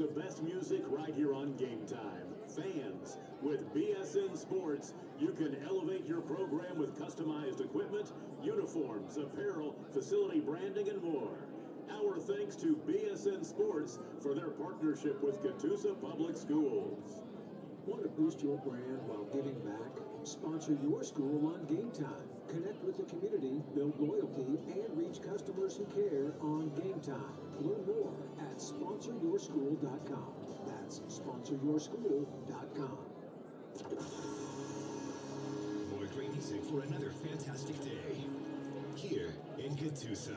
the best music right here on Game Time. Fans, with BSN Sports, you can elevate your program with customized equipment, uniforms, apparel, facility branding, and more. Our thanks to BSN Sports for their partnership with Catoosa Public Schools. Want to boost your brand while giving back? Sponsor your school on Game Time. Connect with the community, build loyalty, and reach customers who care on Game Time. Learn more at sponsoryourschool.com. That's sponsoryourschool.com. More great music for another fantastic day here in Catoosa.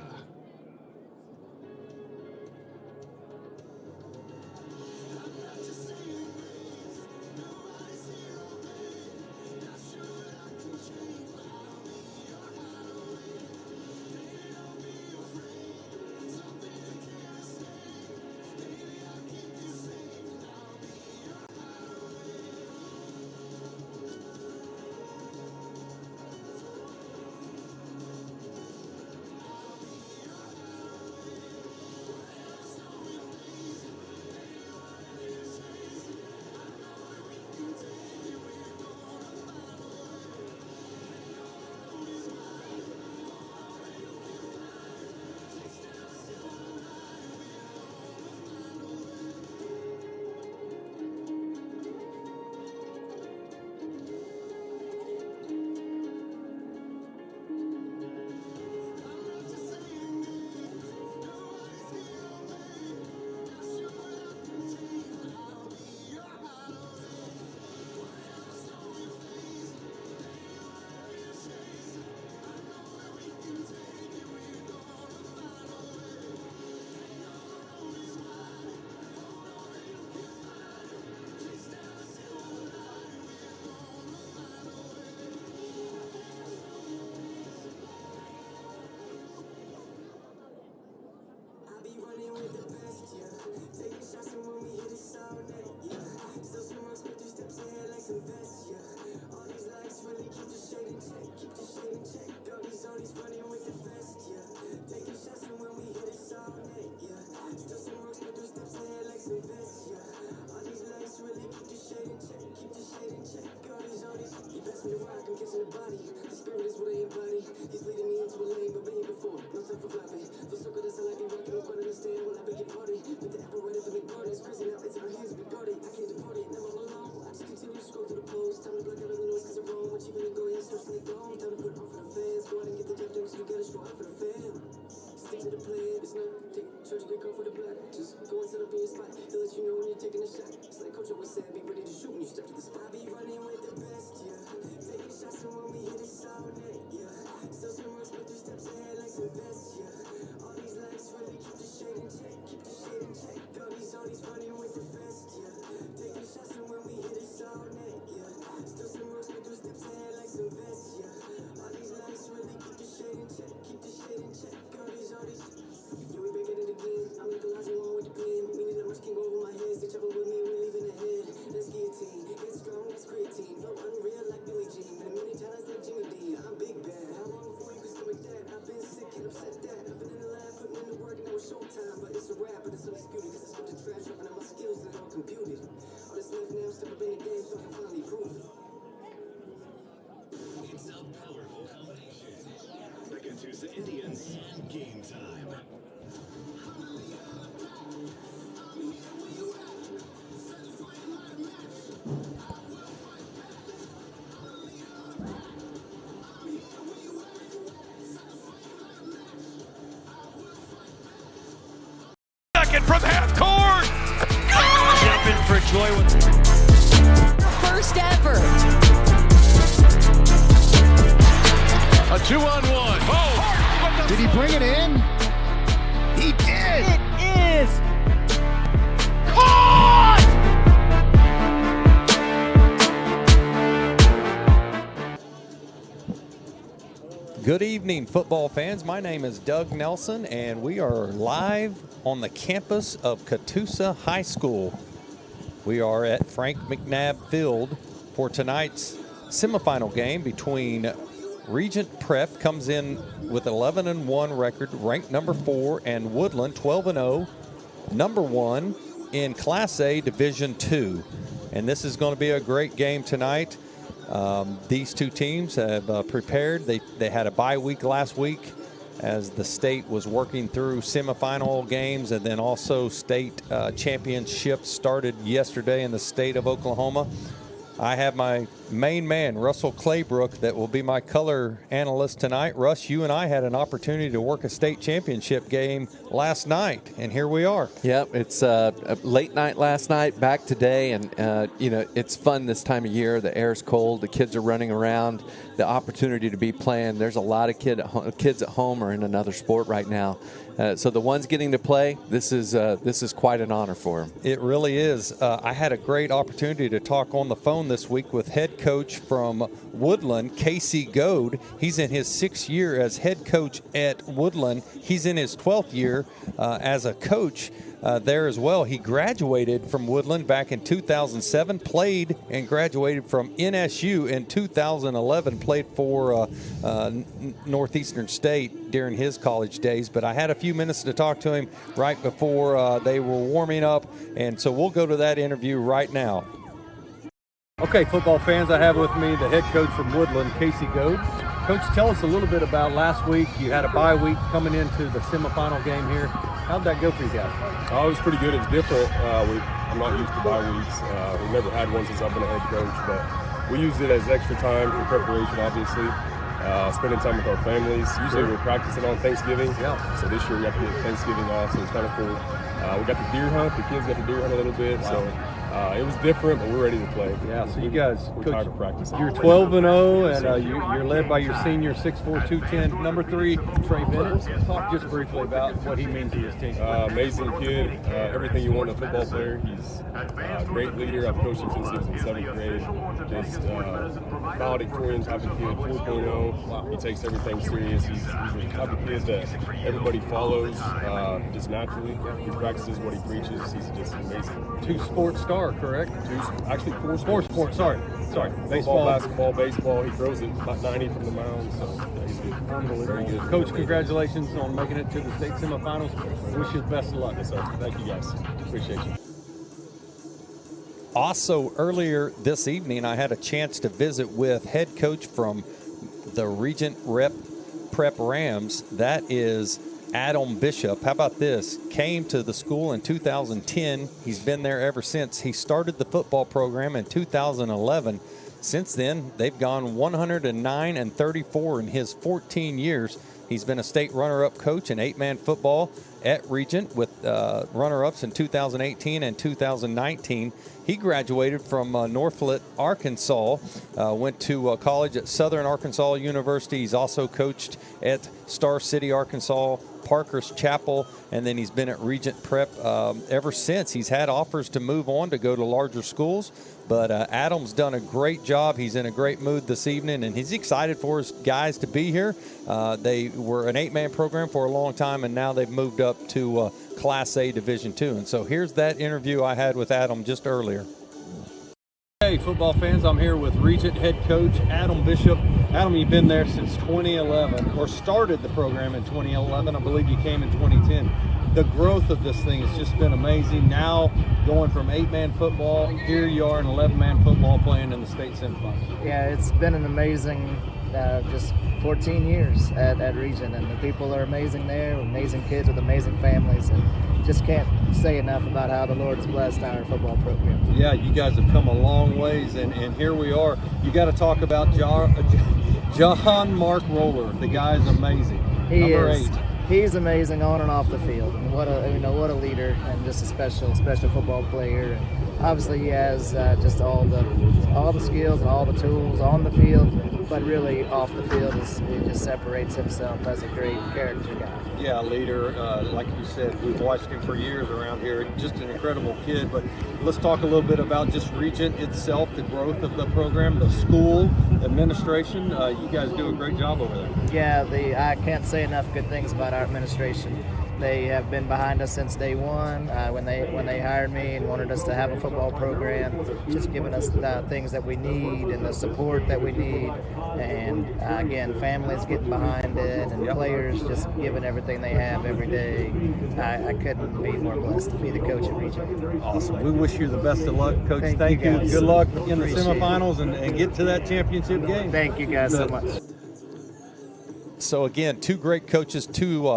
From half court. Jumping for joy. First ever. A 2-on-1. Oh. Did he bring it in? He did. It is Caught! Good evening, football fans. My name is Doug Nelson, and we are live on the campus of Catoosa High School. We are at Frank McNabb Field for tonight's semifinal game between Regent Prep, comes in with 11-1 record, ranked number 4, and Woodland, 12-0, number 1 in Class A Division II. And this is going to be a great game tonight. These two teams have prepared. They had a bye week last week as the state was working through semifinal games, and then also state championships started yesterday in the state of Oklahoma. I have my main man, Russell Claybrook, that will be my color analyst tonight. Russ, you and I had an opportunity to work a state championship game last night, and here we are. Yep, it's a late night last night, back today, and it's fun this time of year. The air's cold, the kids are running around, the opportunity to be playing. There's a lot of kids at home or in another sport right now. So the ones getting to play, this is quite an honor for them. It really is. I had a great opportunity to talk on the phone this week with head coach from Woodland, Casey Goad. He's in his 6th year as head coach at Woodland. He's in his 12th year as a coach there as well. He graduated from Woodland back in 2007, played and graduated from NSU in 2011, played for Northeastern State during his college days. But I had a few minutes to talk to him right before they were warming up, and so we'll go to that interview right now. Okay, football fans, I have with me the head coach from Woodland, Casey Goad. Coach, tell us a little bit about last week. You had a bye week coming into the semifinal game here. How'd that go for you guys? It was pretty good. It was different. I'm not used to bye weeks. We've never had one since I've been a head coach, but we used it as extra time for preparation, obviously. Spending time with our families. Usually we're practicing on Thanksgiving. Yeah. So this year we got to get Thanksgiving off, so it's kind of cool. We got the deer hunt. The kids got to deer hunt a little bit. Wow. So it was different, but we're ready to play. Yeah, so you guys, we're tired of practicing. You're 12-0, and you're led by your senior 6'4", 210, number 3, Trey Bennett. Talk just briefly about what he means to his team. Amazing kid, everything you want in a football player. He's a great leader. I've coached him since he was in 7th grade. Just valedictorian type of kid, 4.0. Wow. He takes everything serious. He's the type of kid that everybody follows just naturally. He practices what he preaches. He's just amazing. 2-sport star, correct? Actually 4 sports. 4 sports, sorry. Baseball, basketball, baseball. He throws it about 90 from the mound, so he's good. Unbelievable. Very good. Coach, congratulations on making it to the state semifinals. Wish you the best of luck. Yes, sir. Thank you, guys. Appreciate you. Also, earlier this evening, I had a chance to visit with head coach from the Regent Prep Rams. That is Adam Bishop. How about this? Came to the school in 2010. He's been there ever since. He started the football program in 2011. Since then, they've gone 109-34 in his 14 years. He's been a state runner-up coach in 8-man football at Regent with runner-ups in 2018 and 2019. He graduated from Northlet, Arkansas, went to college at Southern Arkansas University. He's also coached at Star City, Arkansas, Parker's Chapel, and then he's been at Regent Prep ever since. He's had offers to move on to go to larger schools, but Adam's done a great job. He's in a great mood this evening, and he's excited for his guys to be here. They were an 8-man program for a long time, and now they've moved up to Class A Division II. And so here's that interview I had with Adam just earlier. Hey, football fans, I'm here with Regent head coach Adam Bishop. Adam, you've been there since 2011, or started the program in 2011. I believe you came in 2010. The growth of this thing has just been amazing. Now going from 8-man football, here you are in 11-man football playing in the state semifinals. Yeah, it's been an amazing just 14 years at Regent, and the people are amazing there, amazing kids with amazing families, and just can't say enough about how the Lord has blessed our football program. Yeah, you guys have come a long ways, and here we are. You got to talk about John Mark Roller. The guy's amazing. Number 8. He's amazing on and off the field, and what a leader, and just a special football player. And obviously, he has just all the skills and all the tools on the field, but really off the field, he just separates himself as a great character guy. Yeah, leader. Like you said, we've watched him for years around here. Just an incredible kid. But let's talk a little bit about just Regent itself, the growth of the program, the school, administration. You guys do a great job over there. Yeah, I can't say enough good things about our administration. They have been behind us since day one. When they hired me and wanted us to have a football program, just giving us the things that we need and the support that we need. And again, families getting behind it and players just giving everything they have every day. I couldn't be more blessed to be the coach at Regent. Awesome. We wish you the best of luck, Coach. Thank you. Good luck in the Appreciate semifinals and get to that championship game. Thank you guys so much. So again, two great coaches, two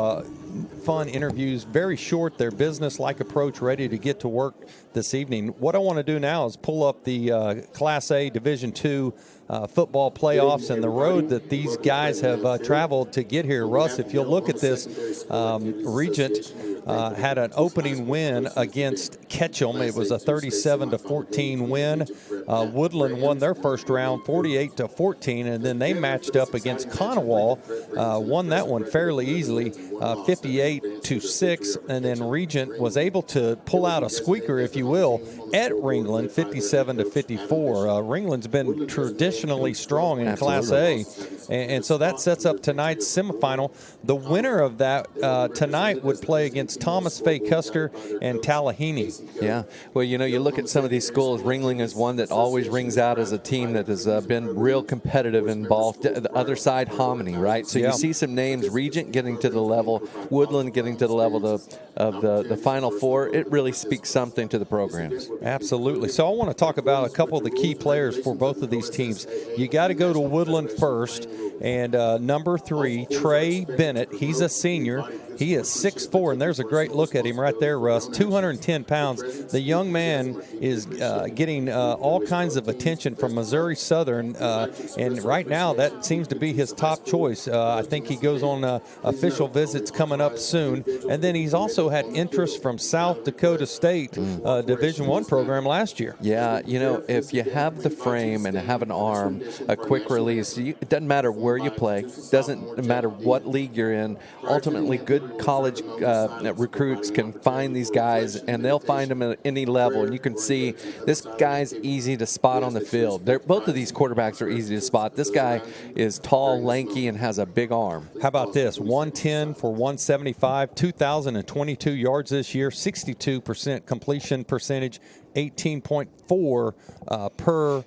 fun interviews, very short, their business-like approach, ready to get to work this evening. What I want to do now is pull up the Class A Division II football playoffs and the road that these guys have traveled to get here. Russ, if you'll look at this, Regent had an opening win against Ketchum. It was a 37-14 win. Woodland won their first round 48-14, and then they matched up against Conowall, won that one fairly easily, 58-6, and then Regent was able to pull out a squeaker, if you will, at Ringland, 57-54. Ringland's been traditionally strong in Class A, and so that sets up tonight's semifinal. The winner of that tonight would play against Thomas Fay Custer and Tallaheny. Yeah, well, you know, you look at some of these schools. Ringling is one that always rings out as a team that has been real competitive involved. The other side, Hominy, right? So you see some names, Regent getting to the level, Woodland getting to the level of the Final Four. It really speaks something to the programs. Absolutely. So I want to talk about a couple of the key players for both of these teams. You got to go to Woodland first, and number 3, Trey Bennett. He's a senior. He is 6'4", and there's a great look at him right there, Russ. 210 pounds. The young man is getting all kinds of attention from Missouri Southern, and right now that seems to be his top choice. I think he goes on official visits coming up soon, and then he's also had interest from South Dakota State Division I program last year. Yeah, you know, if you have the frame and have an arm, a quick release, it doesn't matter where you play, doesn't matter what league you're in. Ultimately, good college recruits can find these guys, and they'll find them at any level. And you can see this guy's easy to spot on the field. Both of these quarterbacks are easy to spot. This guy is tall, lanky, and has a big arm. How about this? 110 for 175, 2,022 yards this year, 62% completion percentage, 18.4 per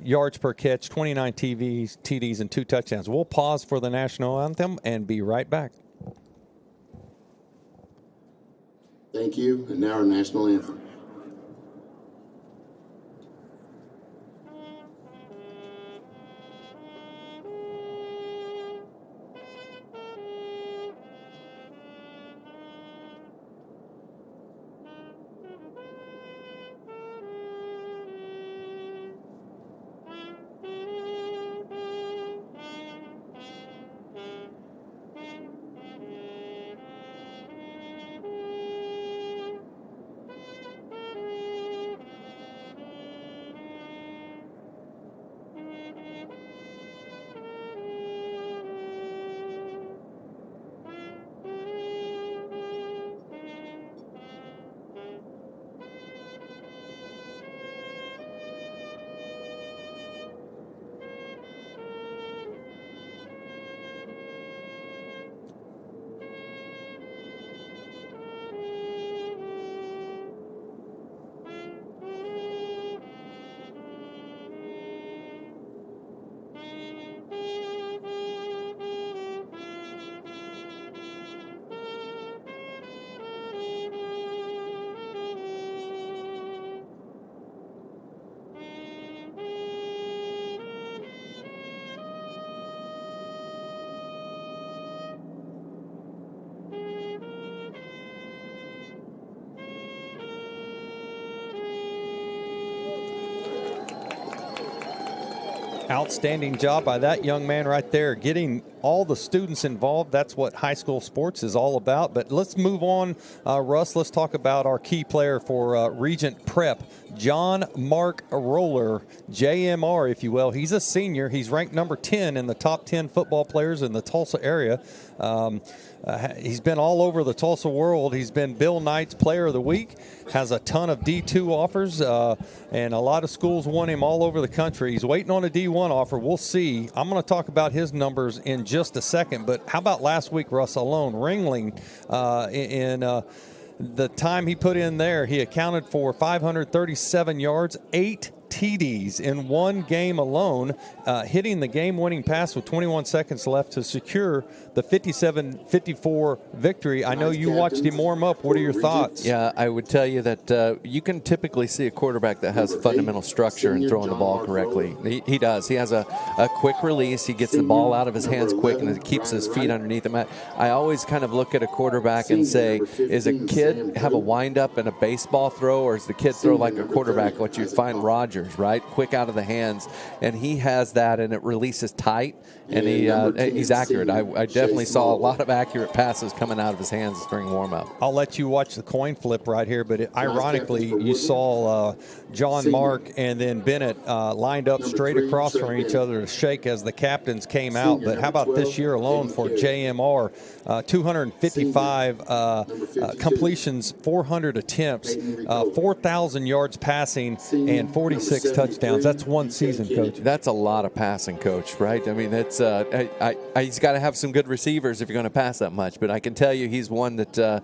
yards per catch, 29 TDs, and 2 touchdowns. We'll pause for the national anthem and be right back. Thank you, and now our national anthem. Outstanding job by that young man right there, getting all the students involved. That's what high school sports is all about. But let's move on, Russ. Let's talk about our key player for Regent Prep, John Mark Roller, JMR, if you will. He's a senior. He's ranked number 10 in the top 10 football players in the Tulsa area. He's been all over the Tulsa world. He's been Bill Knight's Player of the Week, has a ton of D2 offers, and a lot of schools want him all over the country. He's waiting on a D1 offer. We'll see. I'm going to talk about his numbers in just a second, but how about last week, Russ, alone? Ringling in the time he put in there, he accounted for 537 yards, 8 TDs in one game alone, hitting the game-winning pass with 21 seconds left to secure the 57-54 victory. I know you watched him warm up. What are your thoughts? Yeah, I would tell you that you can typically see a quarterback that has fundamental structure in throwing the ball correctly. He does. He has a quick release. He gets the ball out of his hands quick, and it keeps his feet underneath him. I always kind of look at a quarterback and say, is a kid have a wind-up and a baseball throw, or is the kid throw like a quarterback, what you'd find Rodgers, right? Quick out of the hands. And he has that, and it releases tight, and he's accurate. I definitely saw a lot of accurate passes coming out of his hands during warm-up. I'll let you watch the coin flip right here, but ironically, you saw John Mark and then Bennett lined up straight across from each other to shake as the captains came out. But how about this year alone for JMR? 255 completions, 400 attempts, 4,000 yards passing, and 46 touchdowns. That's one season, Coach. That's a lot of passing, Coach, right? I mean, that's he's got to have some good receivers if you're going to pass that much. But I can tell you he's one that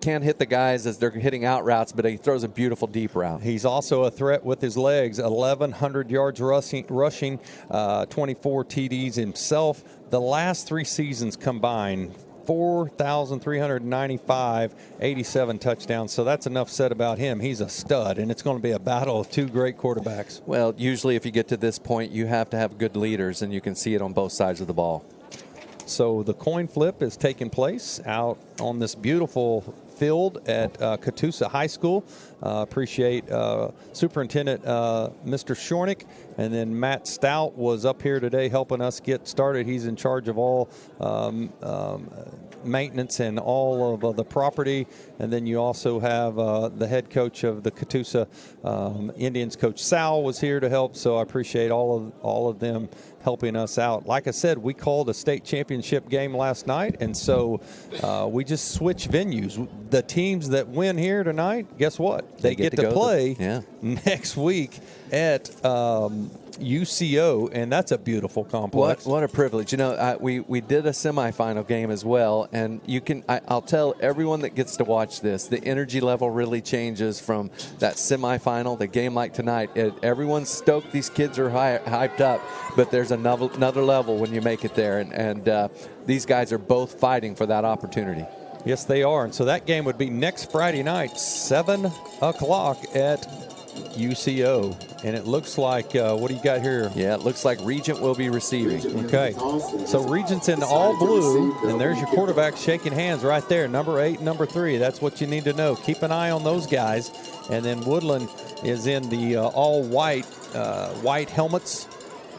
can't hit the guys as they're hitting out routes, but he throws a beautiful deep route. He's also a threat with his legs, 1,100 yards rushing, 24 TDs himself. The last 3 seasons combined, 4,395, 87 touchdowns. So that's enough said about him. He's a stud, and it's going to be a battle of 2 great quarterbacks. Well, usually if you get to this point, you have to have good leaders, and you can see it on both sides of the ball. So the coin flip is taking place out on this beautiful field at Catoosa High School. Appreciate Superintendent Mr. Shornick, and then Matt Stout was up here today helping us get started. He's in charge of all maintenance and all of the property. And then you also have the head coach of the Catoosa Indians, Coach Sal, was here to help. So I appreciate all of them helping us out. Like I said, we called a state championship game last night, and so we just switched venues. The teams that win here tonight, guess what? They get to play next week at UCO, and that's a beautiful complex. What a privilege. You know, we did a semifinal game as well, and I'll tell everyone that gets to watch this, the energy level really changes from that semifinal, the game like tonight. Everyone's stoked. These kids are hyped up, but there's another level when you make it there, and these guys are both fighting for that opportunity. Yes, they are. And so that game would be next Friday night, 7 o'clock at UCO. And it looks like, what do you got here? Yeah, it looks like Regent will be receiving. Okay. So Regent's in all blue, and there's your quarterback shaking hands right there, number 8 and number 3. That's what you need to know. Keep an eye on those guys. And then Woodland is in the all-white white helmets.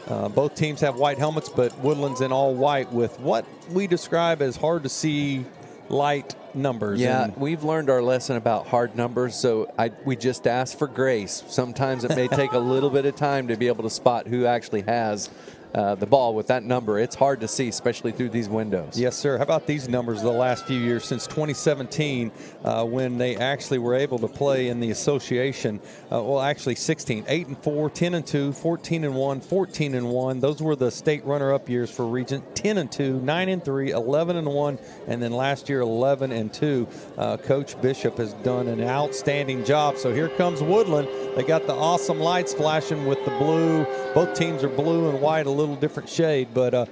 Both teams have white helmets, but Woodland's in all white with what we describe as hard to see light numbers. Yeah, we've learned our lesson about hard numbers, so we just ask for grace. Sometimes it may take a little bit of time to be able to spot who actually has the ball with that number. It's hard to see, especially through these windows. Yes, sir. How about these numbers the last few years since 2017 when they actually were able to play in the association? Well, actually 16, 8-4, 10-2, 14-1, 14-1. Those were the state runner-up years for Regent. 10-2, 9-3, 11-1, and then last year 11-2. Coach Bishop has done an outstanding job. So here comes Woodland. They got the awesome lights flashing with the blue. Both teams are blue and white, a little different shade, but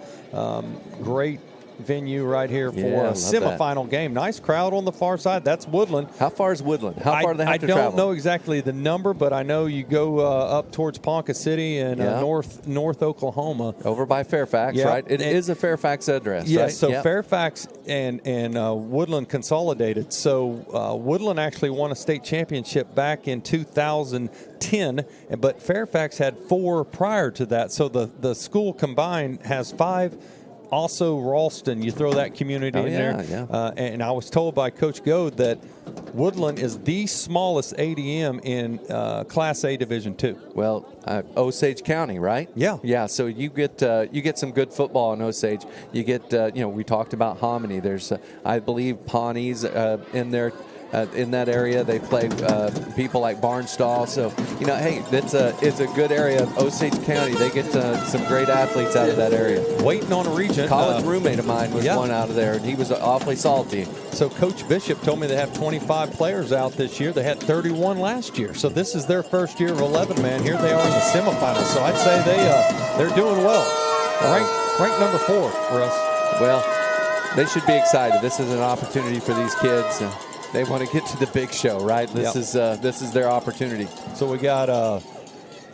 great venue right here for a semifinal game. Nice crowd on the far side. That's Woodland. How far is Woodland? How far do they have to travel? I don't know exactly the number, but I know you go up towards Ponca City and north Oklahoma. Over by Fairfax, right? It is a Fairfax address, yes, right? So Fairfax and Woodland consolidated. So Woodland actually won a state championship back in 2010, but Fairfax had 4 prior to that. So the school combined has 5. Also, Ralston, you throw that community in there. Yeah. And I was told by Coach Goad that Woodland is the smallest ADM in Class A Division II. Well, Osage County, right? Yeah. Yeah, so you get some good football in Osage. You get, we talked about Hominy. There's, I believe, Pawnee's in there. in that area. They play people like Barnstall. So, hey, it's a good area of Osage County. They get some great athletes out of that area. Waiting on a Regent. College roommate of mine was one out of there, and he was awfully salty. So Coach Bishop told me they have 25 players out this year. They had 31 last year. So this is their first year of 11 man. Here they are in the semifinals. So I'd say they're doing well. Ranked number 4, Russ. Well, they should be excited. This is an opportunity for these kids. They want to get to the big show, right? This is their opportunity. So we got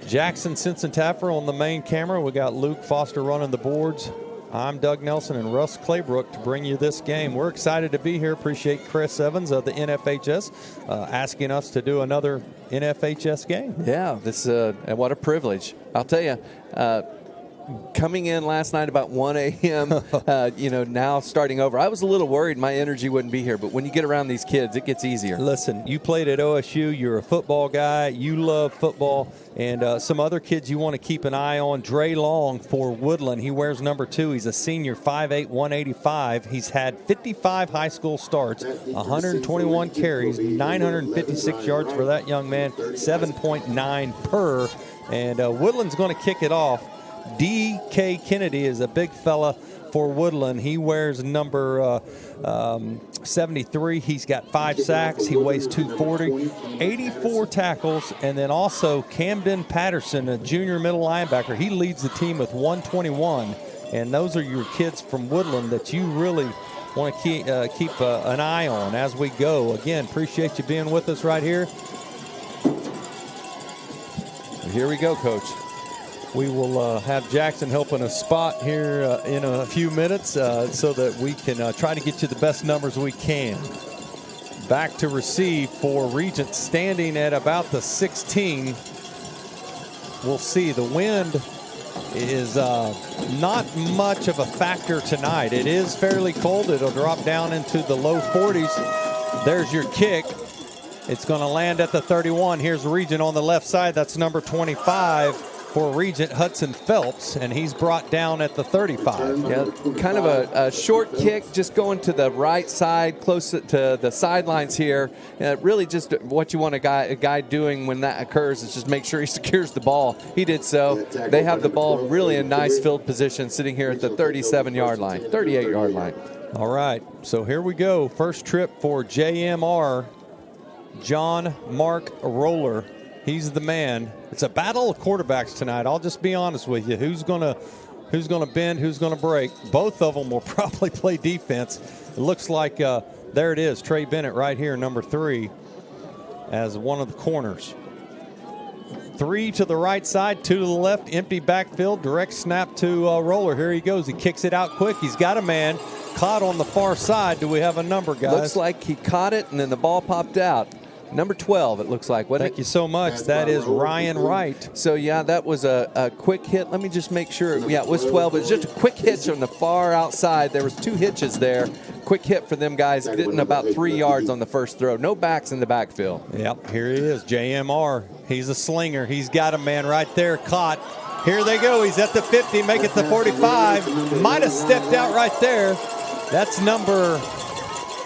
Jackson Simpson-Taffer on the main camera. We got Luke Foster running the boards. I'm Doug Nelson and Russ Claybrook to bring you this game. We're excited to be here. Appreciate Chris Evans of the NFHS asking us to do another NFHS game. Yeah, and what a privilege. I'll tell you, coming in last night about 1 a.m., now starting over, I was a little worried my energy wouldn't be here, but when you get around these kids, it gets easier. Listen, you played at OSU. You're a football guy. You love football. And some other kids you want to keep an eye on. Dre Long for Woodland. He wears number 2. He's a senior, 5'8", 185. He's had 55 high school starts, 121 carries, 956 yards for that young man, 7.9 per. And Woodland's going to kick it off. D.K. Kennedy is a big fella for Woodland. He wears number 73. He's got 5 sacks. He weighs 240, 84 tackles. And then also Camden Patterson, a junior middle linebacker. He leads the team with 121. And those are your kids from Woodland that you really want to keep an eye on as we go. Again, appreciate you being with us right here. Here we go, Coach. We will have Jackson helping us spot here in a few minutes so that we can try to get you the best numbers we can. Back to receive for Regent, standing at about the 16. We'll see. The wind is not much of a factor tonight. It is fairly cold. It'll drop down into the low 40s. There's your kick. It's going to land at the 31. Here's Regent on the left side. That's number 25. For Regent, Hudson Phelps, and he's brought down at the 35. Yeah, kind of a short kick, just going to the right side, close to the sidelines here. Really just what you want a guy doing when that occurs is just make sure he secures the ball. He did so. They have the ball really in nice field position sitting here at the 37-yard line, 38-yard line. All right, so here we go. First trip for JMR, John Mark Roller. He's the man. It's a battle of quarterbacks tonight. I'll just be honest with you. Who's gonna bend? Who's gonna break? Both of them will probably play defense. It looks like there it is. Trey Bennett right here, number 3, as one of the corners. 3 to the right side, 2 to the left. Empty backfield. Direct snap to Roller. Here he goes. He kicks it out quick. He's got a man caught on the far side. Do we have a number, guys? Looks like he caught it and then the ball popped out. Number 12, it looks like. Thank you so much. That is Ryan Wright. So, yeah, that was a quick hit. Let me just make sure. Yeah, it was 12. It was just a quick hitch on the far outside. There was 2 hitches there. Quick hit for them guys, getting about 3 yards on the first throw. No backs in the backfield. Yep, here he is, JMR. He's a slinger. He's got a man right there caught. Here they go. He's at the 50, make it the 45. Might have stepped out right there. That's number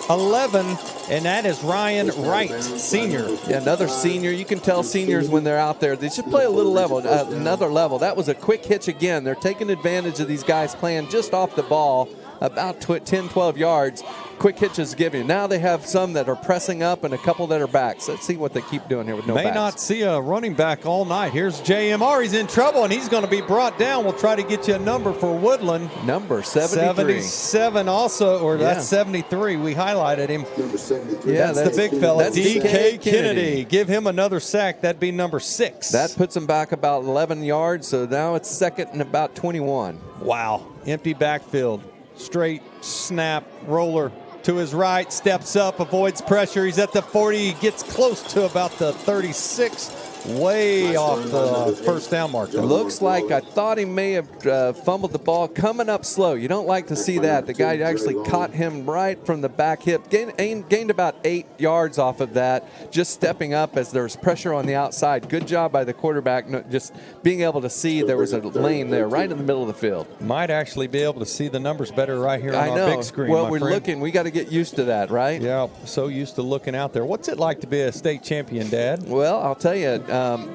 11, and that is Ryan Wright, senior. Yeah, another senior. You can tell seniors when they're out there, they should play a little level, another level. That was a quick hitch again. They're taking advantage of these guys playing just off the ball, about 10, 12 yards. Quick hitches give you. Now they have some that are pressing up and a couple that are backs. Let's see what they keep doing here with no backs. May not see a running back all night. Here's JMR. He's in trouble, and he's going to be brought down. We'll try to get you a number for Woodland. Number 73. 77 also, or that's 73. We highlighted him. Number 73. Yeah, that's the big fella, D.K. Kennedy. Give him another sack. That'd be number 6. That puts him back about 11 yards, so now it's second and about 21. Wow. Empty backfield. Straight snap, Roller to his right, steps up, avoids pressure. He's at the 40, he gets close to about the 36, way off the first down marker. Looks like I thought he may have fumbled the ball coming up slow. You don't like to see that. The guy actually caught him right from the back hip. Gained about 8 yards off of that, just stepping up as there was pressure on the outside. Good job by the quarterback, just being able to see there was a lane there right in the middle of the field. Might actually be able to see the numbers better right here on our big screen. Well, we're looking. We got to get used to that, right? Yeah, so used to looking out there. What's it like to be a state champion, Dad? Well, I'll tell you,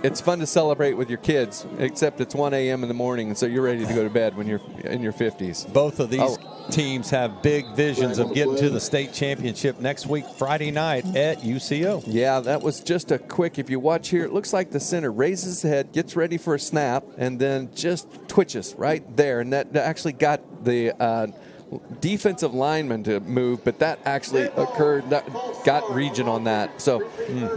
it's fun to celebrate with your kids, except it's 1 a.m. in the morning, and so you're ready to go to bed when you're in your 50s. Both of these teams have big visions of getting to the state championship next week, Friday night at UCO. Yeah, that was just a quick, if you watch here, it looks like the center raises his head, gets ready for a snap, and then just twitches right there, and that actually got the defensive lineman to move, but that actually occurred, that got Regent on that. So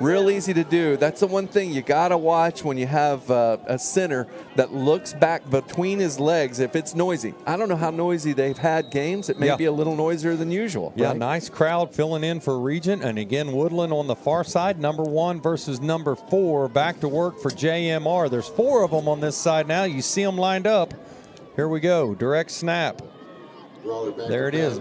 real easy to do. That's the one thing you got to watch when you have a center that looks back between his legs if it's noisy. I don't know how noisy they've had games. It may be a little noisier than usual. Yeah, right? Nice crowd filling in for Regent. And again, Woodland on the far side, number 1 versus number 4. Back to work for JMR. There's 4 of them on this side now. You see them lined up. Here we go. Direct snap. There it is.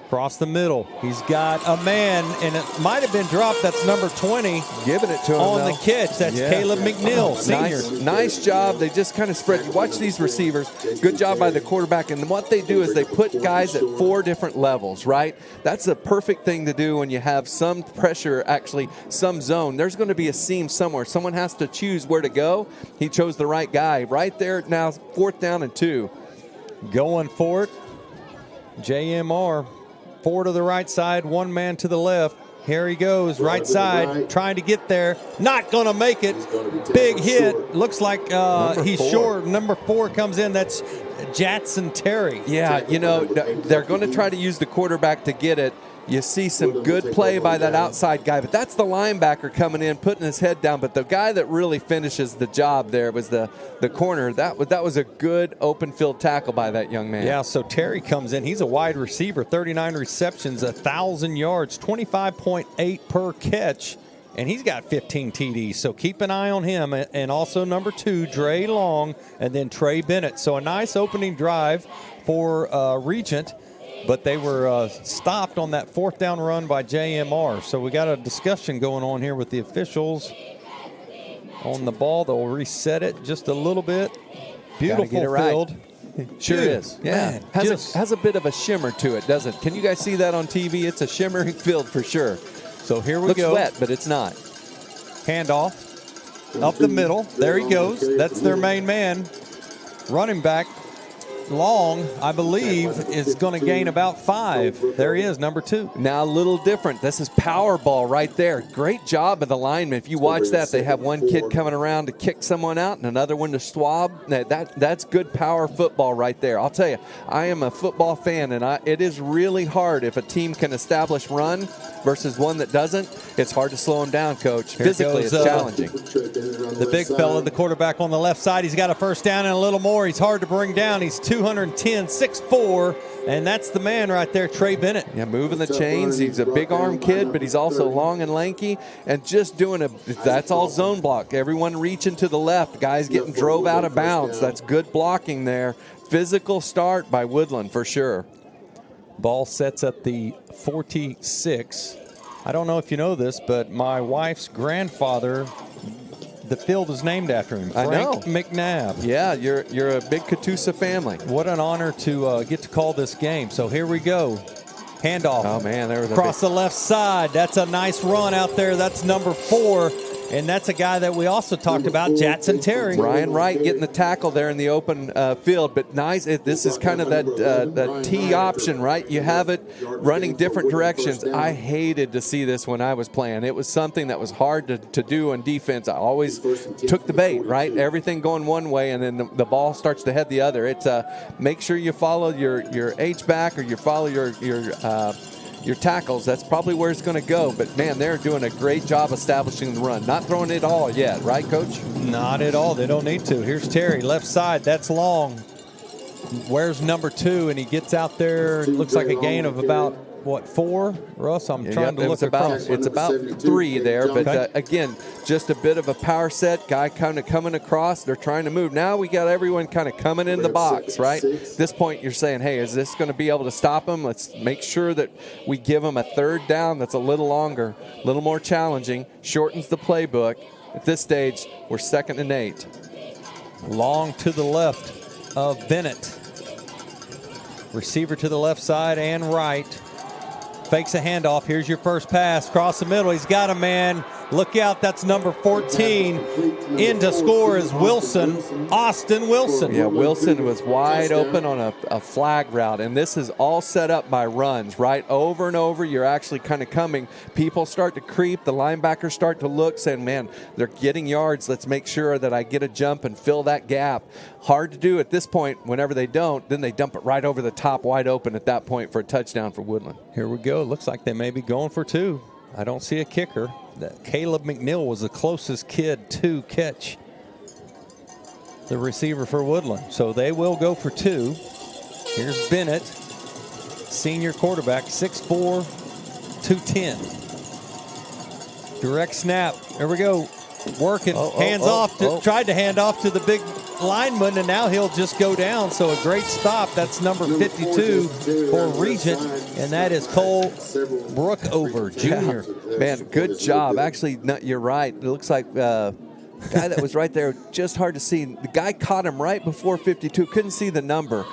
Across the middle. He's got a man, and it might have been dropped. That's number 20. Giving it to him on the catch. That's Caleb McNeil, senior. Nice job. They just kind of spread. You watch these receivers. Good job by the quarterback. And what they do is they put guys at 4 different levels, right? That's a perfect thing to do when you have some pressure, actually some zone. There's going to be a seam somewhere. Someone has to choose where to go. He chose the right guy. Right there now, 4th down and 2. Going for it. JMR, 4 to the right side, 1 man to the left. Here he goes, right side, trying to get there. Not going to make it. Big hit. Looks like he's short. Number 4 comes in. That's Jatson Terry. Yeah, you know, they're going to try to use the quarterback to get it. You see some good play by that outside guy, but that's the linebacker coming in, putting his head down. But the guy that really finishes the job there was the corner. That was a good open field tackle by that young man. Yeah, so Terry comes in. He's a wide receiver, 39 receptions, 1,000 yards, 25.8 per catch, and he's got 15 TDs. So keep an eye on him. And also number 2, Dre Long, and then Trey Bennett. So a nice opening drive for Regent. But they were stopped on that 4th down run by JMR. So we got a discussion going on here with the officials on the ball. They'll reset it just a little bit. Beautiful get it right. field. Sure is. Yeah. Man, has a bit of a shimmer to it, doesn't it? Can you guys see that on TV? It's a shimmering field for sure. So here we Looks go. wet, but it's not. Handoff up the middle. There he goes. That's their main man. Running back. Long, I believe, is going to gain about 5. There he is, number 2. Now a little different. This is power ball right there. Great job of the lineman. If you watch that, they have one kid coming around to kick someone out and another one to swab. That's good power football right there. I'll tell you, I am a football fan, and it is really hard if a team can establish run versus one that doesn't. It's hard to slow them down, Coach. Physically, it's challenging. The big fella, the quarterback on the left side, he's got a first down and a little more. He's hard to bring down. He's 210, 6'4", and that's the man right there, Trey Bennett. Yeah, moving the chains. He's a big arm kid, but he's also long and lanky, and just doing that's all zone block. Everyone reaching to the left. Guys getting drove out of bounds. That's good blocking there. Physical start by Woodland for sure. Ball sets at the 46. I don't know if you know this, but my wife's grandfather, the field is named after him. Frank McNabb. Yeah, you're a big Catoosa family. What an honor to get to call this game. So here we go. Handoff. Oh, man. There was across the left side. That's a nice run out there. That's number 4. And that's a guy that we also talked about, Jatson Terry. Ryan Wright getting the tackle there in the open field. But nice. This is kind of that T option, right? You have it running different directions. I hated to see this when I was playing. It was something that was hard to do on defense. I always took the bait, right? Everything going one way, and then the ball starts to head the other. It's make sure you follow your H-back or you follow your tackles. That's probably where it's going to go. But, man, they're doing a great job establishing the run. Not throwing it all yet, right, Coach? Not at all. They don't need to. Here's Terry, left side. That's Long. Where's number 2? And he gets out there. It looks like a gain of about, what, 4, Russ? I'm trying to look across. It's about 3 there, but again, just a bit of a power set. Guy kind of coming across. They're trying to move. Now we got everyone kind of coming in the box, right? At this point, you're saying, hey, is this going to be able to stop them? Let's make sure that we give them a third down that's a little longer, a little more challenging, shortens the playbook. At this stage, we're 2nd and 8. Long to the left of Bennett. Receiver to the left side and right. Fakes a handoff. Here's your first pass. Across the middle. He's got a man. Look out. That's number 14. In to score is Wilson. Austin Wilson. Yeah, Wilson was wide open on a flag route. And this is all set up by runs, right? Over and over, you're actually kind of coming. People start to creep. The linebackers start to look, saying, man, they're getting yards. Let's make sure that I get a jump and fill that gap. Hard to do at this point. Whenever they don't, then they dump it right over the top wide open at that point for a touchdown for Woodland. Here we go. Looks like they may be going for 2. I don't see a kicker. Caleb McNeil was the closest kid to catch the receiver for Woodland. So they will go for 2. Here's Bennett, senior quarterback, 6'4", 210. Direct snap. There we go. Working. Hands off. Tried to hand off to the big lineman, and now he'll just go down. So a great stop. That's number 52 for Regent, and that is Cole Brookover, Jr. Yeah. Man, good job. Actually, you're right. It looks like guy that was right there, just hard to see. The guy caught him right before 52. Couldn't see the number.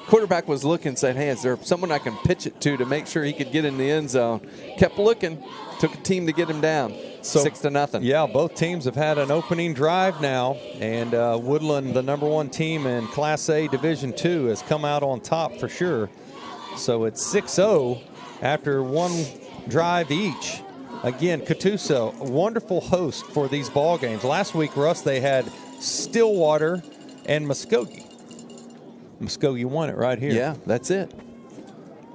Quarterback was looking, saying, hey, is there someone I can pitch it to make sure he could get in the end zone? Kept looking. Took a team to get him down. So 6-0. Yeah, both teams have had an opening drive now, and Woodland, the number 1 team in Class A Division II, has come out on top for sure. So it's 6-0 after 1 drive each. Again, Catoosa, a wonderful host for these ball games. Last week, Russ, they had Stillwater and Muskogee. Muskogee won it right here. Yeah, that's it.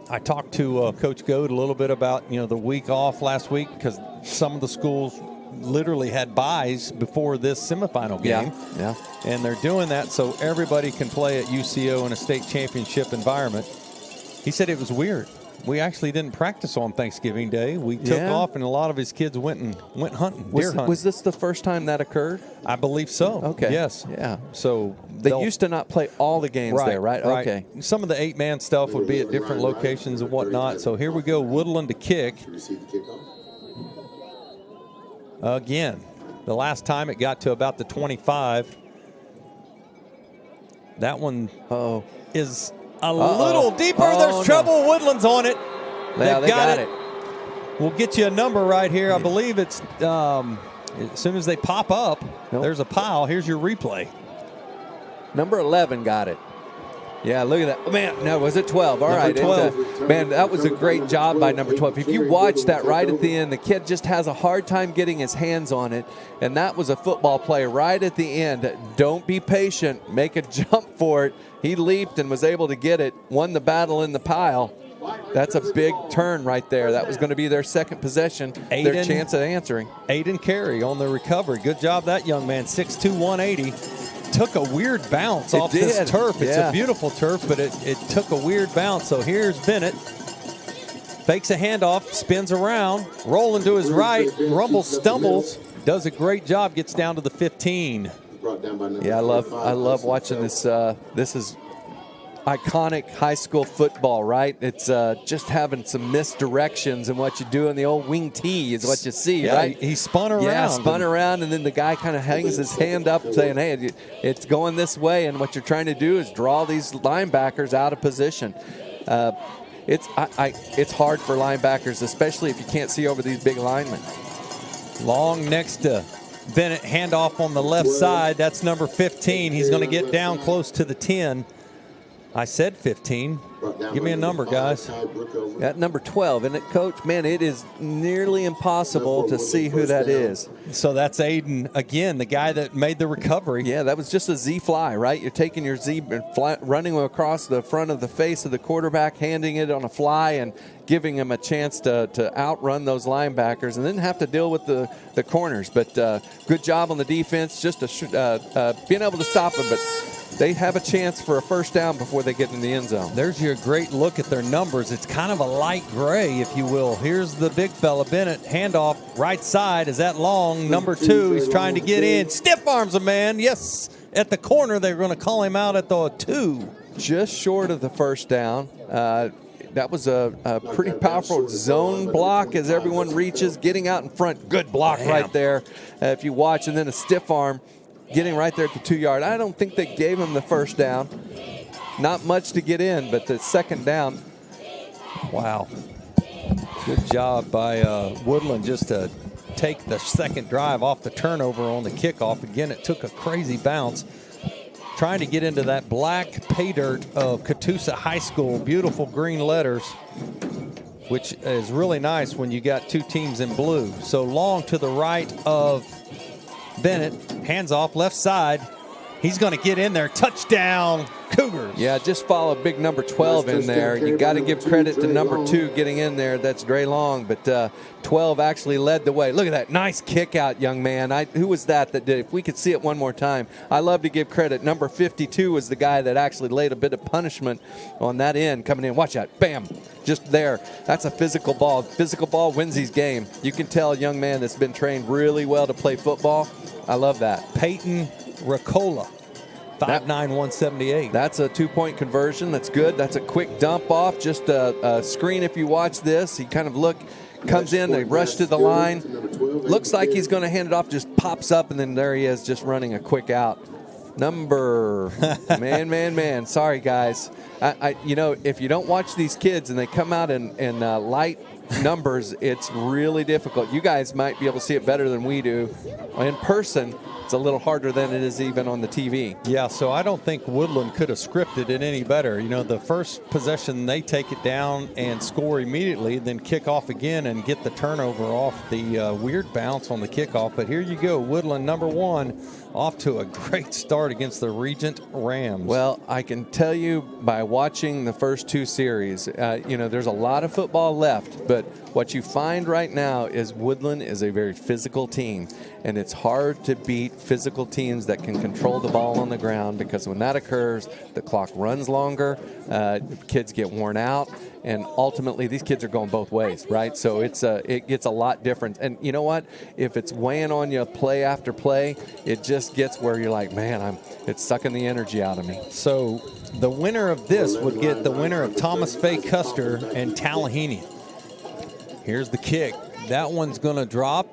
I talked to Coach Goad a little bit about, the week off last week because some of the schools literally had byes before this semifinal game. Yeah. And they're doing that so everybody can play at UCO in a state championship environment. He said it was weird. We actually didn't practice on Thanksgiving Day. We took off, and a lot of his kids went hunting, deer hunting. Was this the first time that occurred? I believe so. Okay. Yes. Yeah. So they used to not play all the games there, right? Okay. Some of the 8-man stuff would be at different locations and whatnot. So here we go, Woodland to kick. Again, the last time it got to about the 25. That one is a little deeper. There's trouble. Woodland's on it. Yeah, they got it. We'll get you a number right here. I believe it's as soon as they pop up, there's a pile. Here's your replay. Number 11 got it. Yeah, look at that. Oh, man, no, was it 12? All right. 12. Man, that was a great job by number 12. If you watch that right at the end, the kid just has a hard time getting his hands on it, and that was a football play right at the end. Don't be patient. Make a jump for it. He leaped and was able to get it, won the battle in the pile. That's a big turn right there. That was going to be their second possession, their chance at answering. Aiden Carey on the recovery. Good job, that young man, 6'2", 180. Took a weird bounce off this turf. It's a beautiful turf, but it took a weird bounce. So here's Bennett. Fakes a handoff, spins around, rolling to his right, rumbles, stumbles, does a great job, gets down to the 15. Yeah, I love watching this. This is iconic high school football, right? It's just having some misdirections in what you do, and the old wing T is what you see, right? He spun around. Yeah, spun around, and then the guy kind of hangs his hand up saying, hey, it's going this way, and what you're trying to do is draw these linebackers out of position. It's hard for linebackers, especially if you can't see over these big linemen. Long next to Bennett, handoff on the left side. That's number 15. He's going to get down close to the 10. I said 15. Give me a number, guys. That number 12, isn't it, Coach? Man, it is nearly impossible to see who that is. So that's Aiden, again, the guy that made the recovery. Yeah, that was just a Z fly, right? You're taking your Z and running across the front of the face of the quarterback, handing it on a fly, and giving him a chance to outrun those linebackers and then have to deal with the corners. But good job on the defense, just being able to stop him. But they have a chance for a first down before they get in the end zone. There's your great look at their numbers. It's kind of a light gray, if you will. Here's the big fella, Bennett. Handoff, right side. Is that long? Number 2, he's trying to get in. Stiff arms a man. Yes, at the corner. They're going to call him out at the 2. Just short of the first down. That was a pretty powerful zone block as everyone reaches, getting out in front. Good block right there if you watch. And then a stiff arm getting right there at the 2-yard. I don't think they gave him the first down. Not much to get in, but the second down. Wow. Good job by Woodland just to take the second drive off the turnover on the kickoff. Again, it took a crazy bounce. Trying to get into that black pay dirt of Catoosa High School. Beautiful green letters, which is really nice when you got 2 teams in blue. So long to the right of Bennett. Hands off left side. He's going to get in there. Touchdown, Cougars. Yeah, just follow big number 12 in there. You got to give credit to number 2 getting in there. That's Dre Long, but 12 actually led the way. Look at that nice kick out, young man. Who was that did? If we could see it one more time. I love to give credit. Number 52 was the guy that actually laid a bit of punishment on that end coming in. Watch out. Bam. Just there. That's a physical ball. Physical ball wins these games. You can tell a young man that's been trained really well to play football. I love that. Peyton Ricola, 5'9", 178. That's a 2-point conversion. That's good. That's a quick dump off. Just a screen if you watch this. He kind of comes in, they rush to the line. Looks like he's going to hand it off, just pops up, and then there he is just running a quick out. Man. Sorry, guys. If you don't watch these kids and they come out in light numbers, it's really difficult. You guys might be able to see it better than we do. In person, it's a little harder than it is even on the TV. Yeah, so I don't think Woodland could have scripted it any better. The first possession, they take it down and score immediately, then kick off again and get the turnover off the weird bounce on the kickoff. But here you go, Woodland, number 1, off to a great start against the Regent Rams. Well, I can tell you by watching the first 2 series, there's a lot of football left, but what you find right now is Woodland is a very physical team, and it's hard to beat physical teams that can control the ball on the ground, because when that occurs, the clock runs longer, kids get worn out, and ultimately these kids are going both ways, right? So it gets a lot different. And you know what? If it's weighing on you play after play, it just gets where you're like, man, it's sucking the energy out of me. So the winner of this would get the winner of Thomas Fay Custer and Tallahena. Here's the kick. That one's going to drop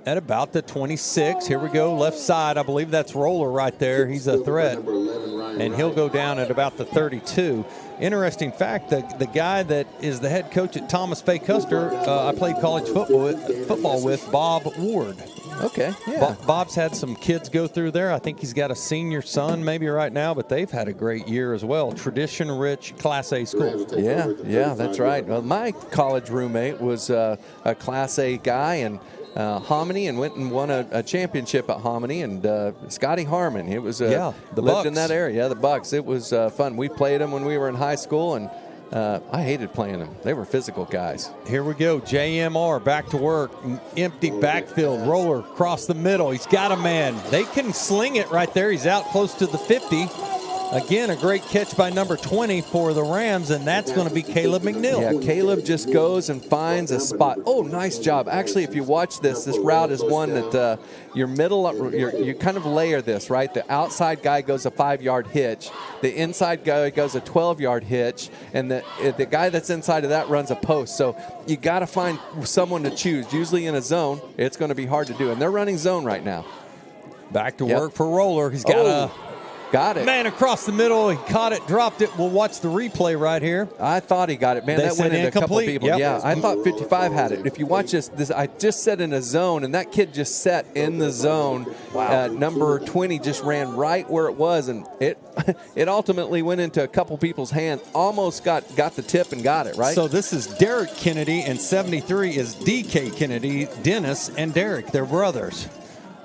at about the 26. Here we go, left side. I believe that's Roller right there. He's a threat. And he'll go down at about the 32. Interesting fact, the guy that is the head coach at Thomas Fay Custer, I played college football with, Bob Ward. Okay, yeah. Bob's had some kids go through there. I think he's got a senior son maybe right now, but they've had a great year as well. Tradition-rich Class A school. Yeah, that's right. Well, my college roommate was a Class A guy, and Hominy, and went and won a championship at Hominy, and Scotty Harmon. It was the lived Bucks. in that area. Yeah, the Bucks. It was fun. We played them when we were in high school, and I hated playing them. They were physical guys. Here we go. JMR back to work. Empty backfield. Roller across the middle. He's got a man. They can sling it right there. He's out close to the 50. Again, a great catch by number 20 for the Rams, and that's going to be Caleb McNeil. Yeah, Caleb just goes and finds a spot. Oh, nice job. Actually, if you watch this route is one that your middle, you kind of layer this, right? The outside guy goes a 5-yard hitch. The inside guy goes a 12-yard hitch, and the guy that's inside of that runs a post. So you got to find someone to choose. Usually in a zone, it's going to be hard to do, and they're running zone right now. Back to work for Roller. He's got Got it. Man across the middle. He caught it, dropped it. We'll watch the replay right here. I thought he got it. Man, that went into a couple people. Yep. Yeah, I thought 55 had it. If you watch this, I just set in a zone, and that kid just set in the zone. Wow. Number 20 just ran right where it was, and it ultimately went into a couple people's hands. Almost got the tip and got it, right? So this is Derek Kennedy, and 73 is DK Kennedy. Dennis and Derek, they're brothers.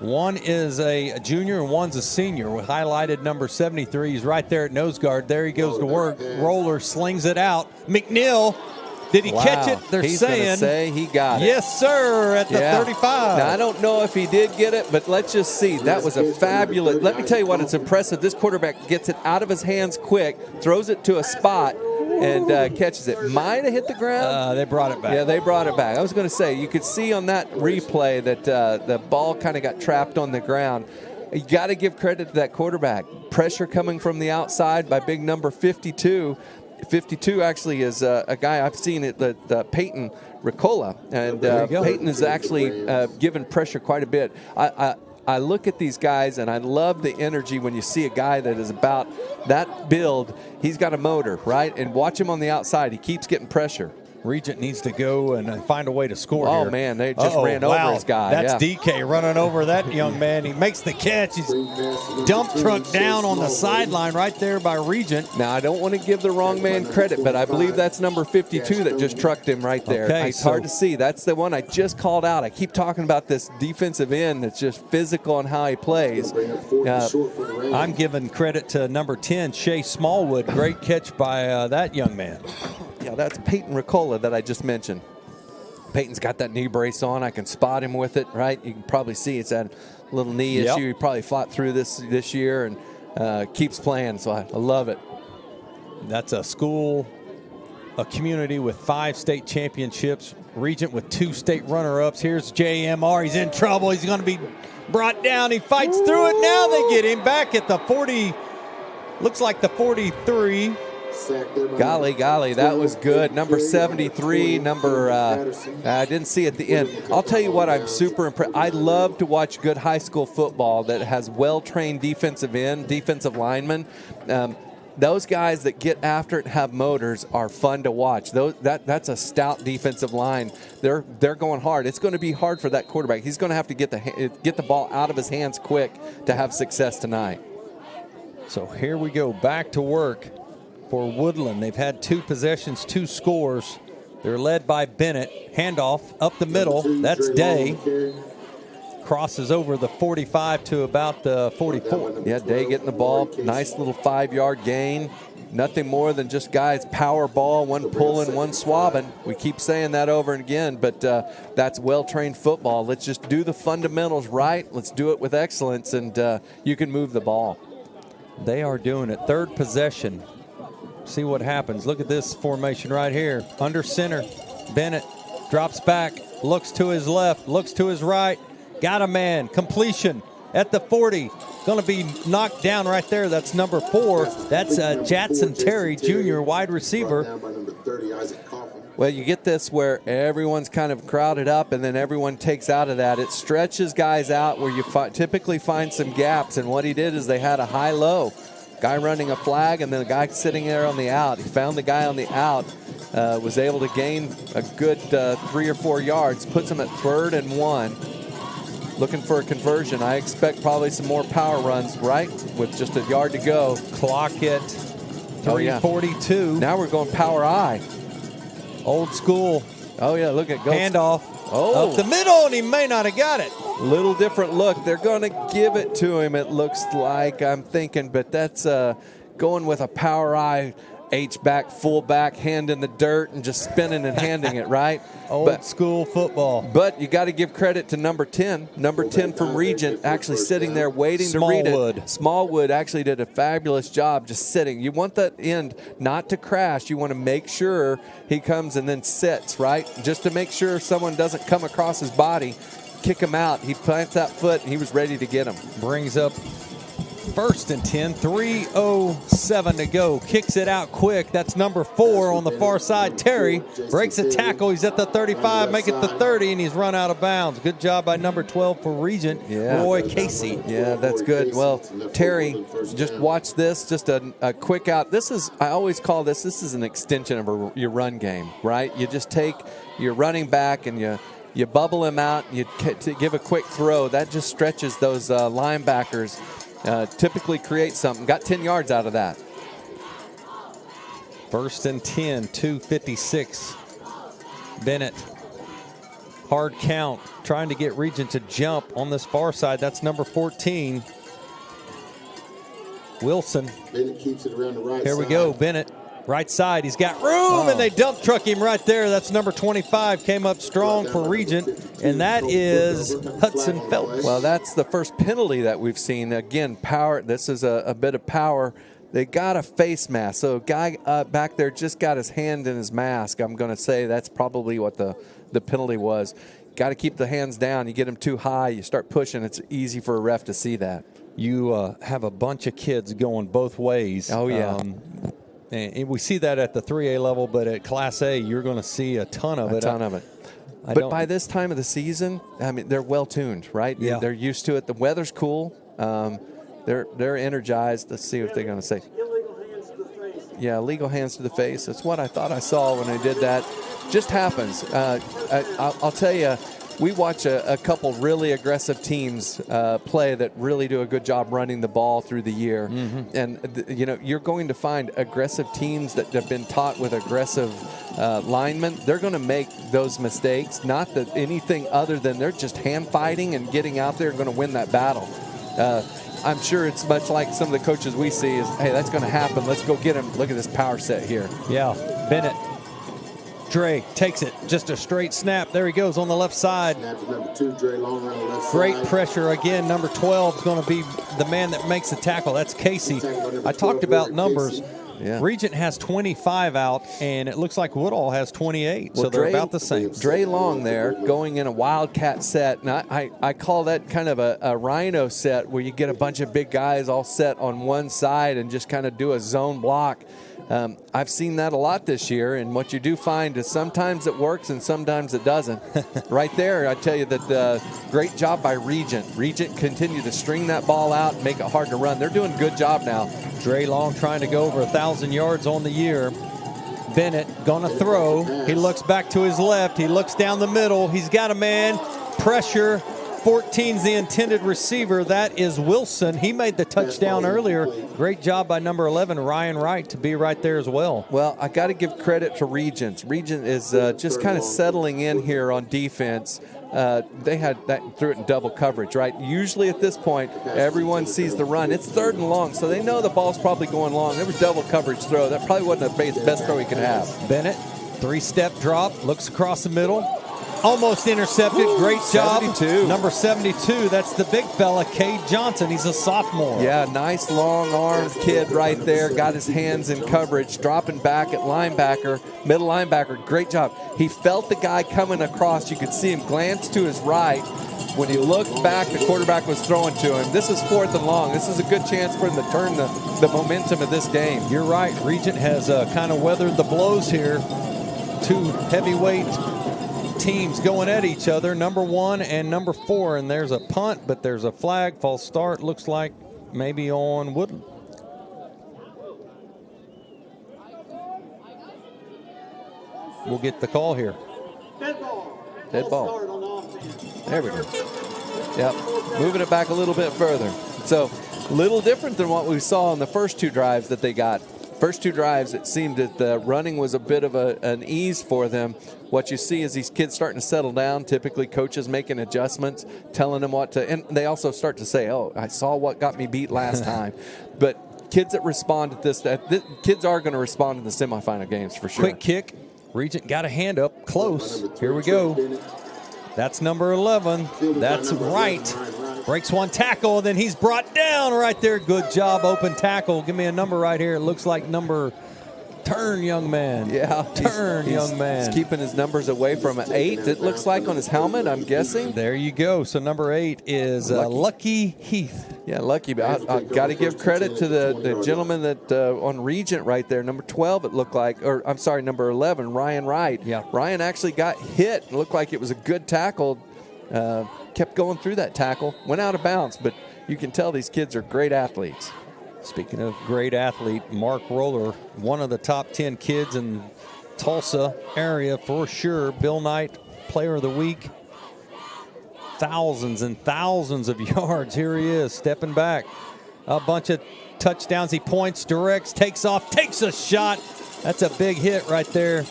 One is a junior and one's a senior. We highlighted number 73. He's right there at nose guard. There he goes to work. Roller slings it out. McNeil Did he catch it? They're He's saying. Gonna say he got it. Yes, sir, at the 35. Now, I don't know if he did get it, but let's just see. That was a fabulous. Let me tell you what, it's impressive. This quarterback gets it out of his hands quick, throws it to a spot, and catches it. Might have hit the ground. They brought it back. Yeah, they brought it back. I was going to say, you could see on that replay that the ball kind of got trapped on the ground. You got to give credit to that quarterback. Pressure coming from the outside by big number 52. 52 actually is a guy I've seen it, Peyton Ricola, and Peyton is actually given pressure quite a bit. I look at these guys and I love the energy when you see a guy that is about that build. He's got a motor, right? And watch him on the outside. He keeps getting pressure. Regent needs to go and find a way to score here. Oh, man, they just ran over his guy. That's DK running over that young man. He makes the catch. He's dump truck down on the sideline right there by Regent. Now, I don't want to give the wrong man credit, but I believe that's number 52 that just trucked him right there. Okay, it's hard to see. That's the one I just called out. I keep talking about this defensive end that's just physical in how he plays. I'm giving credit to number 10, Shea Smallwood. Great catch by that young man. Yeah, that's Peyton Ricola that I just mentioned. Peyton's got that knee brace on. I can spot him with it, right? You can probably see it's that little knee issue. He probably fought through this year and keeps playing, so I love it. That's a school, a community with 5 state championships. Regent with 2 state runner-ups. Here's JMR. He's in trouble. He's going to be brought down. He fights through it. Now they get him back at the 40. Looks like the 43. Golly, that was good. Number 73, I didn't see at the end. I'll tell you what, I'm super impressed. I love to watch good high school football that has well-trained defensive linemen. Those guys that get after it and have motors are fun to watch. That's a stout defensive line. They're going hard. It's going to be hard for that quarterback. He's going to have to get the ball out of his hands quick to have success tonight. So here we go, back to work for Woodland. They've had 2 possessions, 2 scores. They're led by Bennett. Handoff up the middle. That's Day. Crosses over the 45 to about the 44. Yeah, Day getting the ball. Nice little 5-yard gain. Nothing more than just guys power ball, one pulling, one swabbing. We keep saying that over and again, but that's well-trained football. Let's just do the fundamentals right. Let's do it with excellence, and you can move the ball. They are doing it. 3rd possession. See what happens. Look at this formation right here. Under center. Bennett drops back, looks to his left, looks to his right. Got a man. Completion at the 40. Going to be knocked down right there. That's number 4. That's Jadson Terry, junior wide receiver. Well, you get this where everyone's kind of crowded up and then everyone takes out of that. It stretches guys out where you typically find some gaps. And what he did is they had a high-low. Guy running a flag and then a guy sitting there on the out. He found the guy on the out, was able to gain a good 3 or 4 yards, puts him at 3rd and 1. Looking for a conversion. I expect probably some more power runs, right? With just a yard to go. Clock at 3:42. Now we're going power I. Old school. Oh, yeah, look at go. Handoff. Up the middle, and he may not have got it. Little different look. They're going to give it to him, it looks like, I'm thinking, but that's going with a power I, H-back, fullback, hand in the dirt, and just spinning and handing it, right? Old school football. But you got to give credit to number 10. Number 10 from Regent actually sitting there waiting to read it. Smallwood actually did a fabulous job just sitting. You want that end not to crash. You want to make sure he comes and then sits, right? Just to make sure someone doesn't come across his body, kick him out. He plants that foot, and he was ready to get him. Brings up 1st and 10, 3:07 to go. Kicks it out quick. That's number 4 on the far side. Terry breaks a tackle. He's at the 35, make it the 30, and he's run out of bounds. Good job by number 12 for Regent, Roy Casey. Yeah, that's good. Well, Terry, just watch this. Just a quick out. I always call this is an extension of your run game, right? You just take your running back and you bubble him out, and you give a quick throw. That just stretches those linebackers. Typically create something. Got 10 yards out of that. 1st and 10, 2:56. Bennett. Hard count. Trying to get Regent to jump on this far side. That's number 14. Wilson. Bennett keeps it around the right Here we go. Bennett Right side, he's got room, and they dump truck him right there. That's number 25, came up strong for Regent, and that is Hudson Phelps. Well, that's the first penalty that we've seen. Again, power. This is a bit of power. They got a face mask. So a guy back there just got his hand in his mask. I'm going to say that's probably what the penalty was. Got to keep the hands down. You get them too high, you start pushing. It's easy for a ref to see that. You have a bunch of kids going both ways. Oh, yeah. And we see that at the 3A level, but at Class A, you're going to see a ton of it. But by this time of the season, I mean, they're well-tuned, right? Yeah. They're used to it. The weather's cool. They're energized. Let's see what they're going to say. Illegal hands to the face. Yeah, illegal hands to the face. That's what I thought I saw when I did that. Just happens. I'll tell you, we watch a couple really aggressive teams play that really do a good job running the ball through the year. Mm-hmm. And, you're going to find aggressive teams that have been taught with aggressive linemen. They're going to make those mistakes, not that anything other than they're just hand fighting and getting out there and going to win that battle. I'm sure it's much like some of the coaches we see is, hey, that's going to happen. Let's go get him. Look at this power set here. Yeah, Bennett. Dre takes it, just a straight snap. There he goes on the left side. Number 2, Dre Long on the left Great side. pressure again. Number 12 is going to be the man that makes the tackle. That's Casey. I talked about numbers. Yeah. Regent has 25 out, and it looks like Woodall has 28, so they're about the same. Dre Long there going in a Wildcat set. And I call that kind of a rhino set where you get a bunch of big guys all set on one side and just kind of do a zone block. I've seen that a lot this year, and what you do find is sometimes it works and sometimes it doesn't. Right there, I tell you that great job by Regent. Regent continued to string that ball out and make it hard to run. They're doing a good job now. Dre Long trying to go over 1,000 yards on the year. Bennett gonna throw. He looks back to his left. He looks down the middle. He's got a man. Pressure. 14's the intended receiver. That is Wilson. He made the touchdown earlier. Great job by number 11, Ryan Wright, to be right there as well. Well, I got to give credit to Regent. Regent is just kind of settling in here on defense. They had that threw it in double coverage, right? Usually at this point, everyone sees the run. It's 3rd and long, so they know the ball's probably going long. There was double coverage throw. That probably wasn't the best throw he could have. Bennett, 3-step drop, looks across the middle. Almost intercepted. Great job. 72. Number 72, that's the big fella, Cade Johnson. He's a sophomore. Yeah, nice long-armed kid right there. Got his hands in coverage, dropping back at linebacker, middle linebacker. Great job. He felt the guy coming across. You could see him glance to his right. When he looked back, the quarterback was throwing to him. This is 4th and long. This is a good chance for him to turn the momentum of this game. You're right. Regent has kind of weathered the blows here. 2 heavyweight teams going at each other, number 1 and number 4, and there's a punt, but there's a flag, false start, looks like maybe on Woodland. We'll get the call here. Dead ball. Dead ball. Start on offense. There we go. Yep, moving it back a little bit further. So a little different than what we saw in the first 2 drives that they got. First 2 drives, it seemed that the running was a bit of an ease for them. What you see is these kids starting to settle down. Typically, coaches making adjustments, telling them what to, and they also start to say, "Oh, I saw what got me beat last time." But kids that respond to this, kids are going to respond in the semifinal games for sure. Quick kick. Regent got a hand up close. Here we go. That's number 11. That's Wright. Breaks one tackle, then he's brought down right there. Good job, open tackle. Give me a number right here. It looks like number, turn, young man. Yeah. Turn, young man. He's keeping his numbers away from 8, it looks like, on his helmet, I'm guessing. There you go. So number 8 is Lucky Heath. Yeah, Lucky. I got to give credit to the gentleman that on Regent right there, number 12 it looked like, or I'm sorry, number 11, Ryan Wright. Yeah. Ryan actually got hit. It looked like it was a good tackle. Kept going through that tackle, went out of bounds, but you can tell these kids are great athletes. Speaking of great athlete, Mark Roller, one of the top 10 kids in Tulsa area for sure. Bill Knight, Player of the Week. Thousands and thousands of yards. Here he is, stepping back. A bunch of touchdowns. He points, directs, takes off, takes a shot. That's a big hit right there.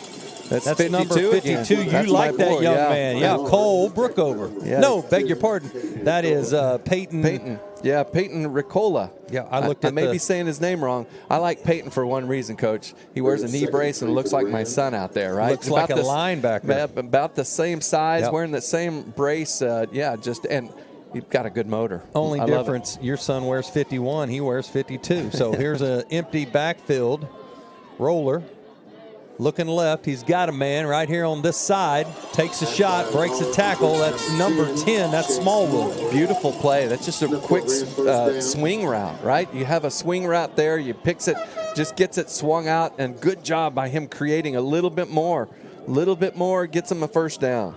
That's number 52 52. again. You That's like my that boy, young yeah. man. Yeah, Cole Brookover. Yeah. No, beg your pardon. That is Peyton. Peyton. Yeah, Peyton Ricola. Yeah, I looked at I may be saying his name wrong. I like Peyton for one reason, Coach. He wears a knee brace and looks like my son out there, right? Looks like a linebacker. About the same size, Yep. wearing the same brace. And he's got a good motor. Only I love difference, your son wears 51, he wears 52. So here's an empty backfield. Roller. Looking left, he's got a man right here on this side. Takes a shot, breaks a tackle. That's number 10. That's Smallwood. Beautiful play. That's just a quick swing route, right? You have a swing route there. You picks it, just gets it swung out, and good job by him creating a little bit more. Gets him a first down.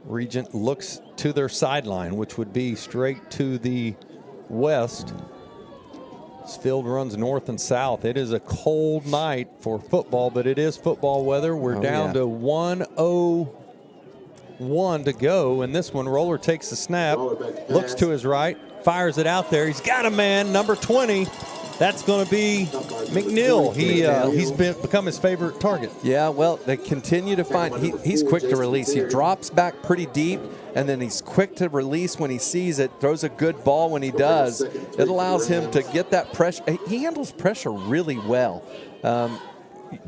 Regent looks to their sideline, which would be straight to the west. This field runs north and south. It is a cold night for football, but it is football weather. We're down to 1:01 to go, and this one, Roller takes the snap, looks to his right, fires it out there. He's got a man, number 20. That's going to be McNeil. He's become his favorite target. Yeah, well, they continue to find he's quick to release. He drops back pretty deep, and then he's quick to release when he sees it, throws a good ball when he does. It allows him to get that pressure. He handles pressure really well.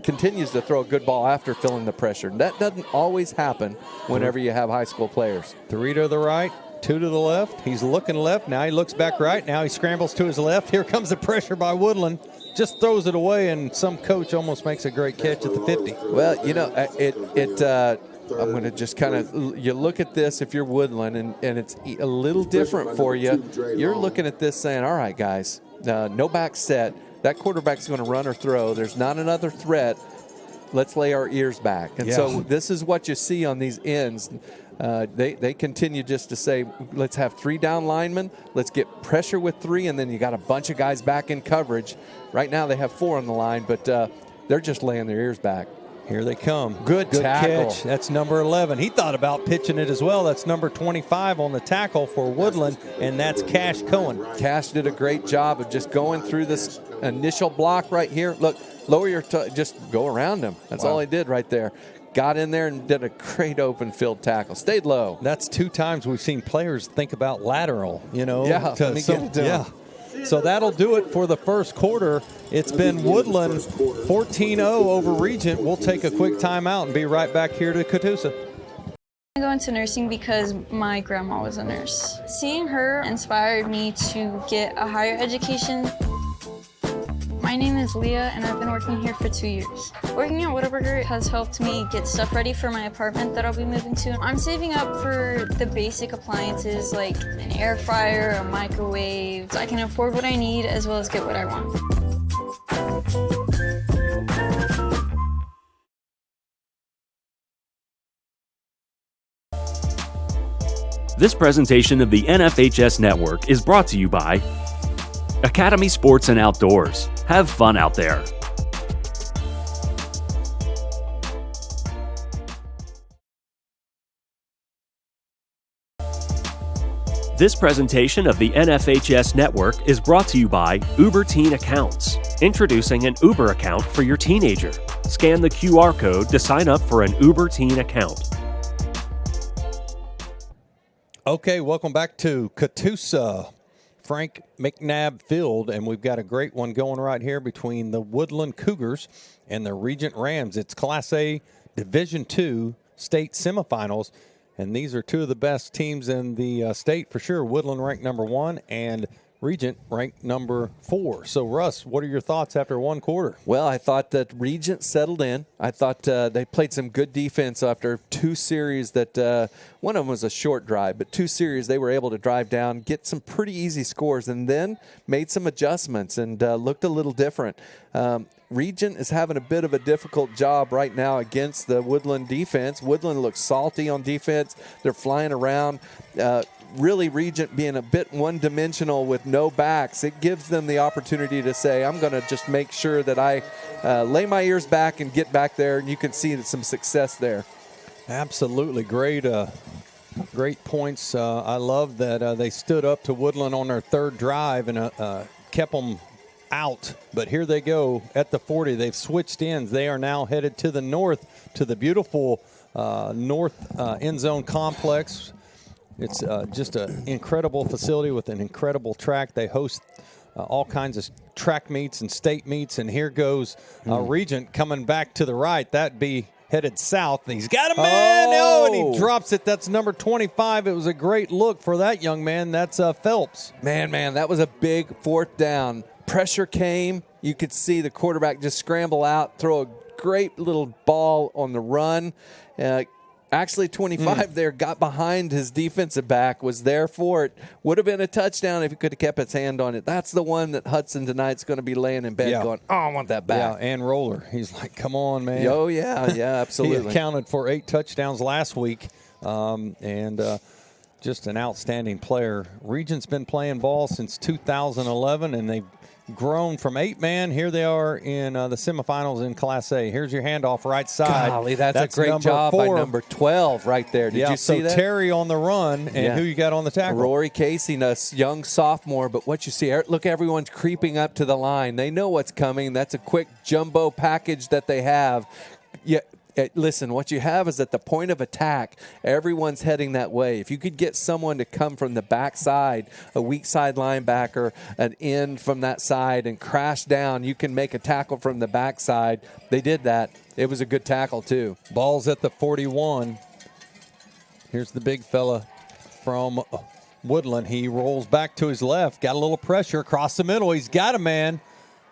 Continues to throw a good ball after feeling the pressure. That doesn't always happen whenever you have high school players. 3 to the right. 2 to the left. He's looking left. Now he looks back right. Now he scrambles to his left. Here comes the pressure by Woodland. Just throws it away, and some coach almost makes a great catch at the 50. Well, I'm going to just kind of, you look at this if you're Woodland, and it's a little different for you. You're looking at this saying, all right, guys, no back set. That quarterback's going to run or throw. There's not another threat. Let's lay our ears back. And so this is what you see on these ends. They continue just to say, let's have 3 down linemen, let's get pressure with 3, and then you got a bunch of guys back in coverage. Right now they have 4 on the line, but they're just laying their ears back. Here they come. Good tackle. Catch. That's number 11. He thought about pitching it as well. That's number 25 on the tackle for Woodland, and that's Cash Cohen. Cash did a great job of just going through this initial block right here. Look, lower your just go around him. That's all he did right there. Got in there and did a great open field tackle. Stayed low. That's 2 times we've seen players think about lateral, Yeah, let me get it to him. So that'll do it for the first quarter. It's been Woodland 14-0 over Regent. We'll take a quick timeout and be right back here to Catoosa. I go into nursing because my grandma was a nurse. Seeing her inspired me to get a higher education. My name is Leah, and I've been working here for 2 years. Working at Whataburger has helped me get stuff ready for my apartment that I'll be moving to. I'm saving up for the basic appliances like an air fryer, a microwave. So I can afford what I need as well as get what I want. This presentation of the NFHS Network is brought to you by Academy Sports and Outdoors. Have fun out there. This presentation of the NFHS Network is brought to you by Uber Teen Accounts. Introducing an Uber account for your teenager. Scan the QR code to sign up for an Uber Teen account. Okay, welcome back to Catoosa, Frank McNabb Field, and we've got a great one going right here between the Woodland Cougars and the Regent Rams. It's Class A Division II state semifinals, and these are 2 of the best teams in the state for sure. Woodland ranked number 1 and Regent ranked number 4. So, Russ, what are your thoughts after 1 quarter? Well, I thought that Regent settled in. I thought they played some good defense after 2 series that one of them was a short drive, but 2 series they were able to drive down, get some pretty easy scores, and then made some adjustments and looked a little different. Regent is having a bit of a difficult job right now against the Woodland defense. Woodland looks salty on defense. They're flying around. Really, Regent being a bit one-dimensional with no backs, it gives them the opportunity to say, I'm going to just make sure that I lay my ears back and get back there, and you can see some success there. Absolutely. Great points. I love that they stood up to Woodland on their 3rd drive and kept them out. But here they go at the 40. They've switched ends. They are now headed to the north, to the beautiful north end zone complex. It's just an incredible facility with an incredible track. They host all kinds of track meets and state meets. And here goes Regent coming back to the right. That'd be headed south. He's got a man. Oh, and he drops it. That's number 25. It was a great look for that young man. That's Phelps. Man, that was a big fourth down. Pressure came. You could see the quarterback just scramble out, throw a great little ball on the run. Actually, 25 there got behind his defensive back, was there for it. Would have been a touchdown if he could have kept his hand on it. That's the one that Hudson tonight's going to be laying in bed going, oh, I want that back. Yeah, and Roller. He's like, come on, man. Oh, yeah, absolutely. He accounted for 8 touchdowns last week, and just an outstanding player. Regent's been playing ball since 2011, and they've grown from 8-man. Here they are in the semifinals in Class A. Here's your handoff right side. Golly, that's a great job 4 by number 12 right there. Did you see that? So Terry on the run, and who you got on the tackle? Rory Casey, a young sophomore. But what you see, look, everyone's creeping up to the line. They know what's coming. That's a quick jumbo package that they have. Yeah. Listen, what you have is at the point of attack, everyone's heading that way. If you could get someone to come from the backside, a weak side linebacker, an end from that side, and crash down, you can make a tackle from the backside. They did that. It was a good tackle, too. Ball's at the 41. Here's the big fella from Woodland. He rolls back to his left, got a little pressure across the middle. He's got a man.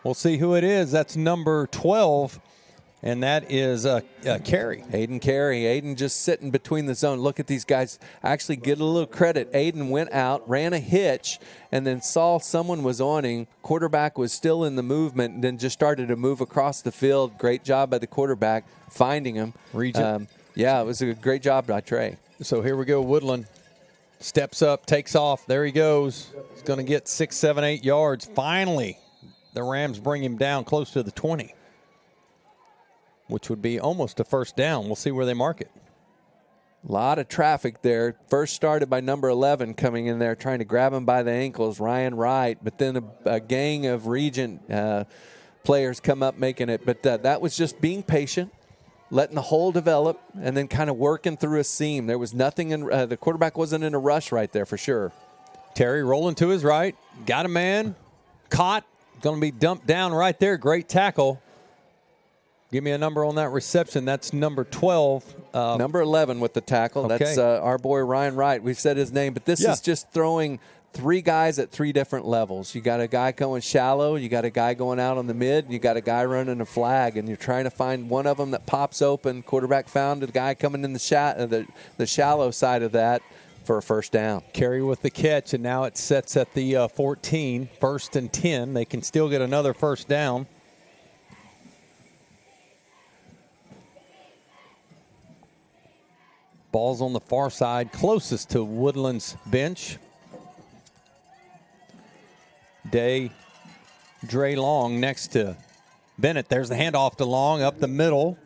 We'll see who it is. That's number 12. And that is Carey. Aiden Carey. Aiden just sitting between the zone. Look at these guys. Actually, get a little credit. Aiden went out, ran a hitch, and then saw someone was on him. Quarterback was still in the movement, and then just started to move across the field. Great job by the quarterback finding him. Regent. It was a great job by Trey. So here we go. Woodland steps up, takes off. There he goes. He's going to get 6, 7, 8 yards. Finally, the Rams bring him down close to the 20. Which would be almost a first down. We'll see where they mark it. A lot of traffic there. First started by number 11 coming in there trying to grab him by the ankles, Ryan Wright. But then a gang of Regent players come up making it. But that was just being patient, letting the hole develop, and then kind of working through a seam. There was nothing in the quarterback wasn't in a rush right there for sure. Terry rolling to his right. Got a man. Caught. Going to be dumped down right there. Great tackle. Give me a number on that reception. That's number 12. Number 11 with the tackle. Okay. That's our boy Ryan Wright. We've said his name, but this is just throwing 3 guys at 3 different levels. You got a guy going shallow. You got a guy going out on the mid. You got a guy running a flag, and you're trying to find one of them that pops open. Quarterback found a guy coming in the shallow side of that for a first down. Carey with the catch, and now it sets at the 14. 1st and 10. They can still get another first down. Ball's on the far side, closest to Woodland's bench. Dre Long next to Bennett. There's the handoff to Long up the middle.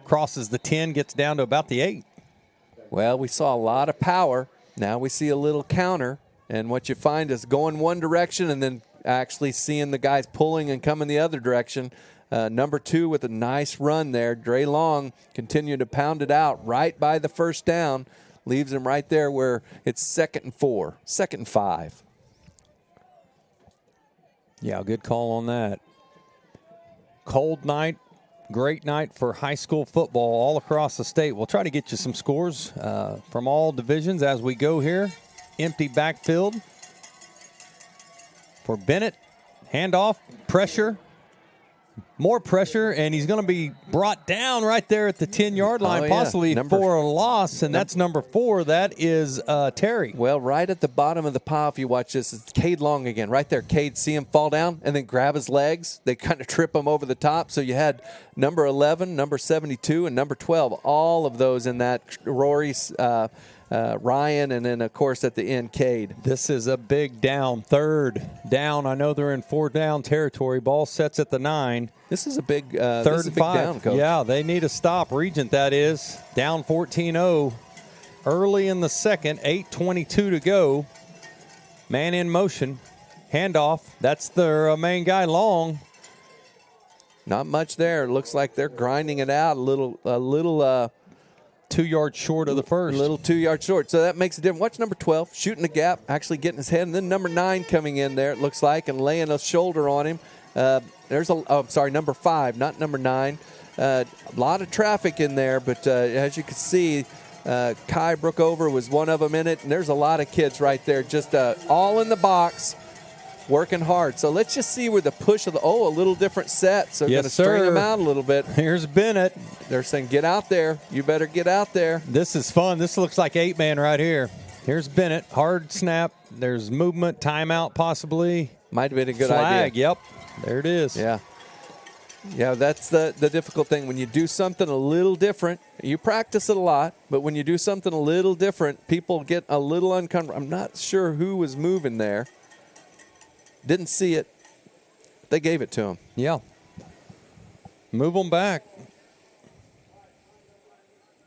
Crosses the 10, gets down to about the 8. Well, we saw a lot of power. Now we see a little counter. And what you find is going one direction and then actually seeing the guys pulling and coming the other direction. Number 2 with a nice run there. Dre Long continued to pound it out right by the first down. Leaves him right there where it's 2nd and 4, 2nd and 5. Yeah, good call on that. Cold night, great night for high school football all across the state. We'll try to get you some scores from all divisions as we go here. Empty backfield for Bennett. Handoff, pressure. More pressure, and he's going to be brought down right there at the 10-yard line, possibly for a loss, and that's number 4. That is Terry. Well, right at the bottom of the pile, if you watch this, it's Cade Long again. Right there, Cade, see him fall down and then grab his legs. They kind of trip him over the top. So you had number 11, number 72, and number 12, all of those in that Rory's Ryan, and then, of course, at the end, Cade. This is a big down, 3rd down. I know they're in 4-down territory. Ball sets at the 9. This is a big 3rd and 5. Down, Coach. Yeah, they need a stop. Regent, that is. Down 14-0. Early in the second, 8:22 to go. Man in motion. Handoff. That's their main guy, Long. Not much there. It looks like they're grinding it out a little 2 yards short of the first. A little 2 yards short. So that makes a difference. Watch number 12 shooting the gap, actually getting his head, and then number 9 coming in there, it looks like, and laying a shoulder on him. Number 5, not number 9. A lot of traffic in there, but as you can see, Kai Brookover was one of them in it, and there's a lot of kids right there just all in the box, working hard. So let's just see where the push of a little different set. So yes, going to string them out a little bit. Here's Bennett. They're saying, get out there. You better get out there. This is fun. This looks like 8-man right here. Here's Bennett. Hard snap. There's movement, timeout possibly. Might have been a good Flag, idea. Yep. There it is. Yeah. Yeah, that's the difficult thing. When you do something a little different, you practice it a lot, but when you do something a little different, people get a little uncomfortable. I'm not sure who was moving there. Didn't see it. They gave it to him. Yeah. Move them back.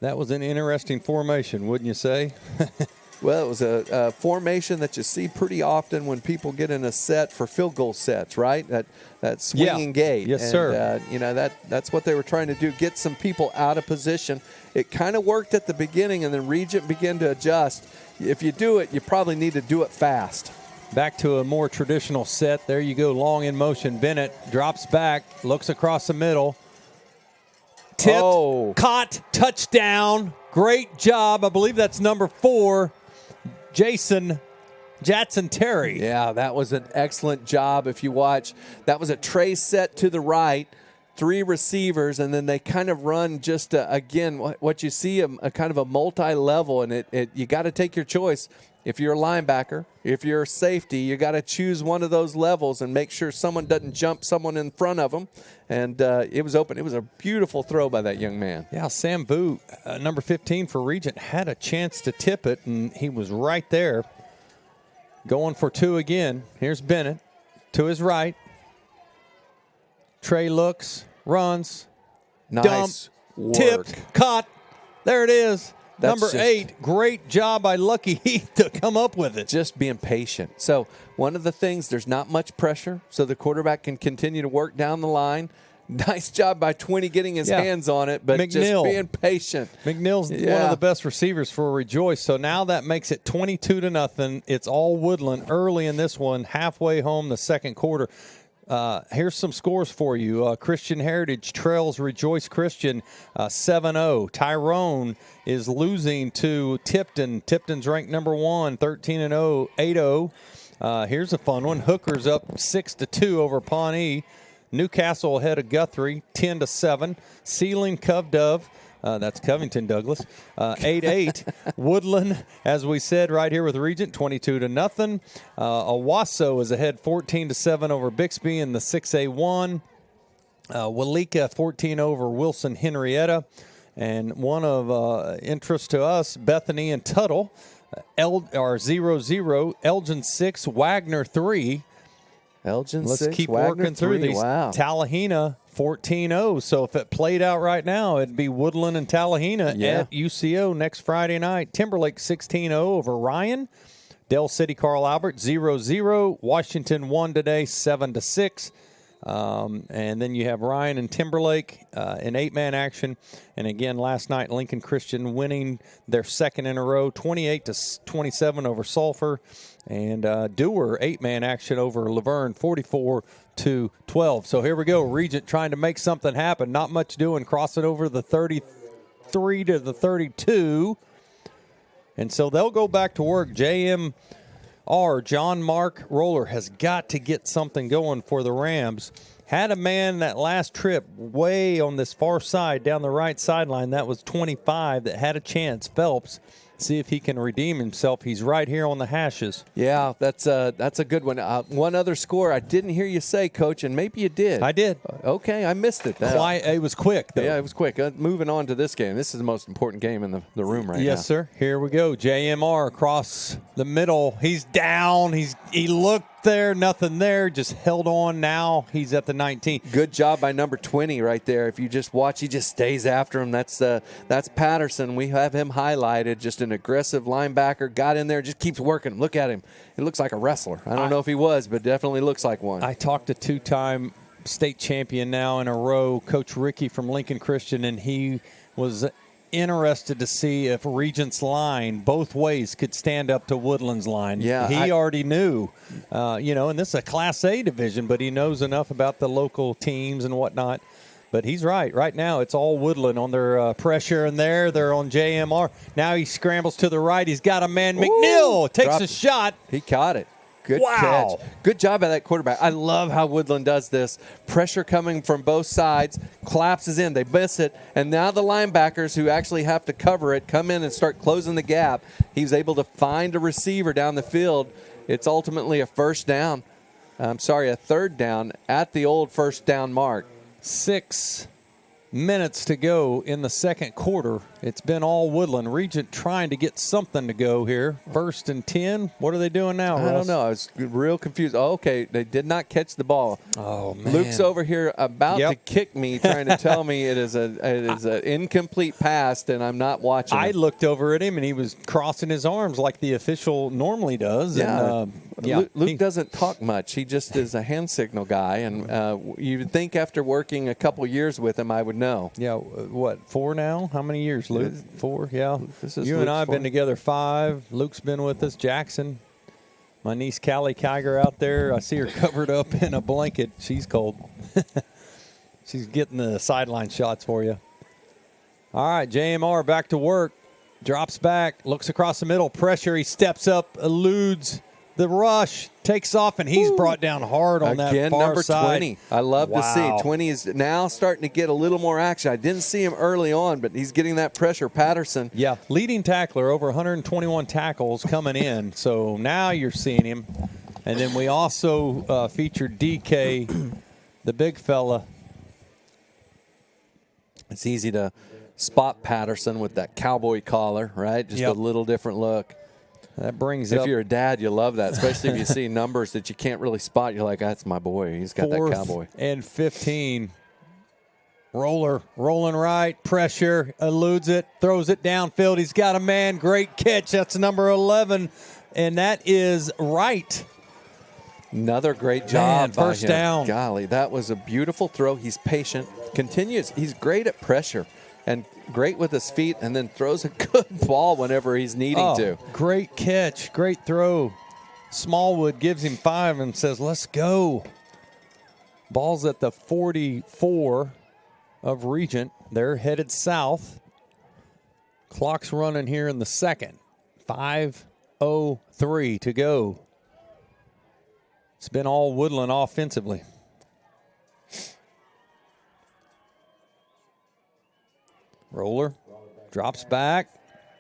That was an interesting formation, wouldn't you say? Well, it was a formation that you see pretty often when people get in a set for field goal sets, right? That swinging gate. Yes, and, sir. That's what they were trying to do, get some people out of position. It kind of worked at the beginning, and then Regent began to adjust. If you do it, you probably need to do it fast. Back to a more traditional set. There you go, long in motion. Bennett drops back, looks across the middle. Tipped, caught, touchdown. Great job. I believe that's number 4, Jatson Terry. Yeah, that was an excellent job. If you watch, that was a tray set to the right, 3 receivers, and then they kind of run just, again, what you see, a kind of a multi-level, and you got to take your choice. If you're a linebacker, if you're a safety, you got to choose one of those levels and make sure someone doesn't jump someone in front of them. And it was open. It was a beautiful throw by that young man. Yeah, Sam Vu, number 15 for Regent, had a chance to tip it, and he was right there. Going for 2 again. Here's Bennett to his right. Trey looks, runs, nice dump, tipped, caught. There it is. Number 8, great job by Lucky Heath to come up with it. Just being patient. So one of the things, there's not much pressure, so the quarterback can continue to work down the line. Nice job by 20 getting his hands on it, but just being patient. McNeil's one of the best receivers for Rejoice, so now that makes it 22-0. It's all Woodland early in this one, halfway home the second quarter. Here's some scores for you. Christian Heritage trails Rejoice Christian 7-0. Tyrone is losing to Tipton. Tipton's ranked number 1, 13-0, 8-0. Here's a fun one. Hookers up 6-2 over Pawnee. Newcastle ahead of Guthrie 10-7. Sealing Cove Dove. That's Covington Douglas. 8-8. Woodland, as we said, right here with Regent, 22-0. Owasso is ahead 14-7 over Bixby in the 6A1. Walika 14 over Wilson Henrietta. And one of interest to us, Bethany and Tuttle are 0-0. Elgin 6, Wagner 3. Elgin Let's 6, keep Wagner working through 3. these. Wow. Tallahena 14-0. So if it played out right now, it'd be Woodland and Tallahena at UCO next Friday night. Timberlake 16-0 over Ryan. Dell City Carl Albert 0-0. Washington won today 7-6. And then you have Ryan and Timberlake in 8-man action. And again, last night, Lincoln Christian winning their second in a row, 28-27 over Sulphur. And Dewar, 8-man action over Laverne, 44-12. So here we go. Regent trying to make something happen. Not much doing, crossing over the 33 to the 32. And so they'll go back to work. JMR, John Mark Roller, has got to get something going for the Rams. Had a man that last trip way on this far side down the right sideline. That was 25 that had a chance. Phelps. See if he can redeem himself. He's right here on the hashes. Yeah, that's a good one. One other score I didn't hear you say, Coach, and maybe you did. I did. Okay, I missed it. It was quick, though. Yeah, it was quick. Moving on to this game. This is the most important game in the room right now. Yes, sir. Here we go. JMR across the middle. He's down. He looked there, nothing there, just held on. Now he's at the 19. Good job by number 20 right there. If you just watch, he just stays after him. That's Patterson. We have him highlighted. Just an an aggressive linebacker, got in there, just keeps working him. Look at him. He looks like a wrestler. I don't know if he was, but definitely looks like one. I talked to two-time state champion now in a row, Coach Ricky from Lincoln Christian, and he was interested to see if Regent's line both ways could stand up to Woodland's line. Yeah, he already knew, and this is a Class A division, but he knows enough about the local teams and whatnot. But he's right. Right now, it's all Woodland on their pressure, and they're on JMR. Now he scrambles to the right. He's got a man. McNeil takes a shot. He caught it. Good catch. Good job by that quarterback. I love how Woodland does this. Pressure coming from both sides, collapses in. They miss it, and now the linebackers who actually have to cover it come in and start closing the gap. He's able to find a receiver down the field. It's ultimately a third down at the old first down mark. 6 minutes to go in the second quarter. It's been all Woodland. Regent trying to get something to go here. 1st and 10. What are they doing now, Russ? I don't know. I was real confused. Oh, okay, they did not catch the ball. Oh, man. Luke's over here about to kick me, trying to tell me it is an incomplete pass, and I'm not watching. I looked over at him, and he was crossing his arms like the official normally does. Yeah. And, Luke doesn't talk much. He just is a hand signal guy, and you would think after working a couple years with him, I would know. Yeah, what, 4 now? How many years, Luke? 4, yeah. You and I have been together 5. Luke's been with us. Jackson. My niece Callie Kiger out there. I see her covered up in a blanket. She's cold. She's getting the sideline shots for you. All right, JMR back to work. Drops back, looks across the middle. Pressure, he steps up, eludes the rush, takes off, and he's brought down hard on that far number side. 20. I love to see. 20 is now starting to get a little more action. I didn't see him early on, but he's getting that pressure. Patterson. Yeah, leading tackler, over 121 tackles coming in. So now you're seeing him. And then we also featured DK, the big fella. It's easy to spot Patterson with that cowboy collar, right? Just a little different look. That brings If you're a dad, you love that, especially if you see numbers that you can't really spot. You're like, that's my boy. He's got that cowboy. 4th and 15. Rolling right, pressure, eludes it, throws it downfield. He's got a man. Great catch. That's number 11, and that is Wright. Another great job by first him. down. Golly, that was a beautiful throw. He's patient, continues. He's great at pressure and great with his feet, and then throws a good ball whenever he's needing to. Great catch, great throw. Smallwood gives him 5 and says, let's go. Ball's at the 44 of Regent. They're headed south. Clock's running here in the second. 5:03 to go. It's been all Woodland offensively. Roller drops back,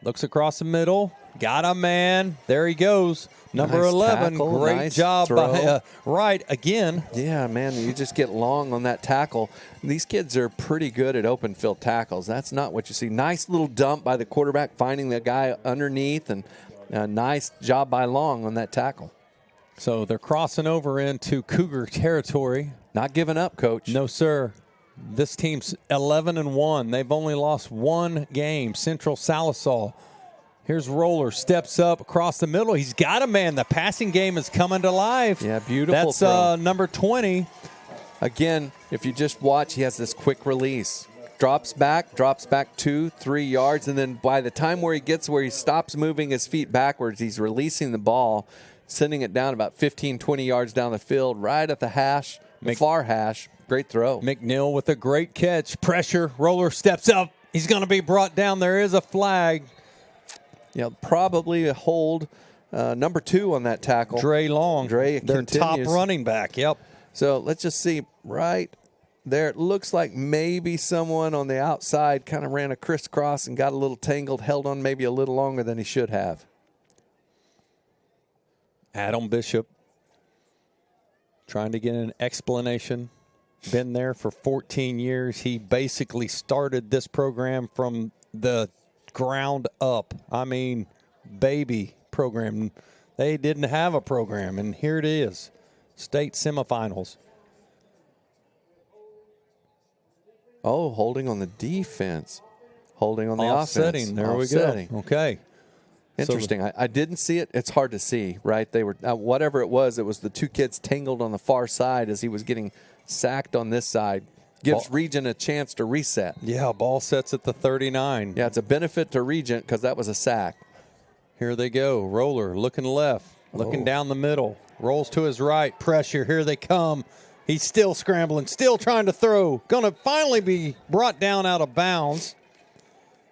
looks across the middle, got a man. There he goes. Number 11, tackle, great job by Wright again. Yeah, man, you just get long on that tackle. These kids are pretty good at open field tackles. That's not what you see. Nice little dump by the quarterback, finding the guy underneath, and a nice job by Long on that tackle. So they're crossing over into Cougar territory. Not giving up, Coach. No, sir. This team's 11-1. They've only lost 1 game. Central Salisaw. Here's Roller. Steps up across the middle. He's got a man. The passing game is coming to life. Yeah, beautiful. That's number 20. Again, if you just watch, he has this quick release. Drops back 2-3 yards, and then by the time where he stops moving his feet backwards, he's releasing the ball, sending it down about 15-20 yards down the field, right at the hash, the far hash. Great throw. McNeil with a great catch. Pressure. Roller steps up. He's going to be brought down. There is a flag. Yeah, probably a hold. Number 2 on that tackle. Dre Long. Their top running back. Yep. So let's just see right there. It looks like maybe someone on the outside kind of ran a crisscross and got a little tangled, held on maybe a little longer than he should have. Adam Bishop trying to get an explanation. Been there for 14 years. He basically started this program from the ground up. I mean, baby program. They didn't have a program, and here it is. State semifinals. Oh, holding on the defense. Holding on the Offsetting. offense. There we go. Okay. Interesting. I didn't see it. It's hard to see, right? They were whatever it was the two kids tangled on the far side as he was getting sacked on this side. Gives Regent a chance to reset. Yeah, ball sets at the 39. Yeah, it's a benefit to Regent because that was a sack. Here they go. Roller looking left, looking down the middle. Rolls to his right. Pressure. Here they come. He's still scrambling, still trying to throw. Going to finally be brought down out of bounds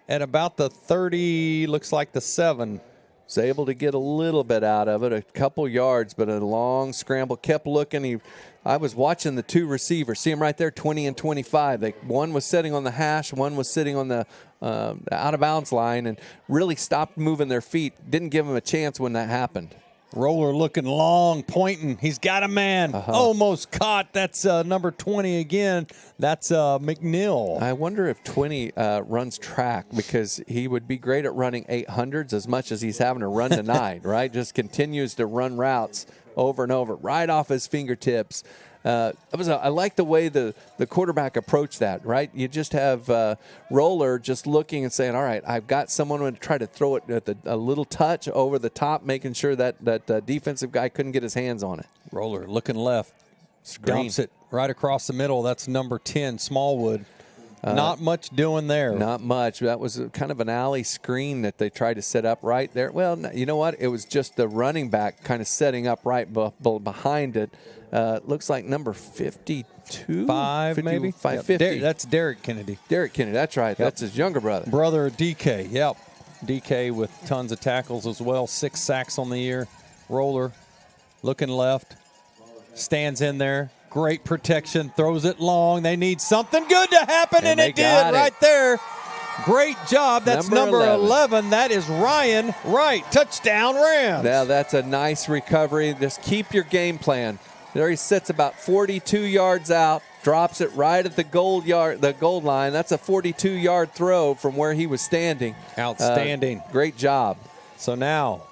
at about the 30, looks like the 7. Was able to get a little bit out of it, a couple yards, but a long scramble. Kept looking. I was watching the two receivers. See him right there, 20 and 25. One was sitting on the hash, one was sitting on the out-of-bounds line, and really stopped moving their feet. Didn't give them a chance when that happened. Roller looking long, pointing. He's got a man. Almost caught. That's number 20 again. That's McNeil. I wonder if 20 runs track, because he would be great at running 800s as much as he's having to run tonight, right? Just continues to run routes over and over, right off his fingertips. I like the way the quarterback approached that, right? You just have Roller just looking and saying, all right, I've got someone to try to throw it at a little touch over the top, making sure that defensive guy couldn't get his hands on it. Roller looking left. Screen. Dumps it right across the middle. That's number 10, Smallwood. Not much doing there. Not much. That was kind of an alley screen that they tried to set up right there. Well, you know what? It was just the running back kind of setting up right behind it. Looks like number 52? 550. That's Derek Kennedy. Derek Kennedy, that's right. Yep. That's his younger brother. Brother of DK, yep. DK with tons of tackles as well. 6 sacks on the year. Roller looking left. Stands in there. Great protection. Throws it long. They need something good to happen, and it did right there. Great job. That's number 11. That is Ryan Wright. Touchdown, Rams. Now, that's a nice recovery. Just keep your game plan. There he sits about 42 yards out, drops it right at the goal line. That's a 42-yard throw from where he was standing. Outstanding. Great job. So now,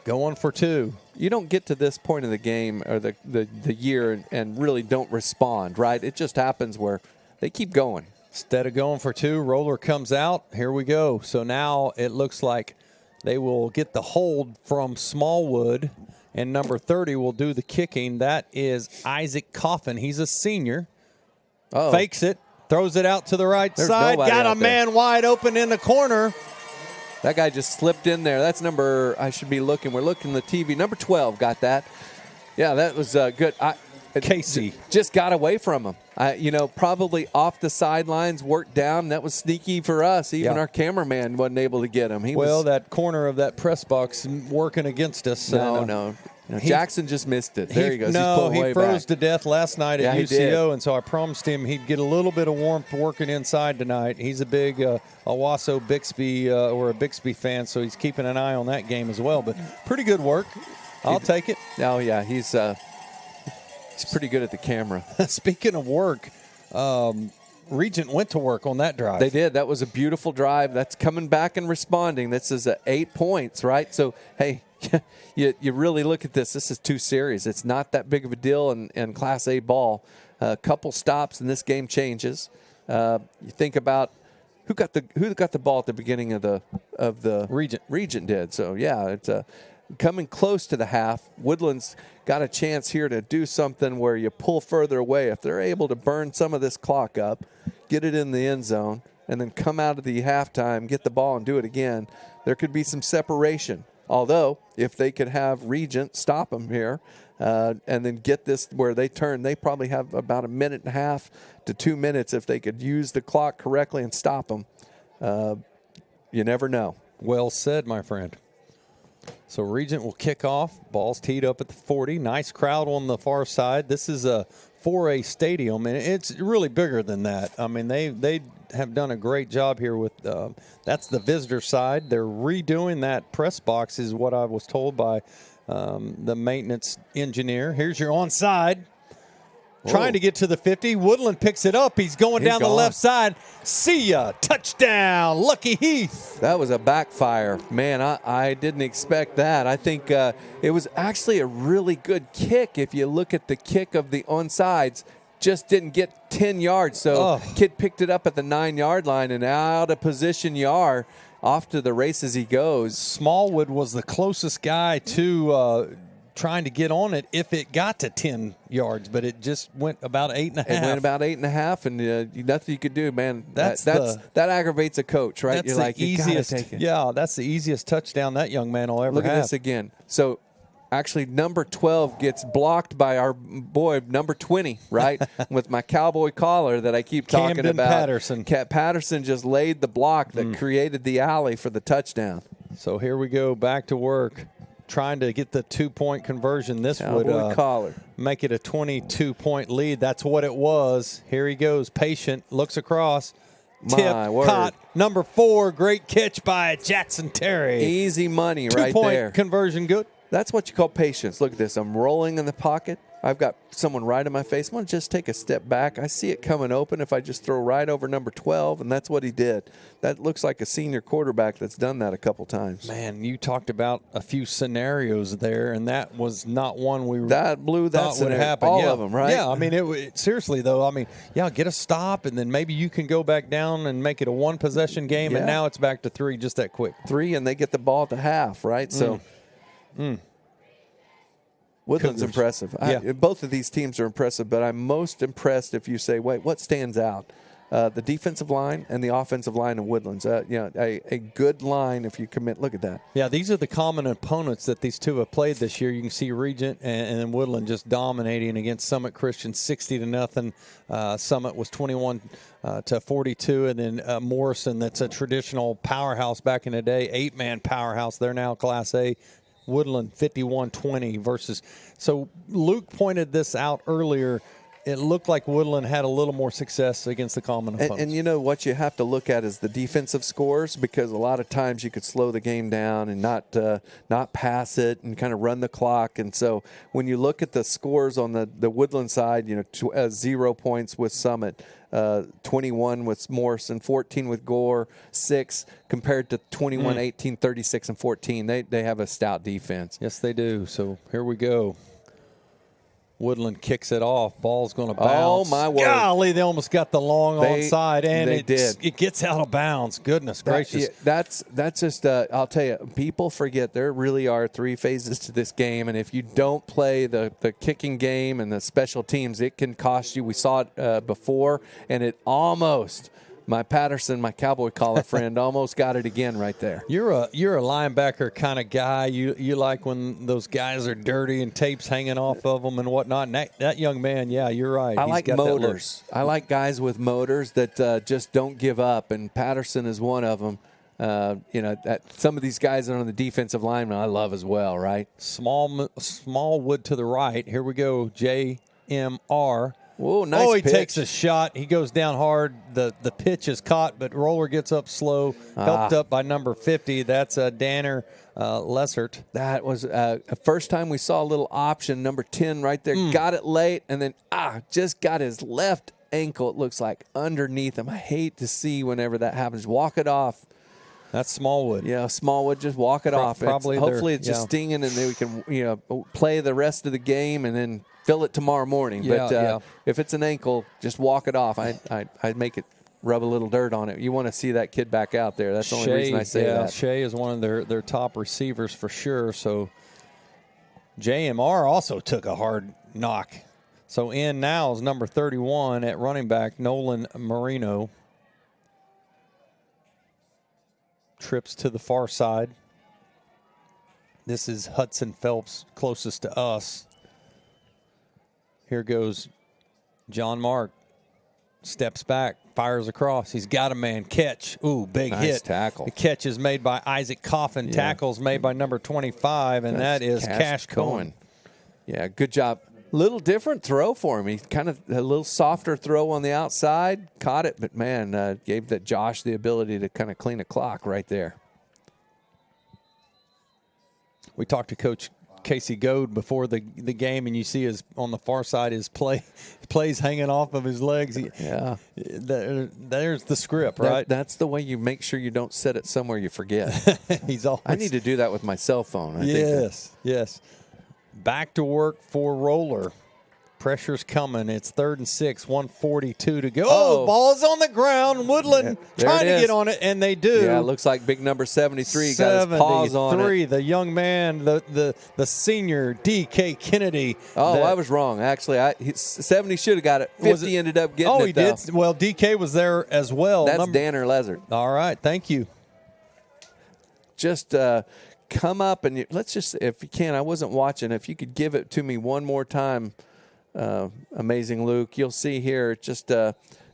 going for 2. You don't get to this point of the game or the year and really don't respond, right? It just happens where they keep going. Instead of going for 2, Roller comes out. Here we go. So now it looks like they will get the hold from Smallwood, and number 30 will do the kicking. That is Isaac Coffin. He's a senior. Fakes it, throws it out to the right side. Got a man wide open in the corner. That guy just slipped in there. That's number, I should be looking. We're looking at the TV. Number 12 got that. Yeah, that was good. Casey. Just got away from him. Probably off the sidelines, worked down. That was sneaky for us. Even our cameraman wasn't able to get him. That corner of that press box working against us. No. Jackson just missed it. There he goes. No, He's he froze to death last night at UCO, and so I promised him he'd get a little bit of warmth working inside tonight. He's a big Owasso Bixby or a Bixby fan, so he's keeping an eye on that game as well. But pretty good work. I'll take it. Oh, yeah, he's pretty good at the camera. Speaking of work, Regent went to work on that drive. They did. That was a beautiful drive. That's coming back and responding. This is 8 points, right? So, hey, you really look at this. This is 2 series. It's not that big of a deal in Class A ball. A couple stops and this game changes. You think about who got the ball at the beginning of the Regent. Regent did. So yeah, it's coming close to the half. Woodland's got a chance here to do something where you pull further away. If they're able to burn some of this clock up, get it in the end zone, and then come out of the halftime, get the ball and do it again, there could be some separation. Although, if they could have Regent stop them here and then get this where they turn, they probably have about 1.5 to 2 minutes if they could use the clock correctly and stop them. You never know. Well said, my friend. So Regent will kick off. Ball's teed up at the 40. Nice crowd on the far side. This is a 4A stadium, and it's really bigger than that. I mean, they have done a great job here with that's the visitor side. They're redoing that press box is what I was told by the maintenance engineer. Here's your onside. Trying to get to the 50. Woodland picks it up. He's going down the left side. See ya. Touchdown. Lucky Heath. That was a backfire. Man, I didn't expect that. I think it was actually a really good kick. If you look at the kick of the onsides, just didn't get 10 yards. So kid picked it up at the 9-yard line, and out of position you are. off to the races he goes. Smallwood was the closest guy to trying to get on it if it got to 10 yards, but it just went about 8.5. It went about 8.5, and nothing you could do, man. That aggravates a coach, right? You're like, easiest. Take it. Yeah, that's the easiest touchdown that young man will ever have. Look at this again. So, actually, number 12 gets blocked by our boy, number 20, right? With my cowboy collar that I keep talking about. Patterson. Patterson just laid the block that created the alley for the touchdown. So here we go, back to work. Trying to get the 2-point conversion. This would make it a 22-point lead. That's what it was. Here he goes, patient, looks across. Tip, caught, number 4, great catch by Jackson Terry. Easy money right there. 2-point conversion, good. That's what you call patience. Look at this. I'm rolling in the pocket. I've got someone right in my face. I'm going to just take a step back. I see it coming open if I just throw right over number 12, and that's what he did. That looks like a senior quarterback that's done that a couple times. Man, you talked about a few scenarios there, and that was not one we that blew that thought would happen. All of them, right? Yeah, I mean, seriously, though, get a stop, and then maybe you can go back down and make it a one-possession game, and now it's back to 3 just that quick. 3, and they get the ball at the half, right? So Woodland's impressive. Both of these teams are impressive, but I'm most impressed if you say, wait, what stands out? The defensive line and the offensive line of Woodlands. A good line if you commit. Look at that. Yeah, these are the common opponents that these two have played this year. You can see Regent and Woodland just dominating against Summit Christian 60-0. Summit was 21-42, and then Morrison, that's a traditional powerhouse back in the day, 8-man powerhouse. They're now Class A. Woodland 51-20 versus. So Luke pointed this out earlier. It looked like Woodland had a little more success against the common opponents. And you know what you have to look at is the defensive scores, because a lot of times you could slow the game down and not pass it and kind of run the clock. And so when you look at the scores on the Woodland side, 0 points with Summit, 21 with Morrison, 14 with Gore, 6 compared to 21, 18, 36, and 14. They have a stout defense. Yes, they do. So here we go. Woodland kicks it off. Ball's going to bounce. Oh, my word. Golly, they almost got the long onside, and it gets out of bounds. Goodness gracious. That's just, I'll tell you, people forget there really are 3 phases to this game, and if you don't play the kicking game and the special teams, it can cost you. We saw it before, and it almost – my Patterson, my cowboy collar friend, almost got it again right there. You're a linebacker kind of guy. You like when those guys are dirty and tapes hanging off of them and whatnot. And that young man, yeah, you're right. I like motors. I like guys with motors that just don't give up, and Patterson is one of them. Some of these guys that are on the defensive line, I love as well, right? Smallwood to the right. Here we go, JMR. Whoa, nice pitch. He takes a shot. He goes down hard. The pitch is caught, but Roller gets up slow, helped up by number 50. That's Danner Lessert. That was the first time we saw a little option, number 10 right there. Got it late, and then just got his left ankle, it looks like, underneath him. I hate to see whenever that happens. Walk it off. That's Smallwood. Yeah, Smallwood, just walk it off. Hopefully it's just stinging, and then we can play the rest of the game and then fill it tomorrow morning. But if it's an ankle, just walk it off. I'd make it rub a little dirt on it. You want to see that kid back out there. That's the only reason I say that. Shea is one of their top receivers for sure. So JMR also took a hard knock. So in now is number 31 at running back, Nolan Marino. Trips to the far side. This is Hudson Phelps, closest to us. Here goes John Mark. Steps back, fires across. He's got a man. Catch. Ooh, big nice hit. Tackle. The catch is made by Isaac Coffin. Yeah. Tackles made by number 25, and that is Cash Cohen. Yeah, good job. Little different throw for him. He kind of a little softer throw on the outside. Caught it, but, man, gave that Josh the ability to kind of clean a clock right there. We talked to Coach Casey Goad before the game, and you see on the far side his plays hanging off of his legs. There's the script, right? That's the way you make sure you don't set it somewhere you forget. I need to do that with my cell phone. Yes. Back to work for Roller. Pressure's coming. It's 3rd and 6, 1:42 to go. Oh, ball's on the ground. Woodland trying to get on it, and they do. Yeah, it looks like big number 73 got his paws on it. The young man, the senior, D.K. Kennedy. Oh, I was wrong. Actually, 70 should have got it. 50 ended up getting it. Oh, he did? Well, D.K. was there as well. That's Danner Lezard. All right, thank you. Just come up and let's just, if you can, I wasn't watching. If you could give it to me one more time, amazing Luke. You'll see here just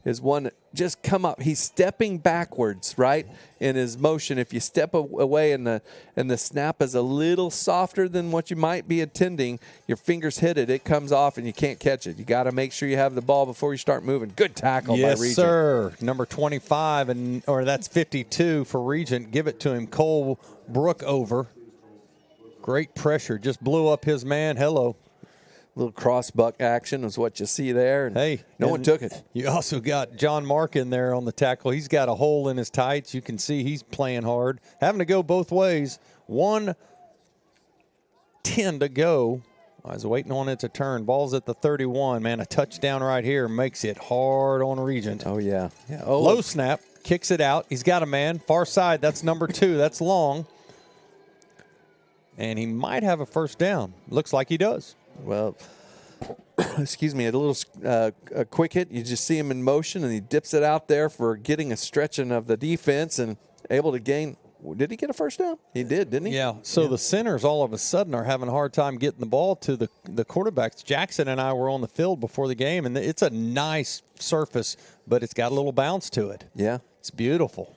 is one. Just come up. He's stepping backwards, right, in his motion. If you step away and the snap is a little softer than what you might be intending, your fingers hit it. It comes off and you can't catch it. You got to make sure you have the ball before you start moving. Good tackle by Regent. Yes, sir. Number 25 or that's 52 for Regent. Give it to him. Cole Brookover. Great pressure. Just blew up his man. Hello. Little cross buck action is what you see there. And hey, no one took it. You also got John Mark in there on the tackle. He's got a hole in his tights. You can see he's playing hard. Having to go both ways. 1:10 to go. I was waiting on it to turn. Ball's at the 31. Man, a touchdown right here makes it hard on Regent. Oh, yeah. Oh, low snap. Kicks it out. He's got a man. Far side. That's number 2. That's long. And he might have a first down. Looks like he does. Well, excuse me, a little a quick hit. You just see him in motion, and he dips it out there for getting a stretching of the defense and able to gain. Did he get a first down? He did, didn't he? Yeah. So the centers all of a sudden are having a hard time getting the ball to the quarterbacks. Jackson and I were on the field before the game, and it's a nice surface, but it's got a little bounce to it. Yeah. It's beautiful.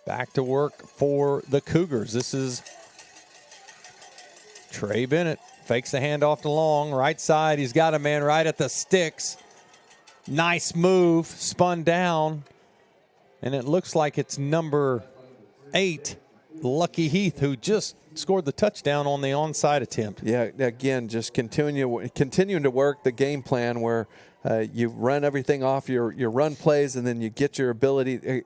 Back to work for the Cougars. This is Trey Bennett. Fakes the handoff to Long. Right side. He's got a man right at the sticks. Nice move. Spun down. And it looks like it's number 8, Lucky Heath, who just scored the touchdown on the onside attempt. Yeah, again, just continuing to work the game plan where you run everything off your run plays, and then you get your ability.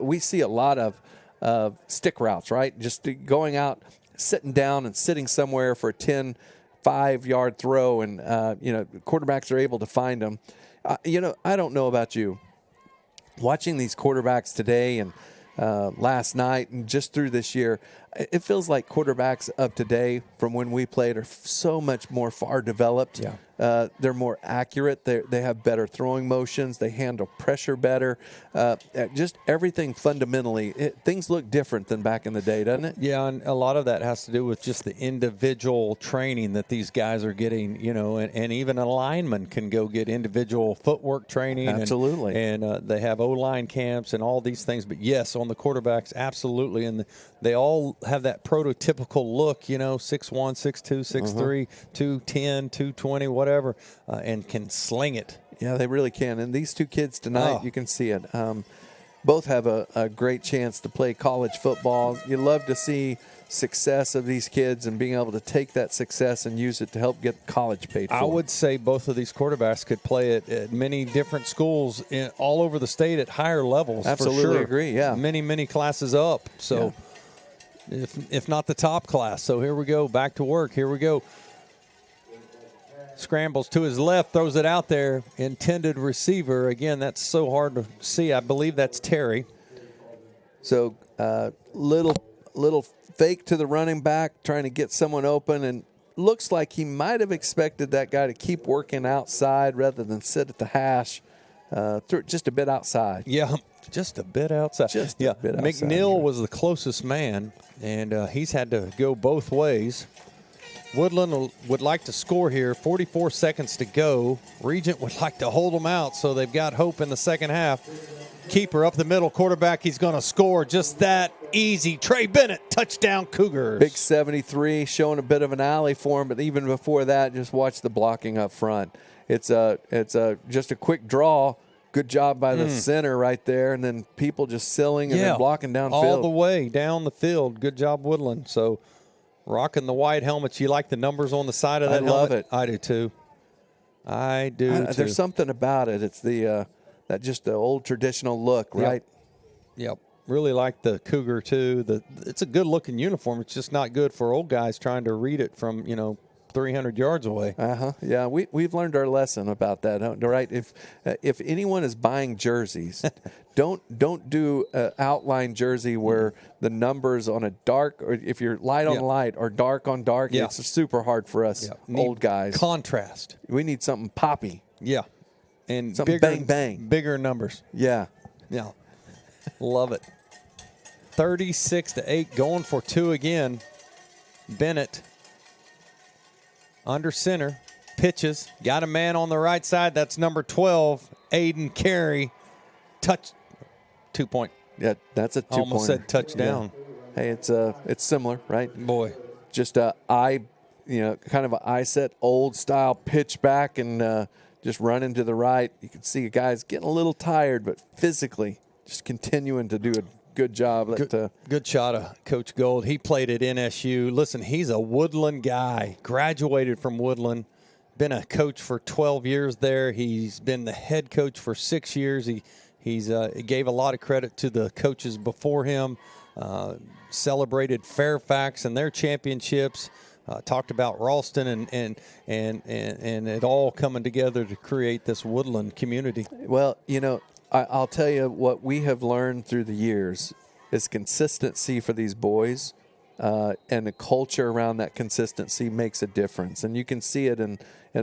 We see a lot of stick routes, right? Just going out, sitting down and sitting somewhere for a 10, 5-yard throw, and quarterbacks are able to find them. I don't know about you. Watching these quarterbacks today and last night and just through this year, it feels like quarterbacks of today from when we played are so much more far developed. Yeah. They're more accurate. They have better throwing motions. They handle pressure better. Just everything fundamentally, things look different than back in the day, doesn't it? Yeah, and a lot of that has to do with just the individual training that these guys are getting, and even a lineman can go get individual footwork training. Absolutely. And they have O-line camps and all these things. But, yes, on the quarterbacks, absolutely. And they all have that prototypical look, 6'1", 6'2", 6'3", 210, 220, whatever, and can sling it. Yeah, they really can. And these two kids tonight, you can see it. Both have a great chance to play college football. You love to see success of these kids and being able to take that success and use it to help get college paid for. I would say both of these quarterbacks could play at many different schools all over the state at higher levels. Absolutely for sure. Agree, yeah. Many classes up. So if not the top class. So here we go. Back to work. Here we go. Scrambles to his left, throws it out there. Intended receiver. Again, that's so hard to see. I believe that's Terry. So little fake to the running back, trying to get someone open, and looks like he might have expected that guy to keep working outside rather than sit at the hash. Just a bit outside. Yeah, just a bit outside. Just a bit outside. McNeil was the closest man, and he's had to go both ways. Woodland would like to score here. 44 seconds to go. Regent would like to hold them out, so they've got hope in the second half. Keeper up the middle. Quarterback, he's going to score. Just that easy. Trey Bennett, touchdown Cougars. Big 73, showing a bit of an alley for him, but even before that, just watch the blocking up front. It's just a quick draw. Good job by the center right there, and then people just silling and then blocking downfield. All the way down the field. Good job, Woodland. So rocking the white helmets. You like the numbers on the side of that helmet? I love it. I do too. I do too. There's something about it. It's that just the old traditional look, right? Yep. Really like the Cougar too. It's a good looking uniform. It's just not good for old guys trying to read it from 300 yards away. Yeah, we've learned our lesson about that, right? If anyone is buying jerseys, don't do an outline jersey where the numbers on a dark, or if you're light on light or dark on dark, it's super hard for us old guys. Contrast. We need something poppy. Yeah, and something bang bang, bigger numbers. Yeah. Love it. 36-8, going for 2 again. Bennett under center, pitches, got a man on the right side. That's number 12, Aiden Carey. Touch, 2-point. Yeah, that's a 2-pointer. Almost said touchdown. Yeah. Hey, it's similar, right? Boy, just kind of an eye set, old style pitch back and just running to the right. You can see guys getting a little tired, but physically just continuing to do a good job. Good shot of Coach Gold. He played at NSU. Listen, he's a Woodland guy. Graduated from Woodland. Been a coach for 12 years there. He's been the head coach for 6 years. He gave a lot of credit to the coaches before him. Celebrated Fairfax and their championships. Talked about Ralston and it all coming together to create this Woodland community. Well, I'll tell you what we have learned through the years is consistency for these boys, and the culture around that consistency makes a difference. And you can see it in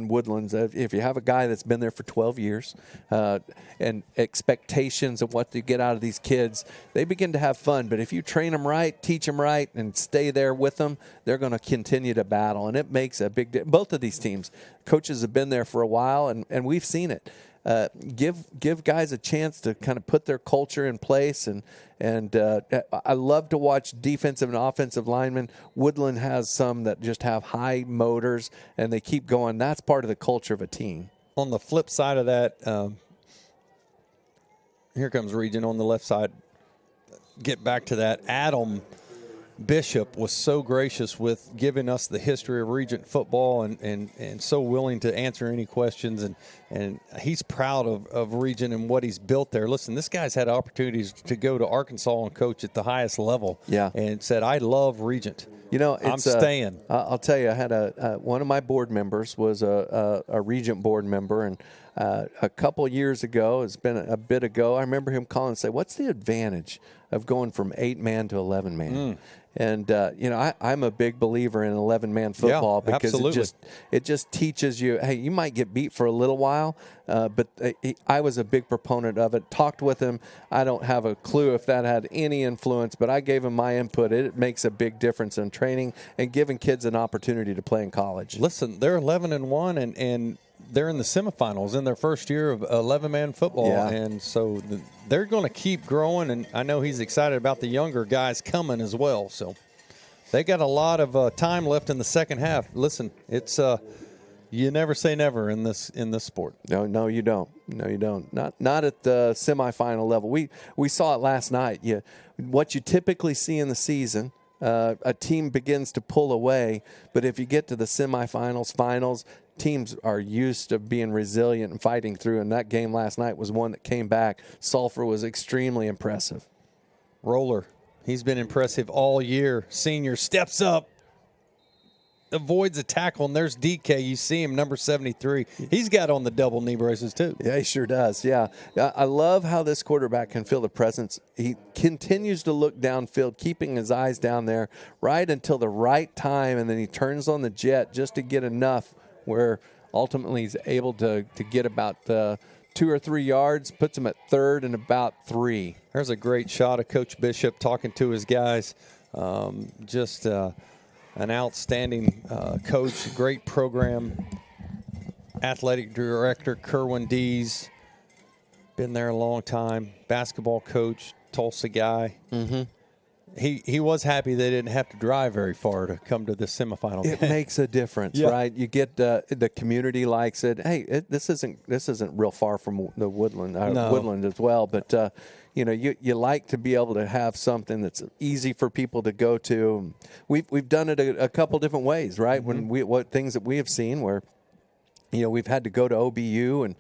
Woodlands. If you have a guy that's been there for 12 years and expectations of what you get out of these kids, they begin to have fun. But if you train them right, teach them right, and stay there with them, they're going to continue to battle. And it makes a big difference. Both of these teams, coaches have been there for a while, and we've seen it. Give guys a chance to kind of put their culture in place, and I love to watch defensive and offensive linemen. Woodland has some that just have high motors and they keep going. That's part of the culture of a team. On the flip side of that, here comes Regent on the left side. Get back to that. Adam Bishop was so gracious with giving us the history of Regent football and so willing to answer any questions. And he's proud of Regent and what he's built there. Listen, this guy's had opportunities to go to Arkansas and coach at the highest level. Yeah. And said, I love Regent. I'm staying. I'll tell you, I had one of my board members was a Regent board member, and a couple years ago, it's been a bit ago, I remember him calling and say, what's the advantage of going from 8-man to 11-man? And, I'm a big believer in 11-man football because it just teaches you, hey, you might get beat for a little while, but I was a big proponent of it. Talked with him. I don't have a clue if that had any influence, but I gave him my input. It makes a big difference in training and giving kids an opportunity to play in college. Listen, they're 11-1, and they're in the semifinals in their first year of 11-man football. Yeah. And so they're going to keep growing, and I know he's excited about the younger guys coming as well. So they got a lot of time left in the second half. Listen, it's you never say never in this sport. No, you don't. No, you don't. Not at the semifinal level. We saw it last night. What you typically see in the season, a team begins to pull away, but if you get to the semifinals, finals, teams are used to being resilient and fighting through, and that game last night was one that came back. Sulphur was extremely impressive. Roller, he's been impressive all year. Senior steps up, avoids a tackle, and there's DK. You see him, number 73. He's got on the double knee braces too. Yeah, he sure does. Yeah. I love how this quarterback can feel the presence. He continues to look downfield, keeping his eyes down there right until the right time, and then he turns on the jet just to get enough where ultimately he's able to get about 2 or 3 yards, puts him at third and about 3. There's a great shot of Coach Bishop talking to his guys. Just an outstanding coach, great program. Athletic director Kerwin Dees, been there a long time. Basketball coach, Tulsa guy. Mm-hmm. He was happy they didn't have to drive very far to come to the semifinal. It makes a difference, right? You get the community likes it. Hey, this isn't real far from the Woodland as well, but you like to be able to have something that's easy for people to go to. We've done it a couple different ways, right? Mm-hmm. What things that we have seen where we've had to go to OBU and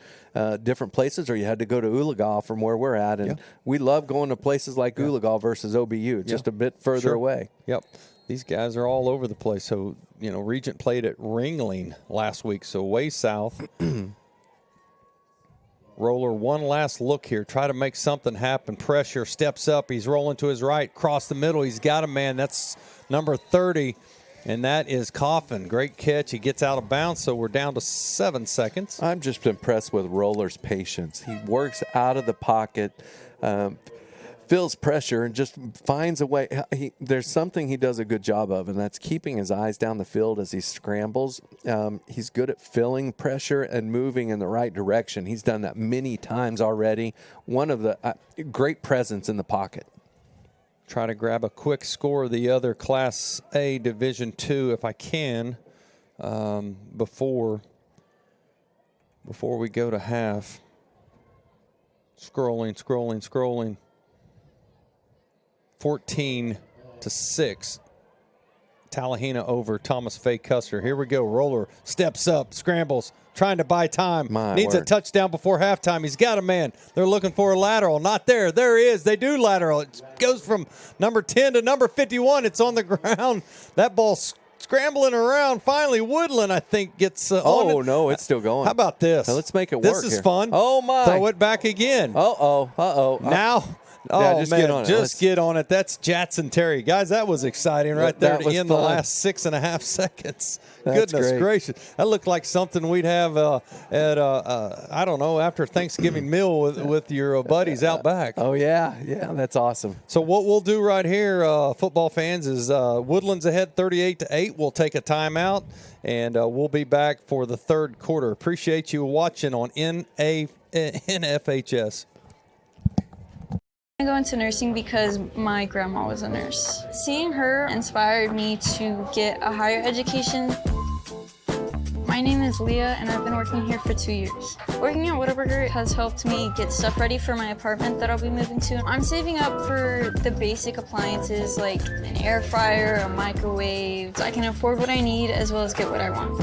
different places, or you had to go to Oologah from where we're at. And we love going to places like Oologah versus OBU. It's just a bit further away. Yep. These guys are all over the place. So, Regent played at Ringling last week, so way south. Roller, one last look here. Try to make something happen. Pressure, steps up. He's rolling to his right, cross the middle. He's got a man. That's number 30, and that is Coffin. Great catch. He gets out of bounds, so we're down to 7 seconds. I'm just impressed with Roller's patience. He works out of the pocket, feels pressure, and just finds a way. There's something he does a good job of, and that's keeping his eyes down the field as he scrambles. He's good at filling pressure and moving in the right direction. He's done that many times already. One of the great presence in the pocket. Try to grab a quick score of the other Class A Division II if I can before we go to half. Scrolling. 14-6. Tallahena over Thomas Fay Custer. Here we go. Roller steps up, scrambles, trying to buy time. Needs a touchdown before halftime. He's got a man. They're looking for a lateral. Not there. There he is. They do lateral. It goes from number 10 to number 51. It's on the ground. That ball scrambling around. Finally, Woodland, I think, gets on it. Oh, no, it's still going. How about this? Now let's make it work. This is here. fun. Oh, my. Throw it back again. Uh-oh. Now... just man, get on it. Get on it. That's Jatson Terry. Guys, that was exciting right there to end the last 6.5 seconds. Goodness gracious. That looked like something we'd have at, I don't know, after Thanksgiving meal with your buddies out back. Oh, yeah. Yeah, that's awesome. So what we'll do right here, football fans, is Woodland's ahead 38-8. We'll take a timeout, and we'll be back for the third quarter. Appreciate you watching on NFHS. I go into nursing because my grandma was a nurse. Seeing her inspired me to get a higher education. My name is Leah, and I've been working here for 2 years. Working at Whataburger has helped me get stuff ready for my apartment that I'll be moving to. I'm saving up for the basic appliances like an air fryer, a microwave. So I can afford what I need as well as get what I want.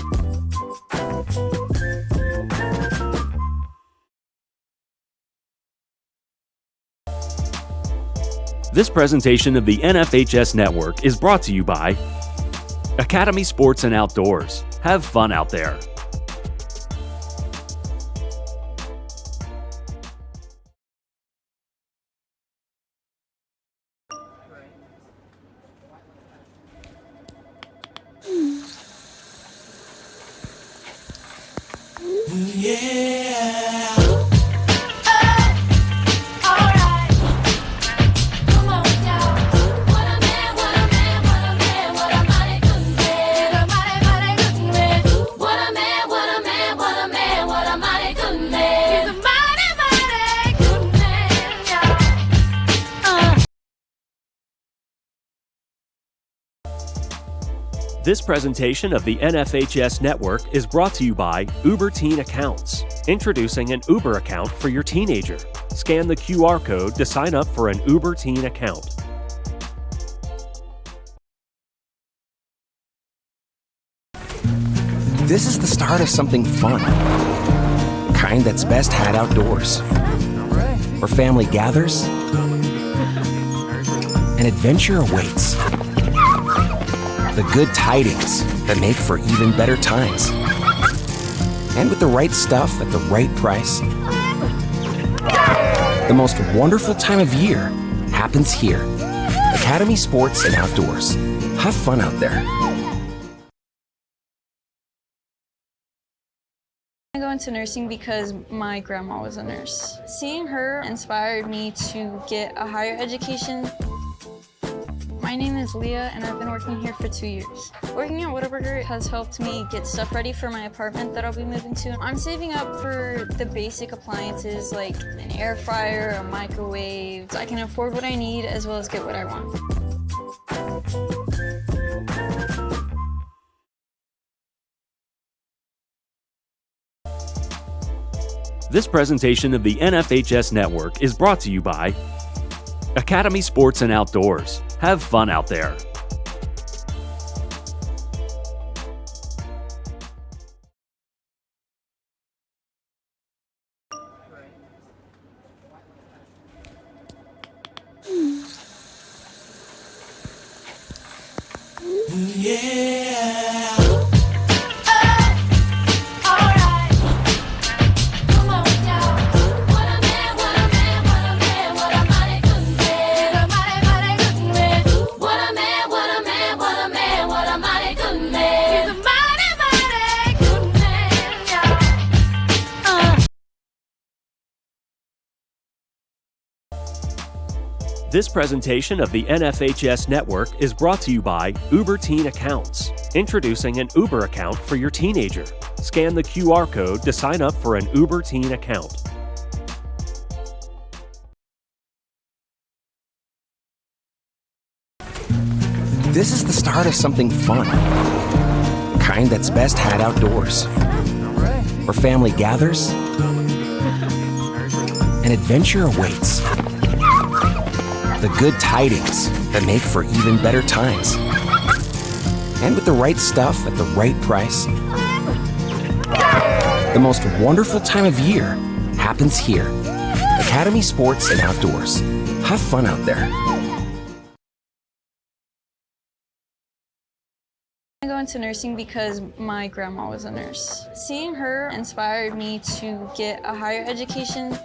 This presentation of the NFHS Network is brought to you by Academy Sports and Outdoors. Have fun out there. This presentation of the NFHS Network is brought to you by Uber Teen Accounts. Introducing an Uber account for your teenager. Scan the QR code to sign up for an Uber Teen account. This is the start of something fun. The kind that's best had outdoors. Where family gathers, and adventure awaits. The good tidings that make for even better times. And with the right stuff at the right price, the most wonderful time of year happens here. Academy Sports and Outdoors. Have fun out there. I go into nursing because my grandma was a nurse. Seeing her inspired me to get a higher education. My name is Leah, and I've been working here for 2 years. Working at Whataburger has helped me get stuff ready for my apartment that I'll be moving to. I'm saving up for the basic appliances like an air fryer, a microwave. So I can afford what I need as well as get what I want. This presentation of the NFHS Network is brought to you by Academy Sports and Outdoors. Have fun out there. This presentation of the NFHS Network is brought to you by Uber Teen Accounts. Introducing an Uber account for your teenager. Scan the QR code to sign up for an Uber Teen account. This is the start of something fun. Kind that's best had outdoors. Where family gathers, an adventure awaits. The good tidings that make for even better times. And with the right stuff at the right price, the most wonderful time of year happens here. Academy Sports and Outdoors. Have fun out there. I go into nursing because my grandma was a nurse. Seeing her inspired me to get a higher education.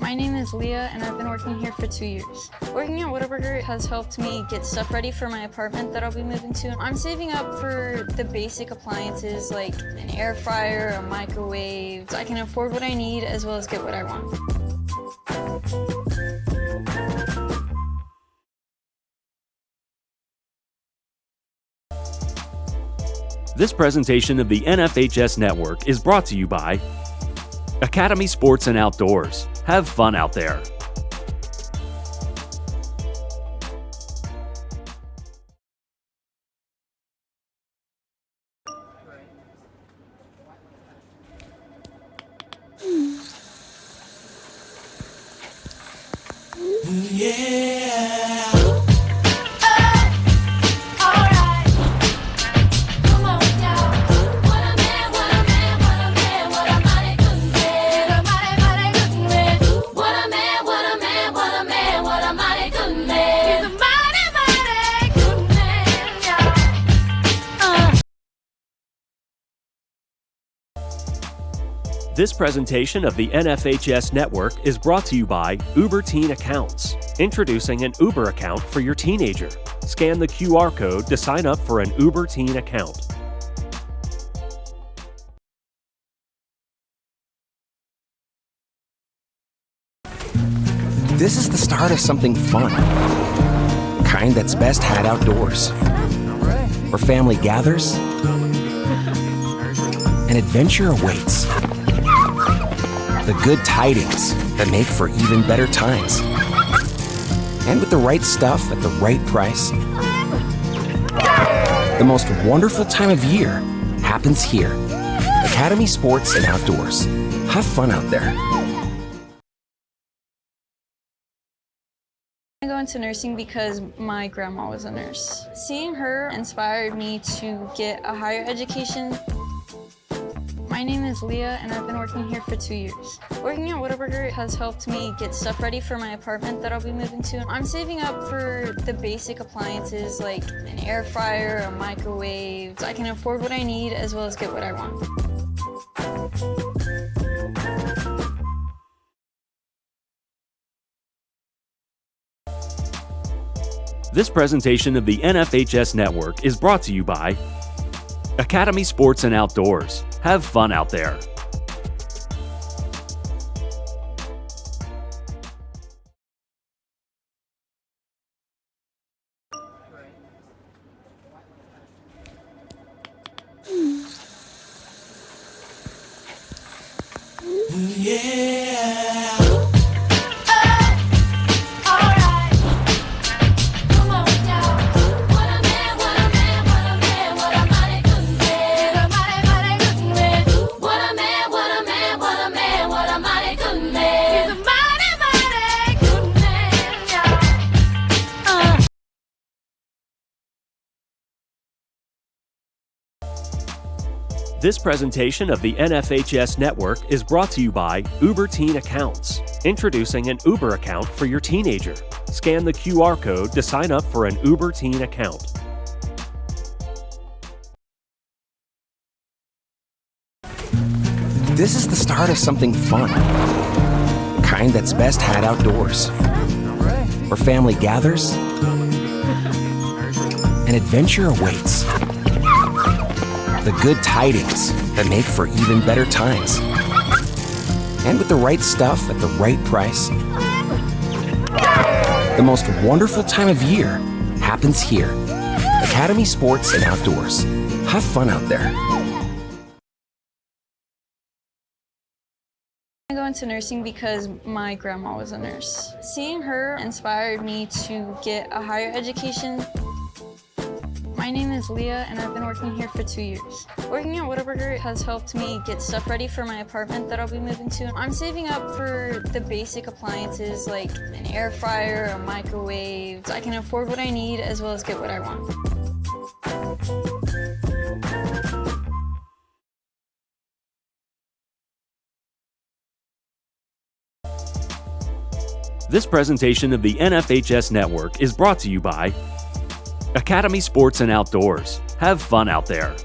My name is Leah and I've been working here for 2 years. Working at Whataburger has helped me get stuff ready for my apartment that I'll be moving to. I'm saving up for the basic appliances like an air fryer, a microwave. So I can afford what I need as well as get what I want. This presentation of the NFHS Network is brought to you by Academy Sports and Outdoors. Have fun out there. This presentation of the NFHS Network is brought to you by Uber Teen Accounts. Introducing an Uber account for your teenager. Scan the QR code to sign up for an Uber Teen account. This is the start of something fun. Kind that's best had outdoors. Where family gathers, an adventure awaits. The good tidings that make for even better times. And with the right stuff at the right price, the most wonderful time of year happens here. Academy Sports and Outdoors. Have fun out there. I go into nursing because my grandma was a nurse. Seeing her inspired me to get a higher education. My name is Leah and I've been working here for 2 years. Working at Whataburger has helped me get stuff ready for my apartment that I'll be moving to. I'm saving up for the basic appliances like an air fryer, a microwave. So I can afford what I need as well as get what I want. This presentation of the NFHS Network is brought to you by Academy Sports and Outdoors. Have fun out there. This presentation of the NFHS Network is brought to you by Uber Teen Accounts. Introducing an Uber account for your teenager. Scan the QR code to sign up for an Uber Teen account. This is the start of something fun. Kind that's best had outdoors. Where family gathers, an adventure awaits. The good tidings that make for even better times. And with the right stuff at the right price, The most wonderful time of year happens here. Academy Sports and Outdoors. Have fun out there. I go into nursing because my grandma was a nurse. Seeing her inspired me to get a higher education. My name is Leah, and I've been working here for 2 years. Working at Whataburger has helped me get stuff ready for my apartment that I'll be moving to. I'm saving up for the basic appliances like an air fryer, a microwave. I can afford what I need as well as get what I want. This presentation of the NFHS Network is brought to you by Academy Sports and Outdoors. Have fun out there.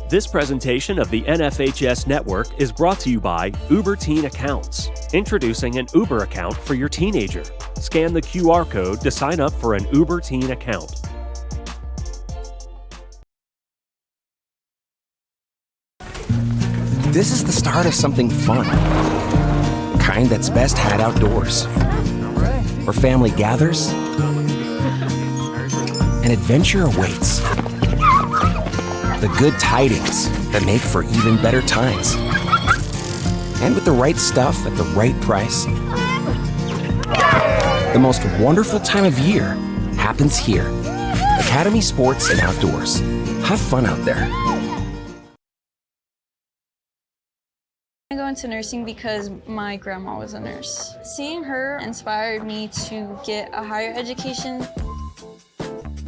This presentation of the NFHS Network is brought to you by Uber Teen Accounts. Introducing an Uber account for your teenager. Scan the QR code to sign up for an Uber Teen account. This is the start of something fun. The kind that's best had outdoors. Where family gathers, and adventure awaits. The good tidings that make for even better times. And with the right stuff at the right price, the most wonderful time of year happens here. Academy Sports and Outdoors. Have fun out there. I go into nursing because my grandma was a nurse. Seeing her inspired me to get a higher education.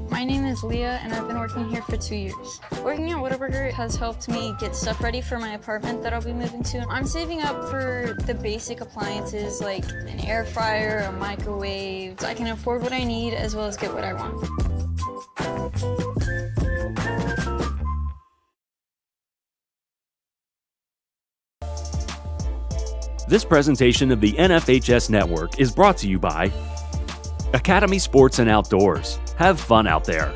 My name is Leah, and I've been working here for 2 years. Working at Whataburger has helped me get stuff ready for my apartment that I'll be moving to. I'm saving up for the basic appliances like an air fryer, a microwave. I can afford what I need as well as get what I want. This presentation of the NFHS Network is brought to you by Academy Sports and Outdoors. Have fun out there.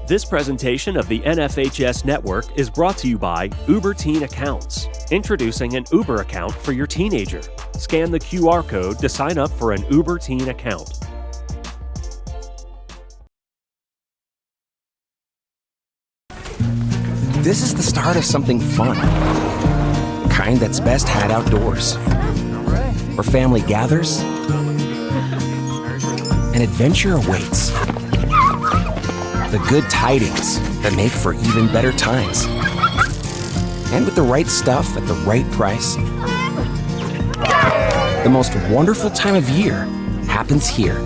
This presentation of the NFHS Network is brought to you by Uber Teen Accounts. Introducing an Uber account for your teenager. Scan the QR code to sign up for an Uber Teen account. This is the start of something fun. The kind that's best had outdoors. Where family gathers, and adventure awaits. The good tidings that make for even better times. And with the right stuff at the right price, the most wonderful time of year happens here.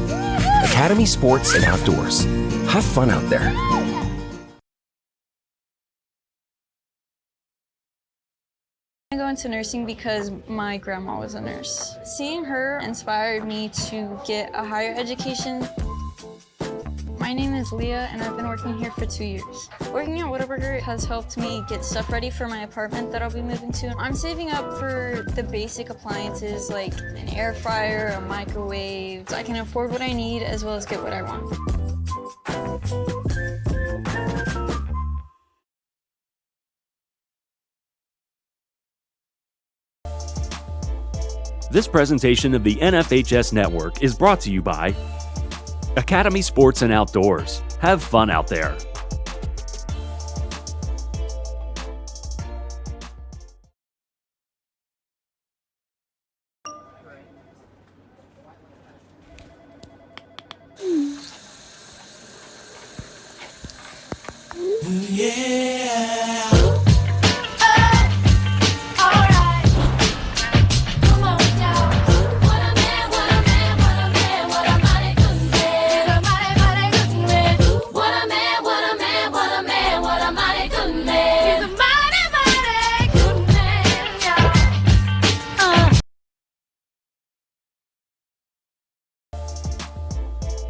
Academy Sports and Outdoors. Have fun out there. I go into nursing because my grandma was a nurse. Seeing her inspired me to get a higher education. My name is Leah, and I've been working here for 2 years. Working at Whataburger has helped me get stuff ready for my apartment that I'll be moving to. I'm saving up for the basic appliances like an air fryer, a microwave. I can afford what I need as well as get what I want. This presentation of the NFHS Network is brought to you by Academy Sports and Outdoors. Have fun out there.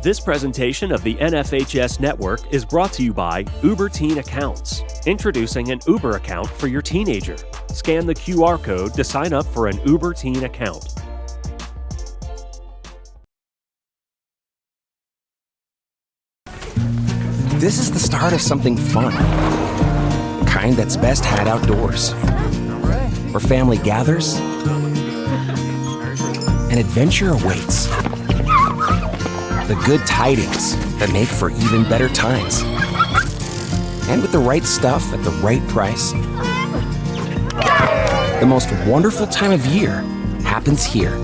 This presentation of the NFHS Network is brought to you by Uber Teen Accounts. Introducing an Uber account for your teenager. Scan the QR code to sign up for an Uber Teen account. This is the start of something fun. The kind that's best had outdoors. Where family gathers, and adventure awaits. The good tidings that make for even better times. And with the right stuff at the right price, the most wonderful time of year happens here.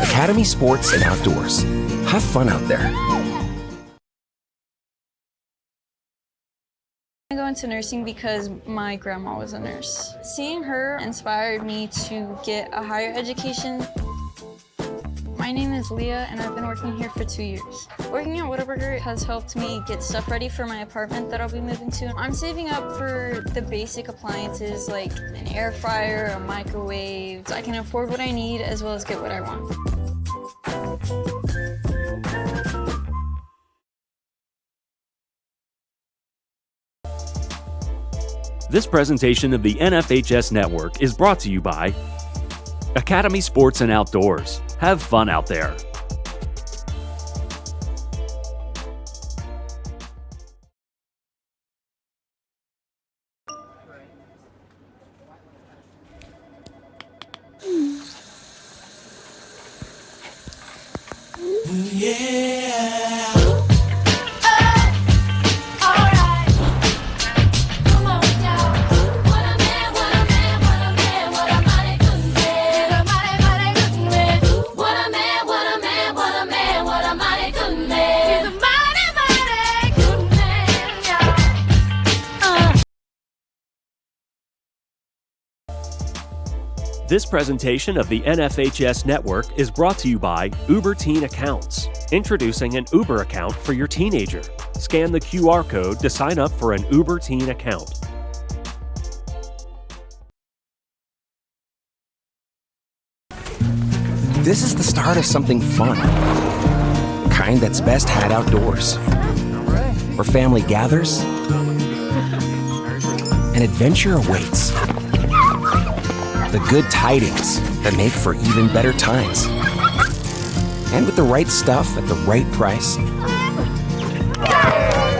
Academy Sports and Outdoors. Have fun out there. I go into nursing because my grandma was a nurse. Seeing her inspired me to get a higher education. My name is Leah, and I've been working here for 2 years. Working at Whataburger has helped me get stuff ready for my apartment that I'll be moving to. I'm saving up for the basic appliances like an air fryer, a microwave. I can afford what I need as well as get what I want. This presentation of the NFHS Network is brought to you by Academy Sports and Outdoors. Have fun out there. This presentation of the NFHS Network is brought to you by Uber Teen Accounts. Introducing an Uber account for your teenager. Scan the QR code to sign up for an Uber Teen account. This is the start of something fun. The kind that's best had outdoors. Where family gathers, and adventure awaits. The good tidings that make for even better times. And with the right stuff at the right price,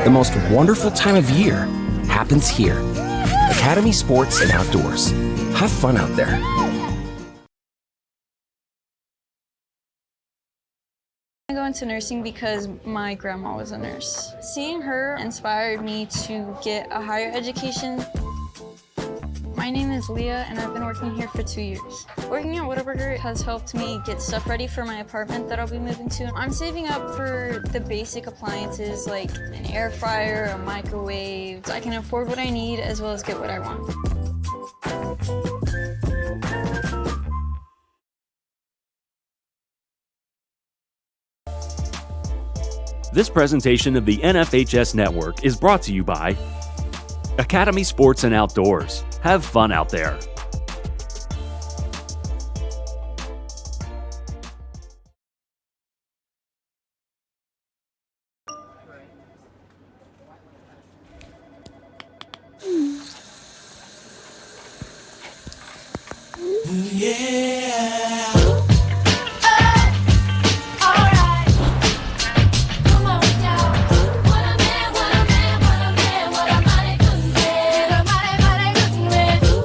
the most wonderful time of year happens here. Academy Sports and Outdoors. Have fun out there. I go into nursing because my grandma was a nurse. Seeing her inspired me to get a higher education. My name is Leah, and I've been working here for 2 years. Working at Whataburger has helped me get stuff ready for my apartment that I'll be moving to. I'm saving up for the basic appliances like an air fryer, a microwave. I can afford what I need as well as get what I want. This presentation of the NFHS Network is brought to you by Academy Sports and Outdoors. Have fun out there.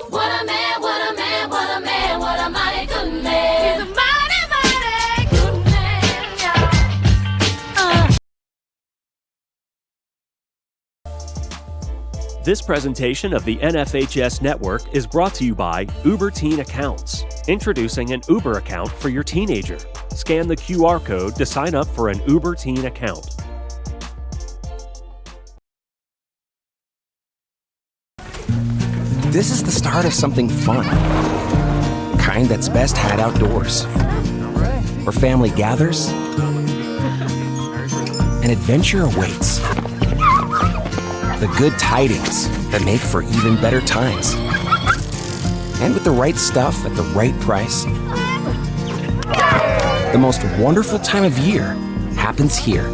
What a man, what a man, what a man, what a mighty good man. He's a mighty This presentation of the NFHS Network is brought to you by Uber Teen Accounts. Introducing an Uber account for your teenager. Scan the QR code to sign up for an Uber Teen account. This is the start of something fun. Kind that's best had outdoors. Where family gathers, and adventure awaits. The good tidings that make for even better times. And with the right stuff at the right price, the most wonderful time of year happens here.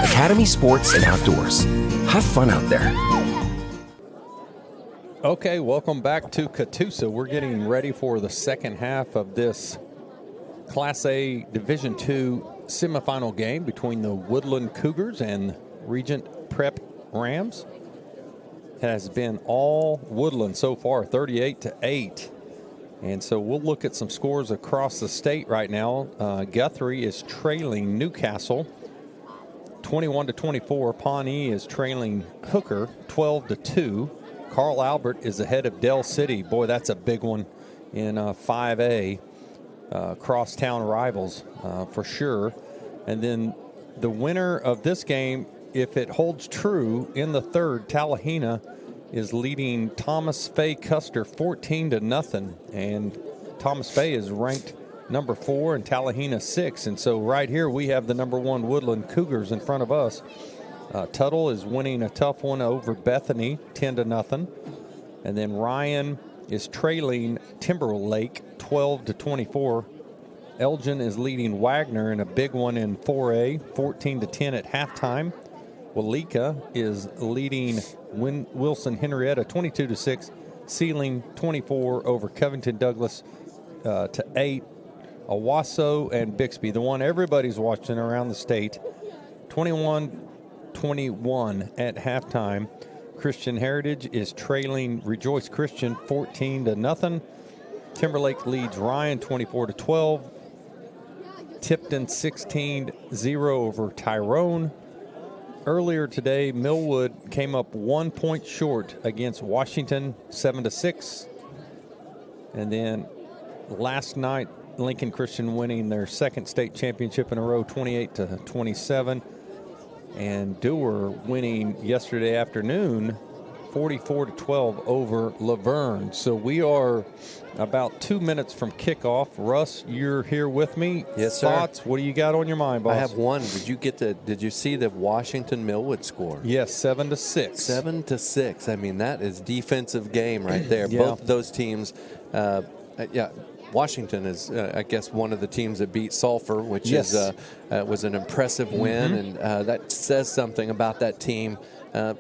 Academy Sports and Outdoors. Have fun out there. Okay, welcome back to Catoosa. We're getting ready for the second half of this Class A Division II semifinal game between the Woodland Cougars and Regent Prep Rams. It has been all Woodland so far, 38-8. And so we'll look at some scores across the state right now. Guthrie is trailing Newcastle 21-24. Pawnee is trailing Hooker 12-2. Carl Albert is ahead of Dell City. Boy, that's a big one in 5A. Crosstown rivals for sure. And then the winner of this game, if it holds true in the third, Tallahena is leading Thomas Fay Custer 14-0. And Thomas Fay is ranked number 4 and Tallahena 6. And so right here we have the number 1 Woodland Cougars in front of us. Tuttle is winning a tough one over Bethany, 10-0. And then Ryan is trailing Timberlake, 12-24. Elgin is leading Wagner in a big one in 4A, 14-10 at halftime. Walika is leading Wilson Henrietta, 22-6. Sealing, 24 over Covington Douglas to 8. Owasso and Bixby, the one everybody's watching around the state, 21 21 at halftime. Christian Heritage is trailing Rejoice Christian 14-0. Timberlake leads Ryan 24-12. Tipton 16-0 over Tyrone. Earlier today, Millwood came up 1 point short against Washington, 7-6. And then last night, Lincoln Christian winning their second state championship in a row, 28-27. And Dewar winning yesterday afternoon, 44-12 over Laverne. So we are about 2 minutes from kickoff. Russ, you're here with me. Yes, sir. Thoughts? What do you got on your mind, boss? I have one. Did you see the Washington Millwood score? Yes, 7-6. 7-6. I mean, that is defensive game right there. Yeah. Both those teams, Washington is, I guess, one of the teams that beat Sulphur, which yes. was an impressive win, and that says something about that team.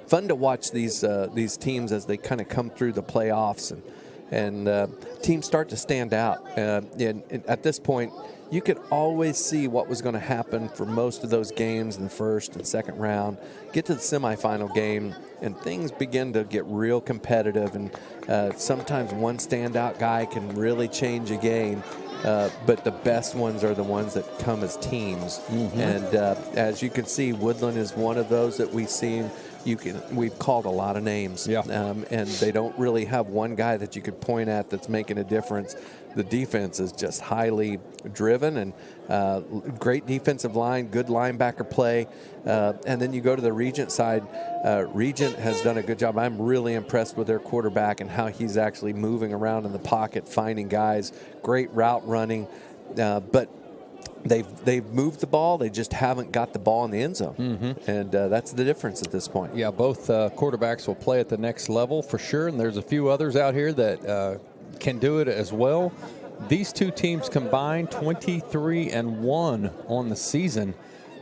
Fun to watch these teams as they kind of come through the playoffs and teams start to stand out. And at this point, you could always see what was going to happen for most of those games in the first and second round. Get to the semifinal game, and things begin to get real competitive. And sometimes one standout guy can really change a game. But the best ones are the ones that come as teams. And as you can see, Woodland is one of those that we've seen. We've called a lot of names, and they don't really have one guy that you could point at that's making a difference. The defense is just highly driven, and great defensive line, good linebacker play. And then you go to the Regent side. Regent has done a good job. I'm really impressed with their quarterback and how he's actually moving around in the pocket, finding guys, great route running. But they've moved the ball. They just haven't got the ball in the end zone. And that's the difference at this point. Yeah, both quarterbacks will play at the next level for sure, and there's a few others out here that can do it as well. These two teams combined 23-1 on the season,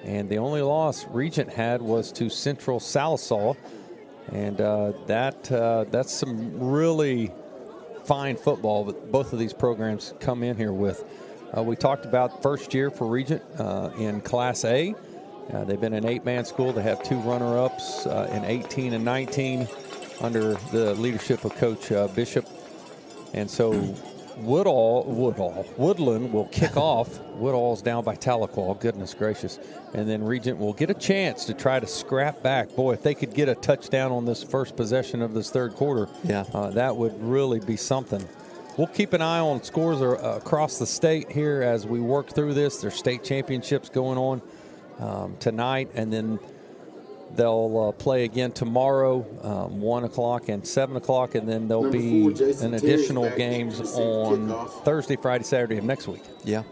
and the only loss Regent had was to Central Salisaw, and that's some really fine football that both of these programs come in here with. We talked about first year for Regent in Class A. They've been an 8-man school. They have 2 runner-ups in 18 and 19 under the leadership of Coach Bishop. And so Woodland will kick off. Woodall's down by Tahlequah, goodness gracious. And then Regent will get a chance to try to scrap back. Boy, if they could get a touchdown on this first possession of this third quarter, that would really be something. We'll keep an eye on scores across the state here as we work through this. There's state championships going on tonight, and then they'll play again tomorrow, 1 o'clock and 7 o'clock, and then there'll be an additional games on Thursday, Friday, Saturday of next week. Yeah.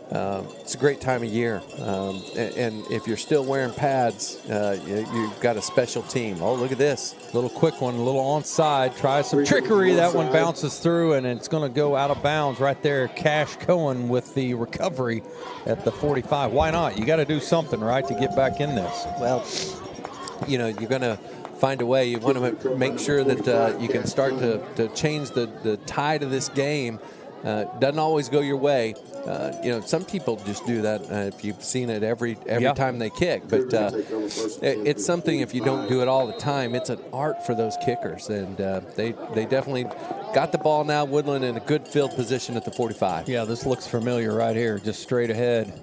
It's a great time of year. And if you're still wearing pads, you've got a special team. Oh, look at this. Little quick one, a little onside. Try some trickery. That one bounces through, and it's going to go out of bounds right there. Cash Cohen with the recovery at the 45. Why not? You got to do something, right, to get back in this. Well, you're going to find a way. You want to make sure that you can start to change the tide of this game. Doesn't always go your way. Some people just do that. If you've seen it every time they kick, but it's something. If you don't do it all the time, it's an art for those kickers, and they definitely got the ball now. Woodland in a good field position at the 45. Yeah, this looks familiar right here, just straight ahead.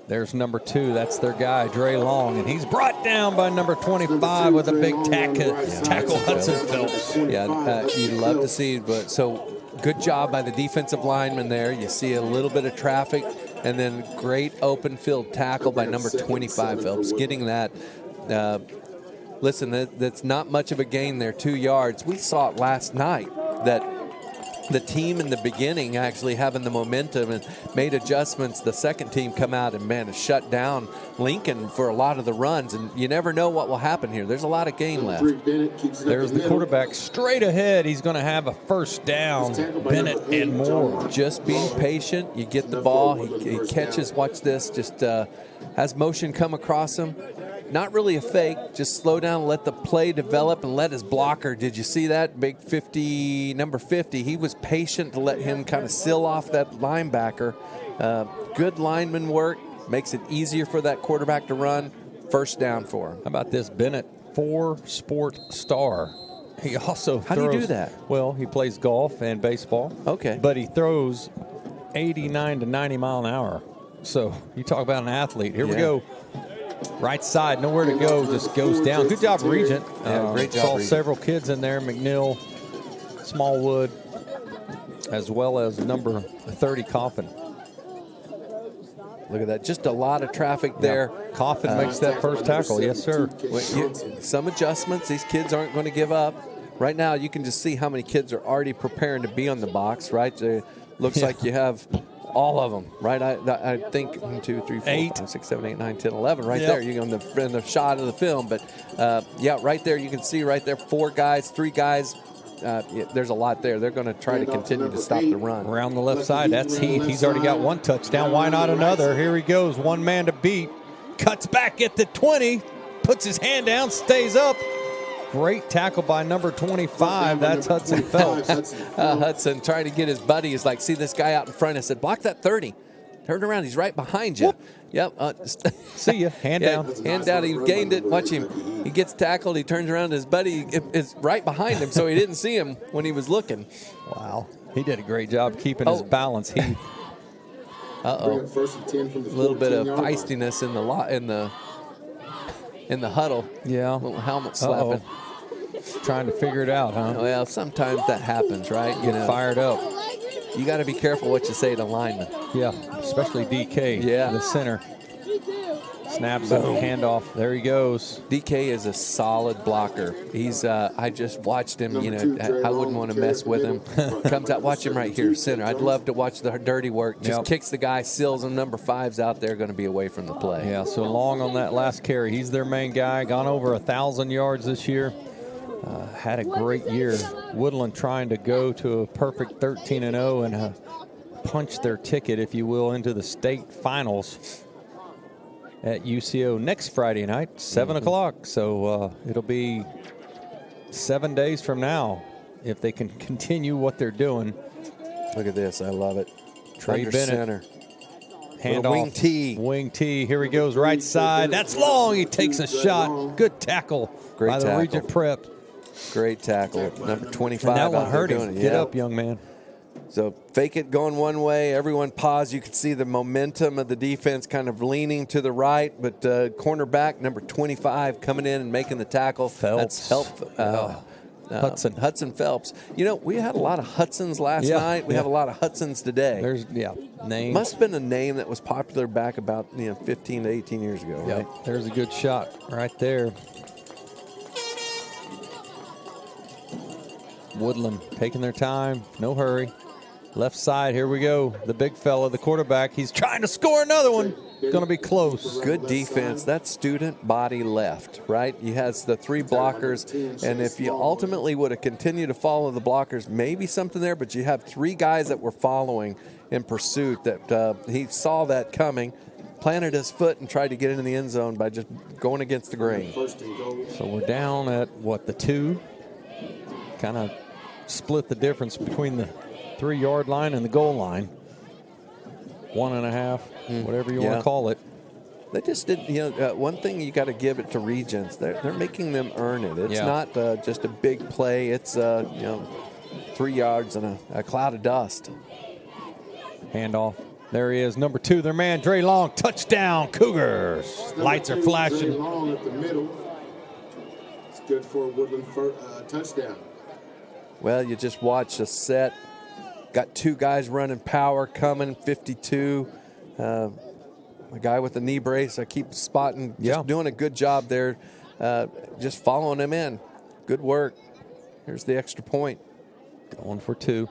There's number 2. That's their guy, Dre Long, and he's brought down by number 25 with a big tackle, Hudson Phelps. Yeah, you'd love to see, but so. Good job by the defensive lineman there. You see a little bit of traffic, and then great open field tackle by number 25 Phelps. Getting that, listen, that's not much of a gain there, 2 yards. We saw it last night that the team in the beginning actually having the momentum and made adjustments. The second team come out and, man, has shut down Lincoln for a lot of the runs, and you never know what will happen here. There's a lot of game left. There's the quarterback straight ahead. He's going to have a first down. Bennett and Moore. Just being patient. You get the ball. He catches, watch this, just has motion come across him. Not really a fake, just slow down, let the play develop, and let his blocker. Did you see that? Big 50, number 50. He was patient to let him kind of seal off that linebacker. Good lineman work. Makes it easier for that quarterback to run. First down for him. How about this? Bennett, 4-sport star. He also throws. How do you do that? Well, he plays golf and baseball. Okay. But he throws 89 to 90 mile an hour. So you talk about an athlete. Here we go. Right side, nowhere to go, just goes down. Good job, Regent. Great job, saw Regent. several kids in there, McNeil, Smallwood, as well as number 30, Coffin. Look at that, just a lot of traffic there. Coffin makes that first tackle, yes, sir. Some adjustments, these kids aren't going to give up. Right now, you can just see how many kids are already preparing to be on the box, right? Looks like you have all of them, right? I think 1, 2, 3, 4, 5, 6, 7, 8, 9, 10, 11 right there. You go in the shot of the film. But, right there, you can see right there 4 guys, 3 guys. There's a lot there. They're going to try to continue to stop the run. Around the left side, that's Heath. He's already got 1 touchdown. Why not another? Here he goes. 1 man to beat. Cuts back at the 20. Puts his hand down. Stays up. Great tackle by number 25. That's Hudson Phelps. Hudson trying to get his buddy. He's like, see this guy out in front. I said, block that 30. Turn around. He's right behind you. Whoop. Yep. See ya. Hand down. Hand down. He gained it. Watch him. He gets tackled. He turns around. His buddy is right behind him, so he didn't see him when he was looking. Wow. He did a great job keeping his balance. He. Uh-oh. A little bit of feistiness in the huddle. Yeah. A little helmet slapping. Trying to figure it out, huh? Well, sometimes that happens, right? Fired up. You got to be careful what you say to linemen. Yeah, especially DK. Yeah. The center. Snaps up, handoff. There he goes. DK is a solid blocker. He's. I just watched him. I wouldn't want to mess with him. Comes out. Watch him right here, center. I'd love to watch the dirty work. Just kicks the guy, seals him. Number 5's out there, going to be away from the play. Yeah. So Long on that last carry. He's their main guy. Gone over 1,000 yards this year. Had a great year. Woodland trying to go to a perfect 13-0 and punch their ticket, if you will, into the state finals at UCO next Friday night, 7 o'clock. So it'll be 7 days from now if they can continue what they're doing. Look at this. I love it. Trey Bennett. Center. Handoff. Wing T. Wing T. Here he goes, right side. That's Long. He takes a shot. Good tackle by the Regent Prep. Great tackle. Number 25. And that one hurt him. Get Get up, young man. So fake it going one way, everyone pause. You can see the momentum of the defense kind of leaning to the right, but cornerback number 25 coming in and making the tackle. Phelps. That's Hudson Phelps. You know, we had a lot of Hudsons last night. We have a lot of Hudsons today. There's names. Must have been a name that was popular back about 15 to 18 years ago, right? There's a good shot right there. Woodland taking their time, no hurry. Left side, here we go. The big fella, the quarterback, he's trying to score another one. Going to be close. Good defense. That student body left, right? He has the 3 blockers, and if you ultimately would have continued to follow the blockers, maybe something there, but you have 3 guys that were following in pursuit that he saw that coming, planted his foot, and tried to get into the end zone by just going against the grain. So we're down at, the 2? Kind of split the difference between the 3-yard line and the goal line. 1.5, whatever you want to call it. They just did, one thing you got to give it to Regents. They're making them earn it. It's not just a big play. It's, 3 yards and a cloud of dust. Handoff. There he is, number 2, their man, Dre Long. Touchdown, Cougars. Lights are flashing. Dre Long at the middle. It's good for a Woodland touchdown. Well, you just watch the set. Got 2 guys running power coming, 52. A guy with a knee brace, I keep spotting, just doing a good job there, just following him in. Good work. Here's the extra point. Going for 2.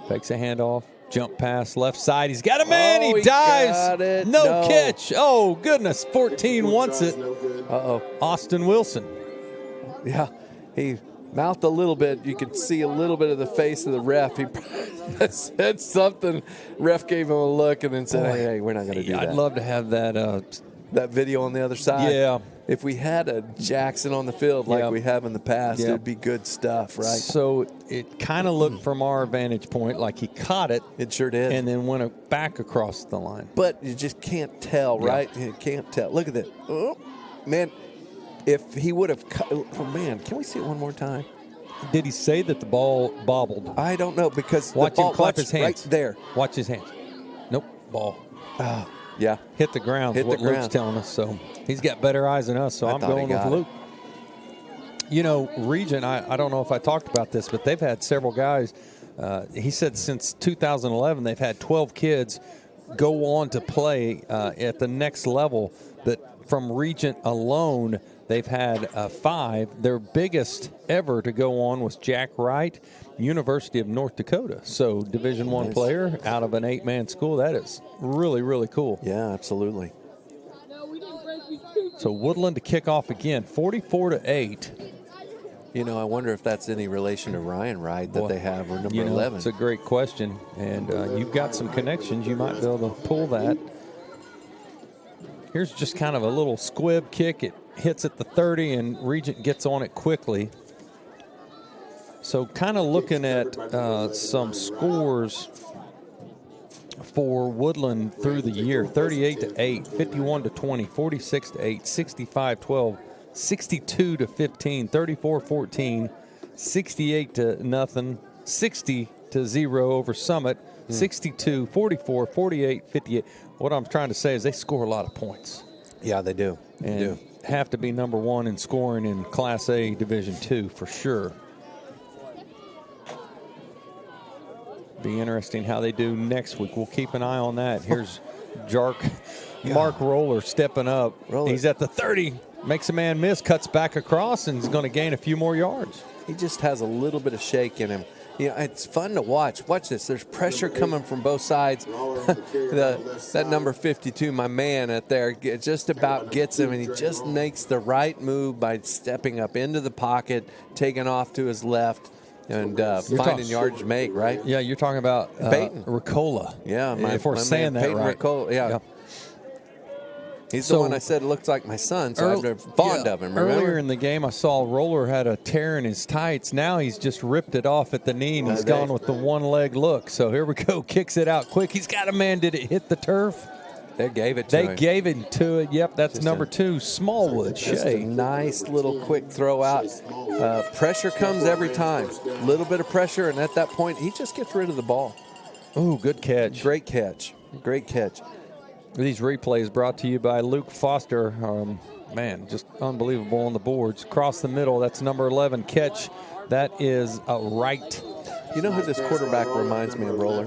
Fakes a handoff. Jump pass, left side. He's got a man. He dives. Got it. No catch. Oh, goodness. 14 wants it. Uh-oh. Austin Wilson. Yeah, he mouthed a little bit. You could see a little bit of the face of the ref. He said something. Ref gave him a look and then said, hey, we're not going to do that. I'd love to have that that video on the other side. Yeah. If we had a Jackson on the field like we have in the past, it'd be good stuff, right? So it kind of looked from our vantage point like he caught it. It sure did. And then went back across the line. But you just can't tell, right? You can't tell. Look at that. Oh, man. If he would have cut, can we see it one more time? Did he say that the ball bobbled? I don't know because watch the ball, him clap his hands right there. Watch his hands. Nope, ball. Yeah, hit the ground. Hit what the Luke's telling us. So he's got better eyes than us. So I'm going with Luke. You know, Regent. I don't know if I talked about this, but they've had several guys. He said since 2011 they've had 12 kids go on to play at the next level. But from Regent alone, they've had 5. Their biggest ever to go on was Jack Wright, University of North Dakota. So Division I player out of an 8-man school. That is really, really cool. Yeah, absolutely. So Woodland to kick off again, 44-8. You know, I wonder if that's any relation to Ryan Wright that they have, or number 11. It's a great question. And you've got some connections. You might be able to pull that. Here's just kind of a little squib kick. It hits at the 30, and Regent gets on it quickly. So kind of looking at some scores for Woodland through the year. 38-8, 51-20, 46-8, 65-12, 62-15, 34-14, 68-0, 60-0 over Summit, 62, 44, 48, 58. What I'm trying to say is they score a lot of points. Yeah, they do. And have to be number 1 in scoring in Class A Division II for sure. Be interesting how they do next week. We'll keep an eye on that. Here's Mark Roller stepping up. He's at the 30, makes a man miss, cuts back across, and he's going to gain a few more yards. He just has a little bit of shake in him. You know, it's fun to watch. Watch this. There's pressure coming from both sides. That number 52, my man at there, just about gets him, and he just makes the right move by stepping up into the pocket, taking off to his left, and finding yards to make, right? Yeah, you're talking about Ricola. Yeah, if we're saying that right. Ricola, yeah. He's the one I said looks like my son, so I'm fond of him, remember? Earlier in the game, I saw Roller had a tear in his tights. Now he's just ripped it off at the knee, and he's gone with the one-leg look. So here we go, kicks it out quick. He's got a man. Did it hit the turf? They gave it to him. They gave it to it. Yep, that's just number 2, Smallwood. Just a nice little quick throw out. Pressure comes every time. A little bit of pressure, and at that point, he just gets rid of the ball. Ooh, good catch. Great catch. Great catch. These replays brought to you by Luke Foster. Man, just unbelievable on the boards. Across the middle, that's number 11 catch. That is a right. You know who this quarterback reminds me of, Roller?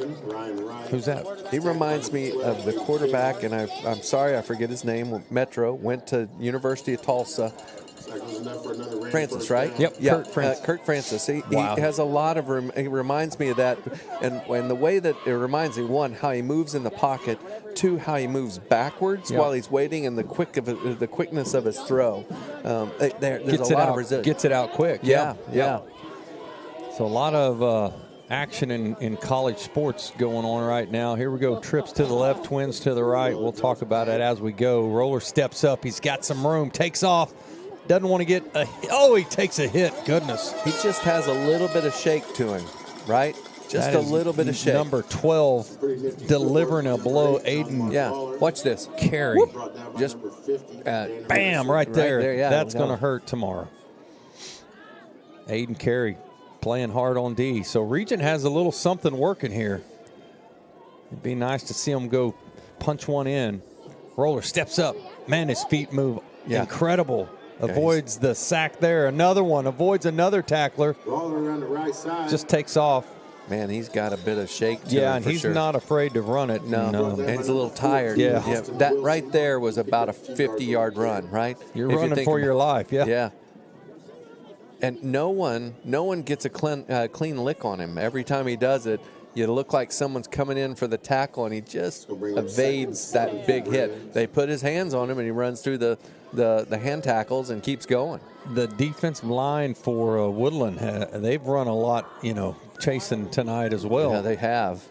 Who's that? He reminds me of the quarterback, and I'm sorry I forget his name. Metro, went to University of Tulsa. Francis, right? Yep. Yeah. Kurt Francis. He has a lot of. He reminds me of that, and the way that it reminds me, 1, how he moves in the pocket. 2, how he moves backwards while he's waiting, and the quickness of his throw. There's a lot of resistance. Gets it out quick. Yeah. So a lot of action in college sports going on right now. Here we go. Trips to the left, twins to the right. We'll talk about it as we go. Roller steps up. He's got some room. Takes off. Doesn't want to get a – he takes a hit. Goodness. He just has a little bit of shake to him, right? Just a little bit of shake. Number 12 delivering a blow. Aiden. Yeah. Watch this. Carry. Just bam, right there. Yeah, that's going to hurt tomorrow. Aiden Carey playing hard on D. So Regent has a little something working here. It'd be nice to see him go punch one in. Roller steps up. Man, his feet move incredible. Avoids the sack there. Another one. Avoids another tackler. Rolling around the right side. Just takes off. Man, he's got a bit of shake to him. Yeah, and he's not afraid to run it. No, and he's a little tired. Yeah. That right there was about a 50-yard run, right? You're running for your life, Yeah. And no one gets a clean lick on him. Every time he does it, you look like someone's coming in for the tackle, and he just evades that big hit. They put his hands on him, and he runs through the hand tackles and keeps going. The defensive line for Woodland, they've run a lot, chasing tonight as well. Yeah, they have.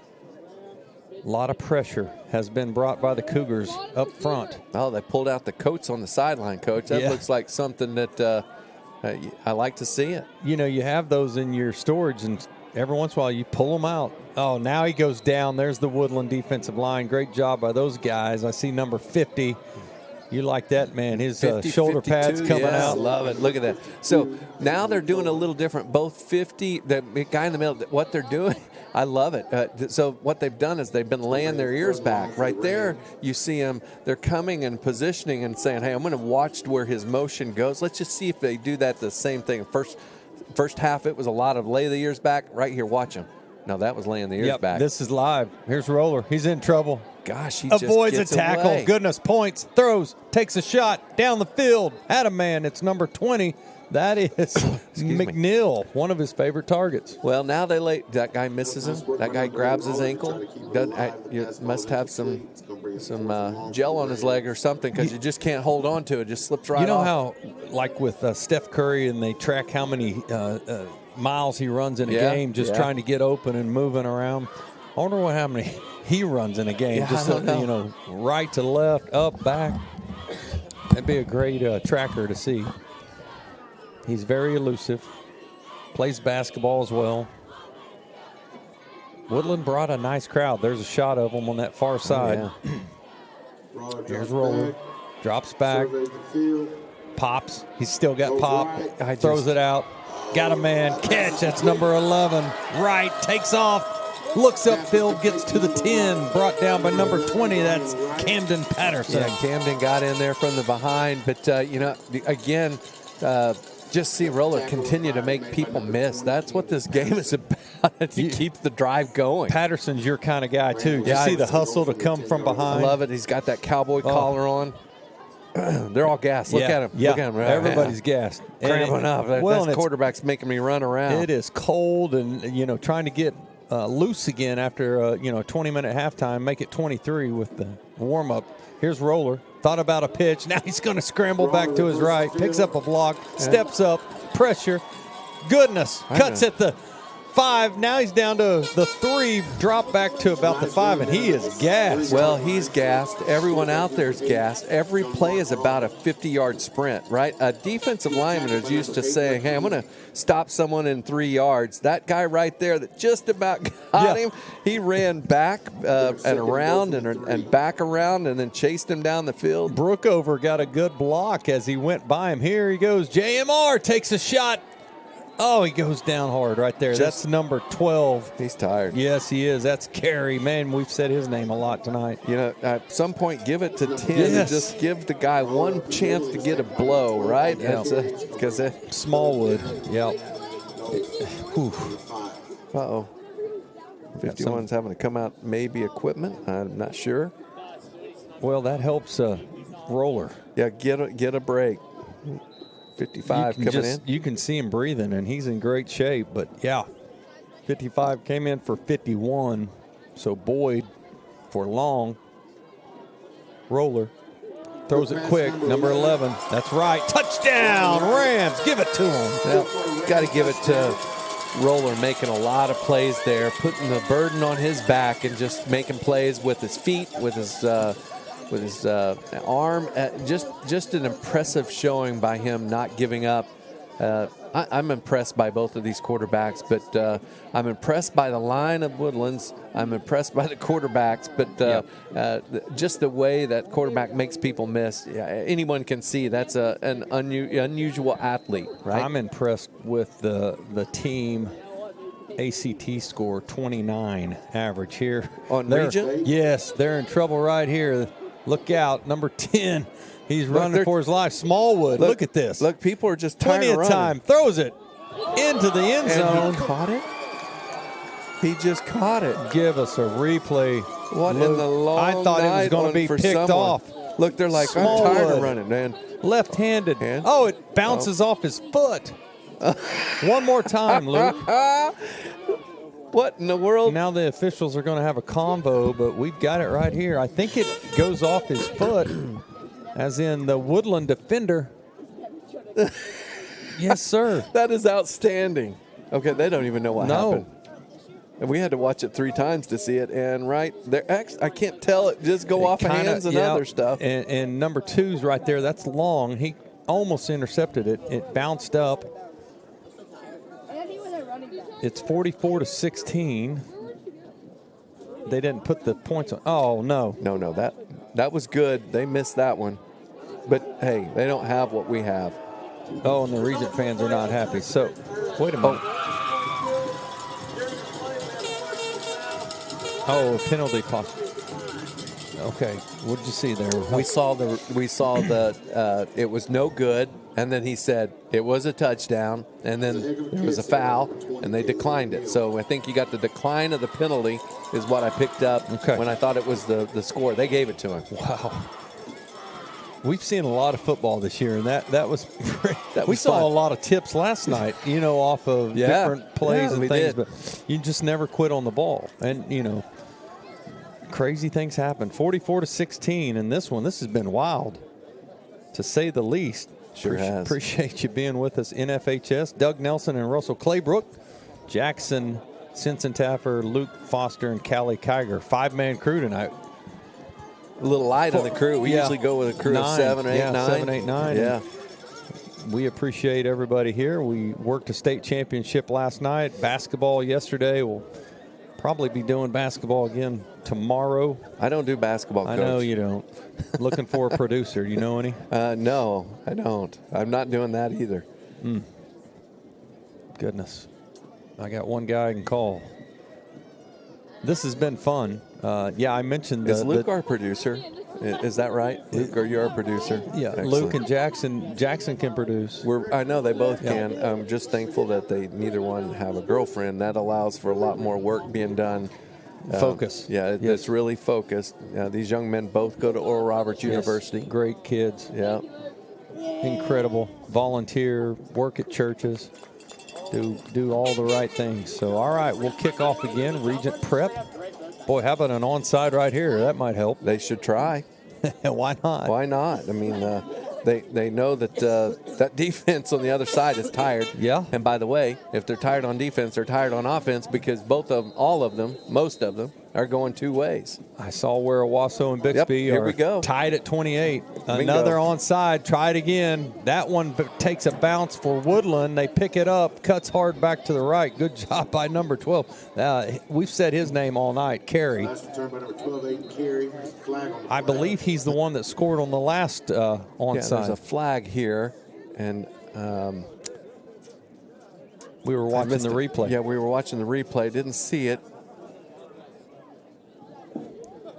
A lot of pressure has been brought by the Cougars up front. Oh, they pulled out the coats on the sideline, Coach. That looks like something that I like to see it. You have those in your storage, and every once in a while you pull them out. Oh, now he goes down. There's the Woodland defensive line. Great job by those guys. I see number 50. You like that, man. His 50, shoulder pads coming out. I love it. Look at that. So now they're doing a little different. Both 50, the guy in the middle, what they're doing, I love it. So what they've done is they've been laying their ears back. Right there, you see them. They're coming and positioning and saying, hey, I'm going to watch where his motion goes. Let's just see if they do that the same thing. First half, it was a lot of lay the ears back. Right here, watch him. No, that was laying the ears back. This is live. Here's Roller. He's in trouble. Gosh, he avoids just gets a tackle. away. Goodness, points, throws, takes a shot down the field. Had a man. It's number 20. That is McNeil, one of his favorite targets. Well, now that guy misses him. That guy grabs his ankle. You must have some gel on his leg or something, because you just can't hold on to it. It just slips right off. You know how, like with Steph Curry, and they track how many miles he runs in a game, just trying to get open and moving around. I wonder how many he runs in a game. Yeah, just right to left, up, back. That'd be a great tracker to see. He's very elusive. Plays basketball as well. Woodland brought a nice crowd. There's a shot of him on that far side. Here's Roller. Drops back. Pops. He's still got pop. Throws it out. Got a man. Catch. That's number 11. Right. Takes off. Looks upfield. Gets to the 10. Brought down by number 20. That's Camden Patterson. Yeah, Camden got in there from the behind. But, again, just see Roller continue to make people miss. That's what this game is about. He keeps the drive going. Patterson's your kind of guy, too. You see the hustle to come from behind. I love it. He's got that cowboy collar on. They're all gassed. Look at him. Yeah. Look at him. Everybody's gassed. Cramping up. That quarterback's making me run around. It is cold, and, trying to get loose again after, 20-minute halftime, make it 23 with the warm-up. Here's Roller. Thought about a pitch. Now he's going to scramble back to his right. Picks up a block. Steps up. Pressure. Goodness. Cuts at the 5. Now he's down to the 3, drop back to about the 5, and he is gassed. Well, he's gassed. Everyone out there is gassed. Every play is about a 50-yard sprint, right? A defensive lineman is used to saying, hey, I'm going to stop someone in 3 yards. That guy right there that just about got him, he ran back and around and back around and then chased him down the field. Brookover got a good block as he went by him. Here he goes. JMR takes a shot. Oh, he goes down hard right there. That's number 12. He's tired. Yes, he is. That's Carey. Man, we've said his name a lot tonight. You know, at some point, give it to 10 and just give the guy one chance to get a blow, right? Because Smallwood. Yep. Uh-oh. 51's having to come out maybe equipment. I'm not sure. Well, that helps Roller. Yeah, get a break. 55 coming in. You can see him breathing, and he's in great shape. But, yeah, 55 came in for 51. So Boyd for long. Roller throws it quick. Number 11. That's right. Touchdown, Rams. Give it to him. Well, got to give it to Roller, making a lot of plays there, putting the burden on his back and just making plays with his feet, with his arm. Just an impressive showing by him, not giving up. I'm impressed by both of these quarterbacks, but I'm impressed by the line of Woodlands. I'm impressed by the quarterbacks, but just the way that quarterback makes people miss. Yeah, anyone can see that's an unusual athlete, right? I'm impressed with the team ACT score, 29 average here. On Regent? Yes, they're in trouble right here. Look out, number 10. He's running for his life. Smallwood, look at this. Look, people are just tired Plenty of time. Throws it into the end zone. And he caught it? He just caught it. Give us a replay. What in the long I thought it was going to be picked off. Look, they're like, Smallwood. I'm tired of running, man. Left-handed. Oh, it bounces off his foot. One more time, Luke. What in the world? Now the officials are going to have a convo, but we've got it right here. I think it goes off his foot, as in the Woodland defender. Yes, sir. That is outstanding. Okay, they don't even know what happened. And we had to watch it 3 times to see it. And right there, I can't tell it just go off hands and other stuff. And number 2's right there. That's long. He almost intercepted it. It bounced up. It's 44-16. They didn't put the points on. Oh, no. No, that was good. They missed that one. But, hey, they don't have what we have. Oh, and the Regent fans are not happy. So, wait a minute. Oh, penalty possible. Okay, what did you see there? We saw the it was no good, and then he said it was a touchdown, and then there was a foul, and they declined it. So I think you got the decline of the penalty is what I picked up when I thought it was the score. They gave it to him. Wow. We've seen a lot of football this year, and that was great. We saw a lot of tips last night, off of different plays and things, but you just never quit on the ball. And, crazy things happen. 44-16 in this one. This has been wild, to say the least. Sure has. Appreciate you being with us, NFHS. Doug Nelson and Russell Claybrook. Jackson Sinsentaffer, Luke Foster, and Callie Kiger. 5-man crew tonight. A little light on the crew. We usually go with a crew of 7, 8, 9. 7, 8, 9. Yeah. We appreciate everybody here. We worked a state championship last night. Basketball yesterday. We'll probably be doing basketball again tomorrow. I don't do basketball, Coach. I know you don't. Looking for a producer. You know any? No, I don't. I'm not doing that either. Goodness. I got one guy I can call. This has been fun. I mentioned is Luke our producer? Is that right? Luke, are you our producer? Yeah, excellent. Luke and Jackson can produce. I know they both can. I'm just thankful that neither one have a girlfriend. That allows for a lot more work being done. Focus. It's really focused. These young men both go to Oral Roberts University. Great kids. Yeah. Incredible. Volunteer, work at churches, do all the right things. So, all right, we'll kick off again. Regent Prep. Boy, how about an onside right here? That might help. They should try. Why not? Why not? I mean, They know that that defense on the other side is tired. Yeah. And by the way, if they're tired on defense, they're tired on offense because all of them, most of them, are going two ways. I saw where Owasso and Bixby here we go. tied at 28. Bingo. Another onside. Try it again. That one takes a bounce for Woodland. They pick it up, cuts hard back to the right. Good job by number 12. We've said his name all night, Carey. Last return by number 12, Aiden Carey. Flag on the I believe he's the one that scored on the last onside. Yeah, there's a flag here, and we were watching the replay. Yeah, we were watching the replay. Didn't see it.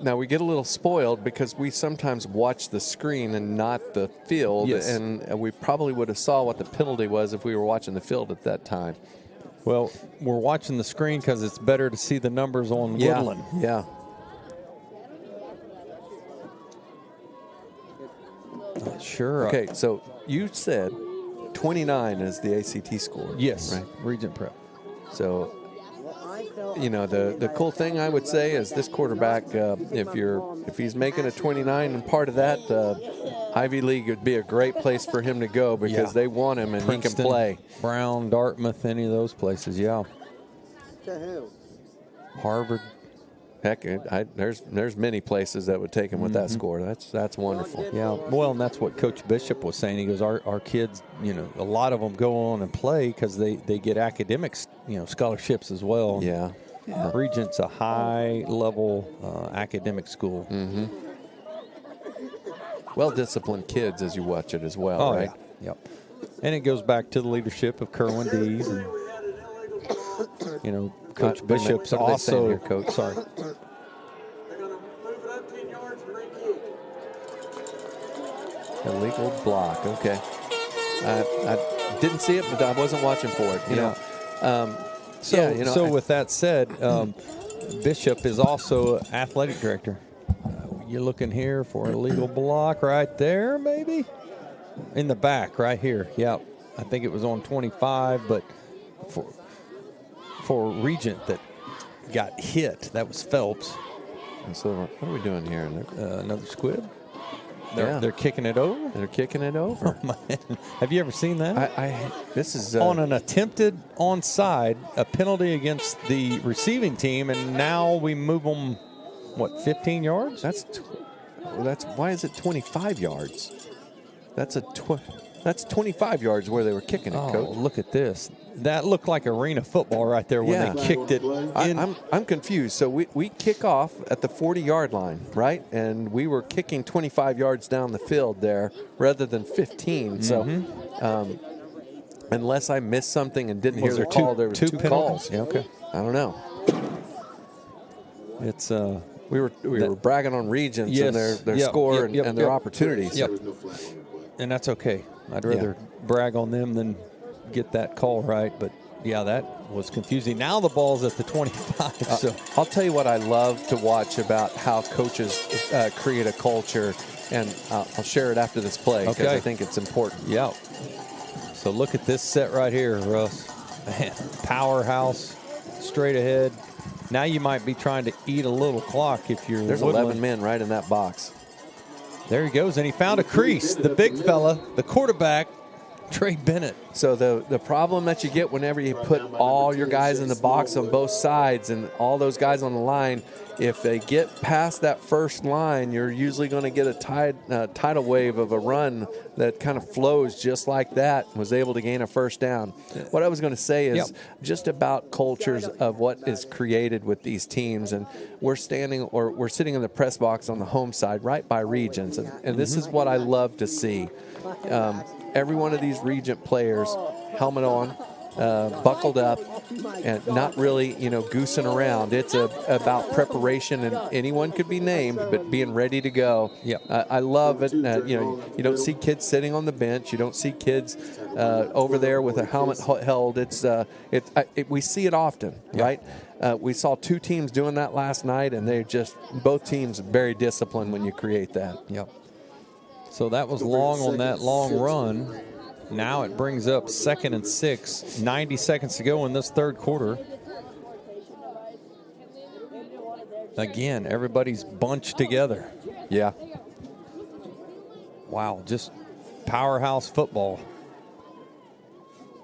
Now, we get a little spoiled because we sometimes watch the screen and not the field, Yes. and we probably would have saw what the penalty was if we were watching the field at that time. Well, we're watching the screen because it's better to see the numbers on Woodland. Yeah. Not sure. Okay, so you said 29 is the ACT score. Yes, right? Regent Prep. So, you know, the cool thing I would say is this quarterback, if he's making a 29 and part of that, Ivy League would be a great place for him to go because they want him and Princeton, he can play. Brown, Dartmouth, any of those places, yeah. Harvard. Heck, there's many places that would take him with that score. That's wonderful. Yeah, well, and that's what Coach Bishop was saying. He goes, our kids, you know, a lot of them go on and play because they get academics, you know, scholarships as well. Yeah. Regent's a high-level academic school. Mm-hmm. Well-disciplined kids as you watch it as well, right? Yeah. Yep. And it goes back to the leadership of Kerwin Dees and, you know, Coach Bishop's what are they also saying here, Coach? Sorry. They're going to move it up 10 yards and re-kick. Illegal block. Okay. I didn't see it, but I wasn't watching for it. You know. So with that said, Bishop is also athletic director. You're looking here for a legal block right there, maybe? In the back, right here. Yep. I think it was on 25, but for Regent that got hit, that was Phelps. And so what are we doing here? Another squib? They're kicking it over? They're kicking it over. Oh, man. Have you ever seen that? This is on an attempted onside, a penalty against the receiving team, and now we move them, 15 yards? That's why is it 25 yards? That's 25 yards where they were kicking it, Coach. Oh, look at this. That looked like arena football right there when they kicked it in. I'm confused. So we kick off at the 40-yard line, right? And we were kicking 25 yards down the field there rather than 15. So unless I missed something and didn't hear the call, there were two calls. Yeah, okay. I don't know. It's we were bragging on Regents and their score and their opportunities. Yep. And that's okay. I'd rather brag on them than get that call right, but that was confusing. Now the ball's at the 25. So I'll tell you what I love to watch about how coaches create a culture, and I'll share it after this play because I think it's important. Yeah. So look at this set right here, Russ. Man, powerhouse, straight ahead. Now you might be trying to eat a little clock if you're There's Woodland. 11 men right in that box. There he goes, and he found a crease. The big fella, the quarterback, Trey Bennett. So the problem that you get whenever you put all your guys in the box on both sides and all those guys on the line, if they get past that first line, you're usually going to get a tidal wave of a run that kind of flows just like that, was able to gain a first down. What I was going to say is just about cultures of what is created with these teams. And we're sitting in the press box on the home side right by Regents. And this is what I love to see. Every one of these Regent players, helmet on, buckled up, and not really, goosing around. It's about preparation, and anyone could be named, but being ready to go. I love it. You don't see kids sitting on the bench. You don't see kids over there with a helmet held. We see it often, right? We saw two teams doing that last night, and both teams very disciplined when you create that. Yep. So that was long on that long run. Now it brings up 2nd and 6, 90 seconds to go in this third quarter. Again, everybody's bunched together. Yeah. Wow, just powerhouse football.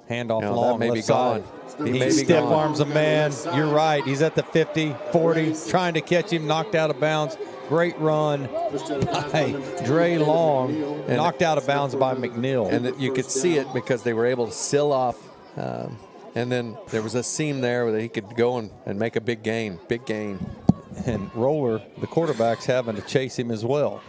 Handoff No, long, that may left be side. gone. He may be stiff gone. arms a man. You're right. He's at the 50, 40, trying to catch him, knocked out of bounds. Great run by Dre Long, knocked out of bounds by McNeil. And you could see it because they were able to seal off. And then there was a seam there where he could go and make a big gain. Big gain. And Roller, the quarterback's having to chase him as well.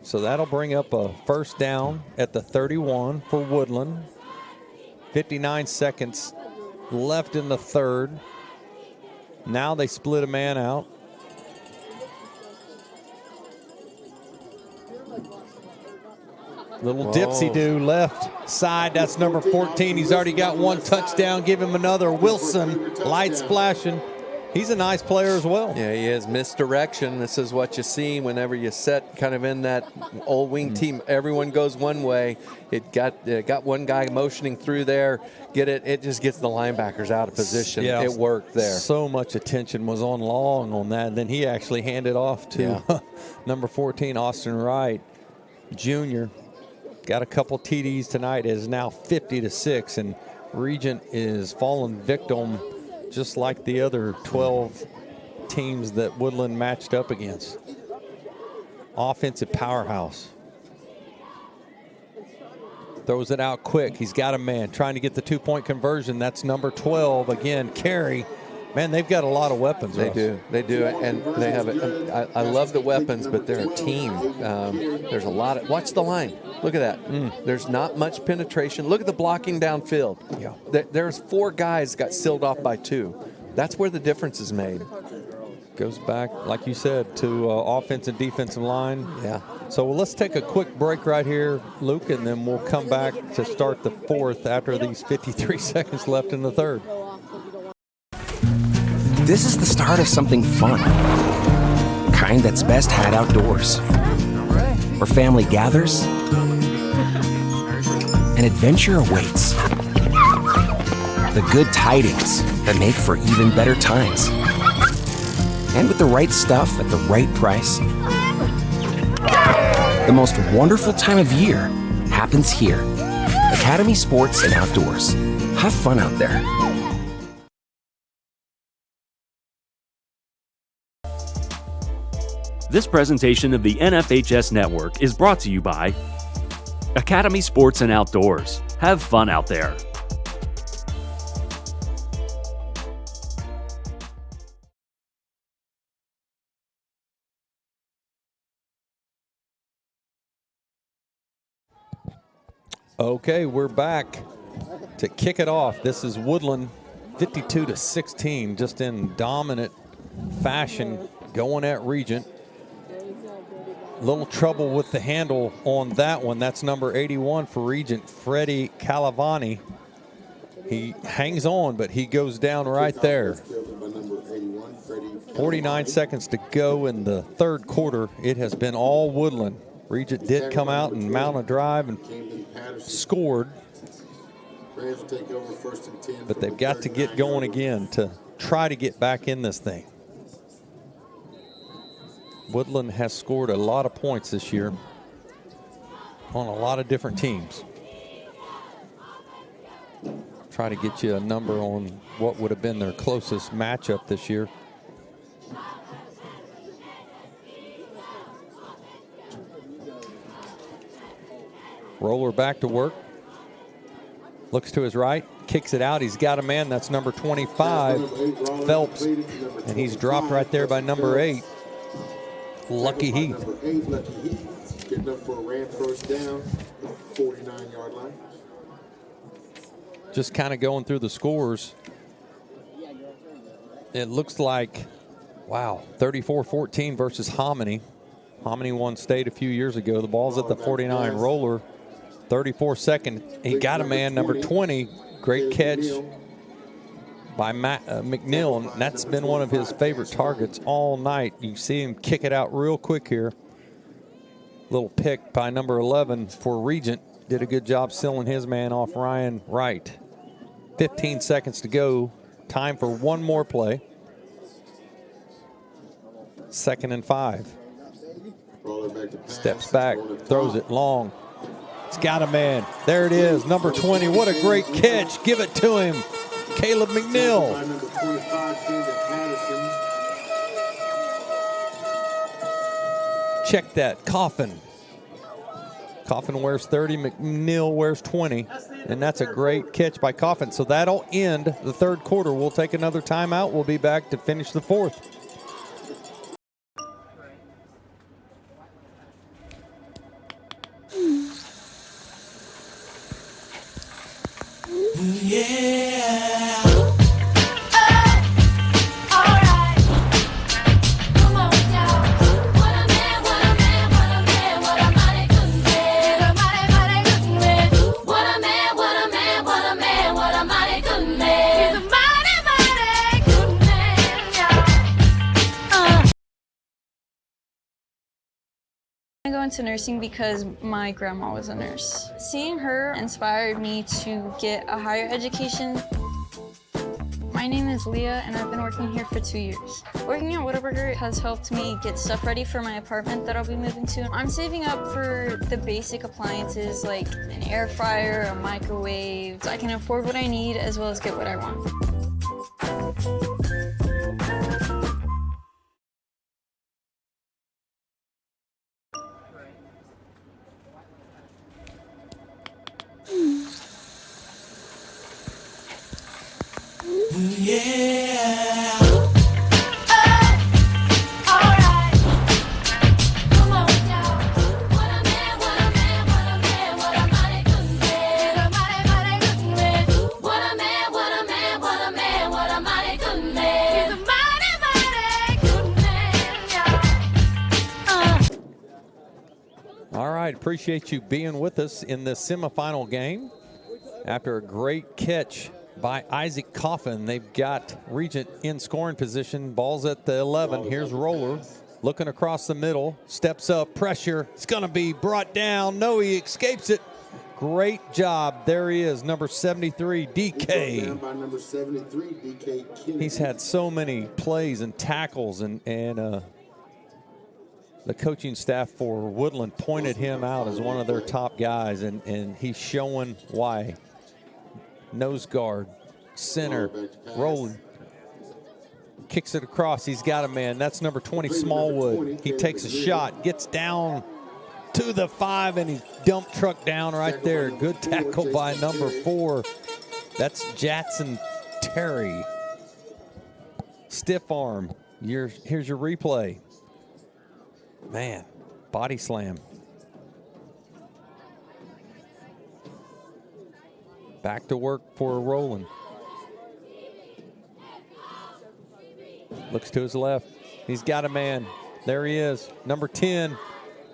So that'll bring up a first down at the 31 for Woodland. 59 seconds left in the third. Now they split a man out. Little dipsy-do left side. That's number 14. He's already got one touchdown. Give him another. Wilson, lights flashing. He's a nice player as well. Yeah, he is. Misdirection. This is what you see whenever you set kind of in that old wing team. Everyone goes one way. It got one guy motioning through there. It just gets the linebackers out of position. Yeah, it worked there. So much attention was on Long on that. And then he actually handed off to number 14, Austin Wright, Jr. Got a couple TDs tonight. It is now 50-6, and Regent is fallen victim just like the other 12 teams that Woodland matched up against. Offensive powerhouse. Throws it out quick. He's got a man trying to get the two-point conversion. That's number 12. Again, Carey. Man, they've got a lot of weapons. They do. They do. And they have it. I love the weapons, but they're a team. There's a lot of. Watch the line. Look at that. There's not much penetration. Look at the blocking downfield. Yeah. There's 4 guys got sealed off by 2. That's where the difference is made. Goes back, like you said, to offense and defensive line. Yeah. So let's take a quick break right here, Luke, and then we'll come back to start the fourth after these 53 seconds left in the third. This is the start of something fun. Kind that's best had outdoors. Where family gathers, an adventure awaits. The good tidings that make for even better times. And with the right stuff at the right price, the most wonderful time of year happens here. Academy Sports and Outdoors. Have fun out there. This presentation of the NFHS Network is brought to you by Academy Sports and Outdoors. Have fun out there. Okay, we're back to kick it off. This is Woodland 52-16, just in dominant fashion going at Regent. Little trouble with the handle on that one. That's number 81 for Regent, Freddie Calavani. He hangs on, but he goes down right there. 49 seconds to go in the third quarter. It has been all Woodland. Regent did come out and mount a drive and scored. But they've got to get going again to try to get back in this thing. Woodland has scored a lot of points this year on a lot of different teams. Try to get you a number on what would have been their closest matchup this year. Roller back to work. Looks to his right, kicks it out. He's got a man. That's number 25, Phelps. And he's dropped right there by number 8. Lucky Heath. Getting up for a ran first down, 49-yard line. Just kind of going through the scores. It looks like, wow, 34-14 versus Hominy. Hominy won state a few years ago. The ball's at the 49. Roller, 34-second. He got a man, number 20. Great catch by McNeil, and that's been one of his favorite targets all night. You see him kick it out real quick here. Little pick by number 11 for Regent. Did a good job sealing his man off, Ryan Wright. 15 seconds to go. Time for one more play. 2nd and 5. Steps back, throws it long. It's got a man. There it is, number 20. What a great catch. Give it to him. Caleb McNeil. Check that. Coffin wears 30, McNeil wears 20. And that's a great catch by Coffin. So that'll end the third quarter. We'll take another timeout. We'll be back to finish the fourth. I go into nursing because my grandma was a nurse. Seeing her inspired me to get a higher education. My name is Leah and I've been working here for 2 years. Working at Whataburger has helped me get stuff ready for my apartment that I'll be moving to. I'm saving up for the basic appliances like an air fryer, a microwave. So I can afford what I need as well as get what I want. All right, appreciate you being with us in this semifinal game. After a great catch by Isaac Coffin, they've got Regent in scoring position. Ball's at the 11. Here's Roller looking across the middle, steps up, pressure. It's going to be brought down. No, he escapes it. Great job. There he is, number 73, DK. By number 73, DK Kennedy. He's had so many plays and tackles, and the coaching staff for Woodland pointed him out as one of their top guys, and he's showing why. Nose guard, center, rolling. Kicks it across. He's got a man. That's number 20, Smallwood. He takes a shot, gets down to the 5, and he's dump truck down right there. Good tackle by number 4. That's Jatson Terry. Stiff arm. Here's your replay. Man, body slam. Back to work for Roland. Looks to his left. He's got a man. There he is. Number 10,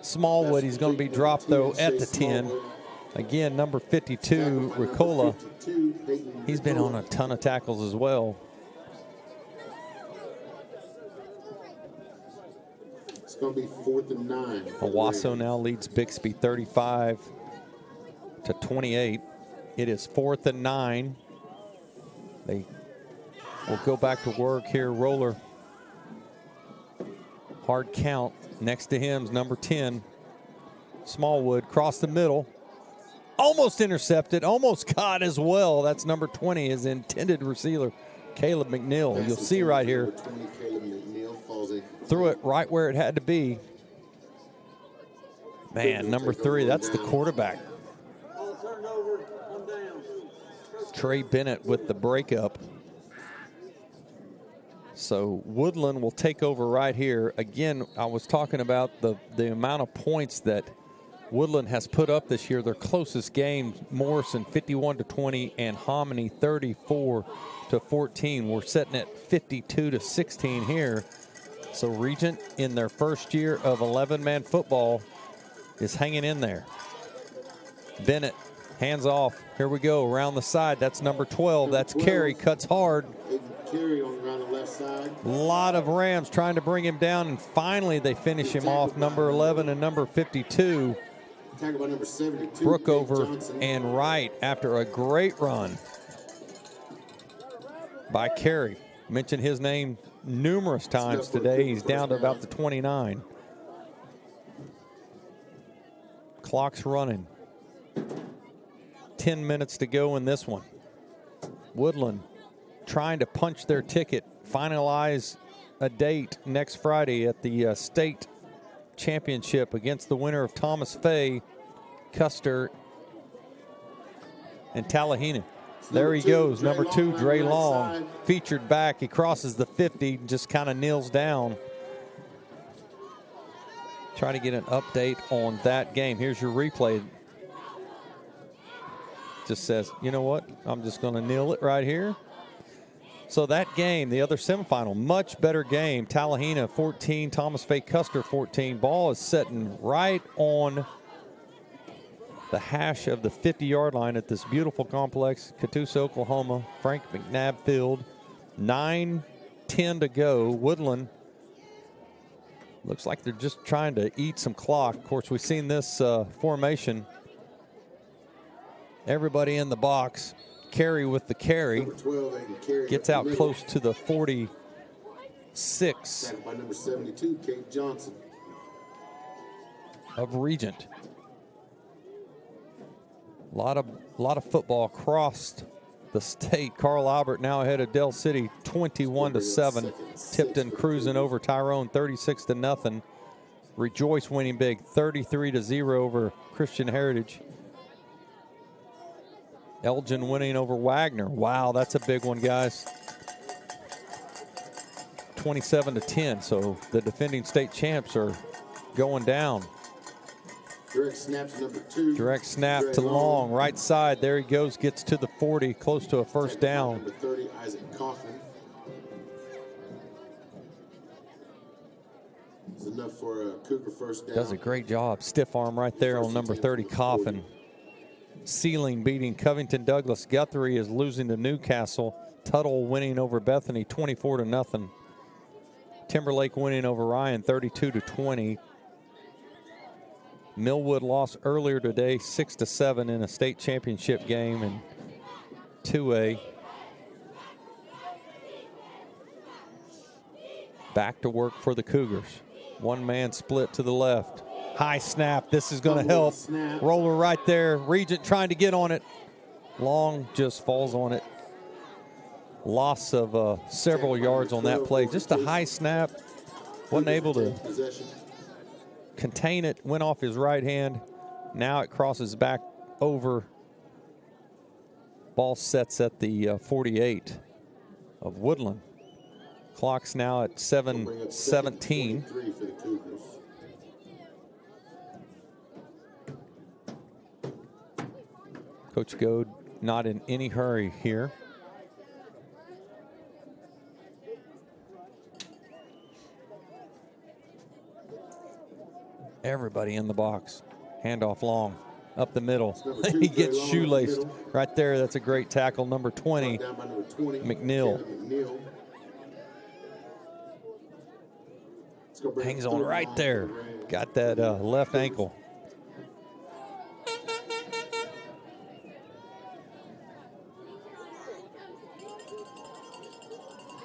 Smallwood. He's going to be dropped, though, at the 10. Again, number 52, Ricola. He's been on a ton of tackles as well. It's going to be 4th and 9. Owasso now leads Bixby 35-28. It is 4th and 9. They will go back to work here. Roller. Hard count. Next to him is number 10, Smallwood. Cross the middle. Almost intercepted. Almost caught as well. That's number 20, his intended receiver, Caleb McNeil. You'll see right here. Threw it right where it had to be. Man, number 3, that's the quarterback. Trey Bennett with the breakup. So Woodland will take over right here. Again, I was talking about the amount of points that Woodland has put up this year. Their closest game, Morrison 51-20 and Hominy 34-14. We're setting at 52-16 here. So Regent, in their first year of 11-man football, is hanging in there. Bennett, hands off. Here we go, around the side. That's number 12. That's Carey, cuts hard. Carey on around the left side. A lot of Rams trying to bring him down, and finally they finish him off. Number 11 and number 52. Tackle by number 72. Brookover and Wright after a great run by Carey. Mentioned his name numerous times today. He's down to about the 29. Clock's running. 10 minutes to go in this one. Woodland trying to punch their ticket, finalize a date next Friday at the state championship against the winner of Thomas Fay, Custer, and Tallahena. There he goes, number 2, Dre Long, featured back. He crosses the 50, just kind of kneels down. Try to get an update on that game. Here's your replay. Just says, you know what? I'm just going to kneel it right here. So that game, the other semifinal, much better game. Tallahena 14, Thomas Fay Custer 14. Ball is sitting right on the hash of the 50-yard line at this beautiful complex, Catoosa, Oklahoma, Frank McNabb Field. 9:10 to go. Woodland looks like they're just trying to eat some clock. Of course, we've seen this formation. Everybody in the box. Carry with the carry. Gets out close to the 46. By number 72, Kate Johnson. Of Regent. A lot of football across the state. Carl Albert now ahead of Del City 21-7. Tipton cruising over Tyrone 36-0. Rejoice winning big 33-0 over Christian Heritage. Elgin winning over Wagner. Wow, that's a big one, guys. 27-10. So the defending state champs are going down. Direct snap to number 2. Direct snap to Long, right side. There he goes, gets to the 40, close to a first down. Number 30, Isaac Coffin. It's enough for a Cougar first down. Does a great job. Stiff arm right there on number 30, Coffin. Sealing beating Covington Douglas. Guthrie is losing to Newcastle. Tuttle winning over Bethany 24-0. Timberlake winning over Ryan 32-20. Millwood lost earlier today 6-7 in a state championship game in 2A. Back to work for the Cougars. One man split to the left. High snap. This is going to help. Roller right there. Regent trying to get on it. Long just falls on it. Loss of several yards on that play. Just a high snap. Wasn't able to contain it. Went off his right hand. Now it crosses back over. Ball sets at the 48 of Woodland. Clock's now at 7:17. Coach Goad not in any hurry here. Everybody in the box. Handoff Long. Up the middle. He gets shoelaced right there. That's a great tackle. Number 20, McNeil. Hangs on right there. Got that left ankle.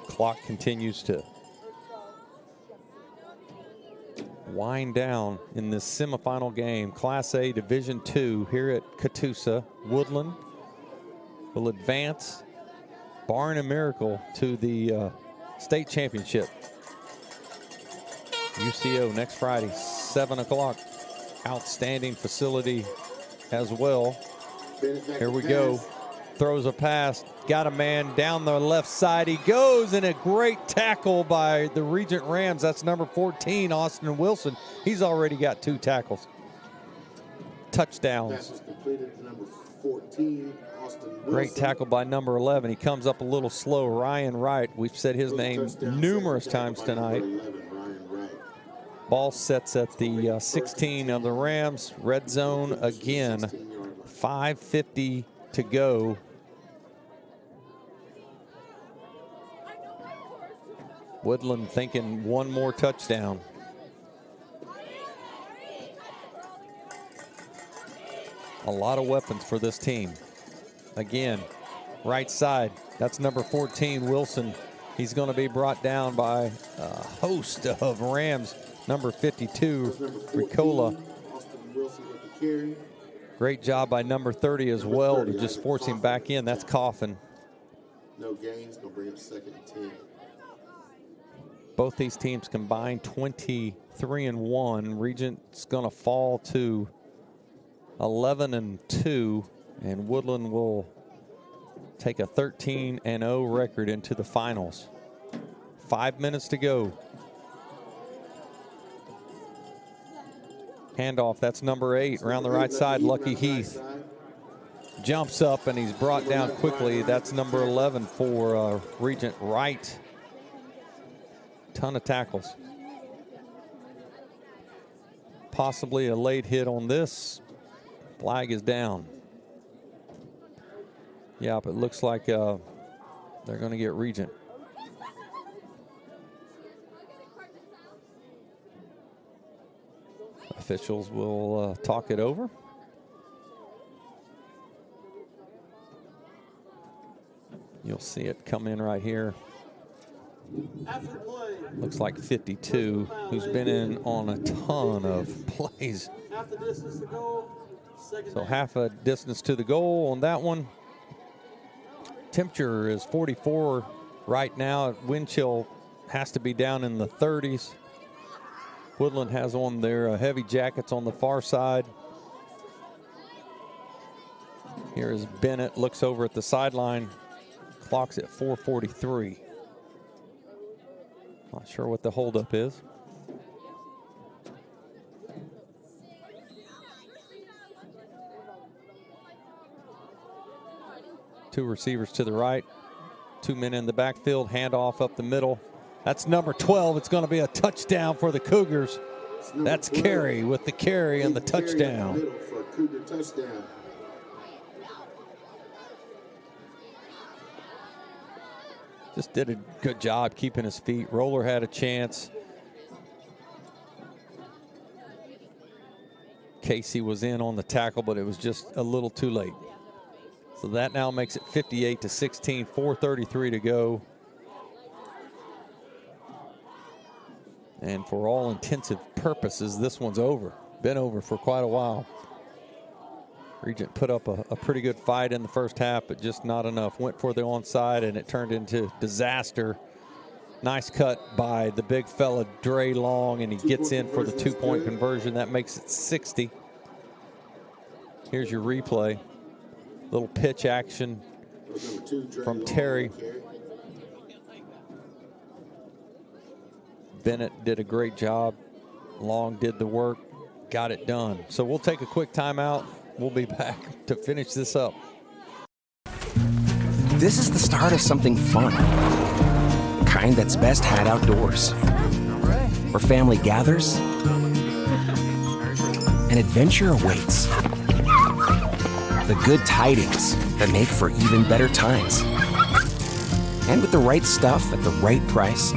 Clock continues to wind down in this semifinal game. Class A Division II here at Catoosa. Woodland will advance, barring a miracle, to the state championship. UCO next Friday, 7 o'clock. Outstanding facility as well. Here we go. Throws a pass, got a man down the left side. He goes, and a great tackle by the Regent Rams. That's number 14, Austin Wilson. He's already got 2 tackles. Touchdowns. Pass was completed to number 14, Austin Wilson. Great tackle by number 11. He comes up a little slow. Ryan Wright. We've said his name numerous times tonight. Ball sets at the 16 of the Rams. Red zone again. 5:50 to go. Woodland thinking one more touchdown. A lot of weapons for this team. Again, right side. That's number 14, Wilson. He's going to be brought down by a host of Rams. Number 52, Ricola. carry. Great job by number 30 as well to just force him back in. That's Coffin. No gains, gonna bring up 2nd and 10. Both these teams combined 23-1. Regent's going to fall to 11-2, and Woodland will take a 13-0 record into the finals. 5 minutes to go. Handoff, that's number 8, around the right side, Lucky Heath. Jumps up and he's brought down quickly. That's number 11 for Regent Wright. Ton of tackles. Possibly a late hit on this. Flag is down. Yep, it looks like they're going to get Regent. Officials will talk it over. You'll see it come in right here. Looks like 52, who's been in on a ton of plays. Half the distance to go. So half a distance to the goal on that one. Temperature is 44 right now. Wind chill has to be down in the 30s. Woodland has on their heavy jackets on the far side. Here is Bennett, looks over at the sideline. Clock's at 4:43. Not sure what the holdup is. Two receivers to the right, 2 men in the backfield, handoff up the middle. That's number 12. It's going to be a touchdown for the Cougars. That's Carey with the carry and the touchdown. For a Cougar touchdown. Just did a good job keeping his feet. Roller had a chance. Casey was in on the tackle, but it was just a little too late. So that now makes it 58-16, 4:33 to go. And for all intensive purposes, this one's over. Been over for quite a while. Regent put up a pretty good fight in the first half, but just not enough. Went for the onside, and it turned into disaster. Nice cut by the big fella, Dre Long, and he gets in for the 2-point conversion. That makes it 60. Here's your replay. Little pitch action from Terry. Bennett did a great job. Long did the work, got it done. So we'll take a quick timeout. We'll be back to finish this up. This is the start of something fun. Kind that's best had outdoors. Where family gathers, and adventure awaits. The good tidings that make for even better times. And with the right stuff at the right price,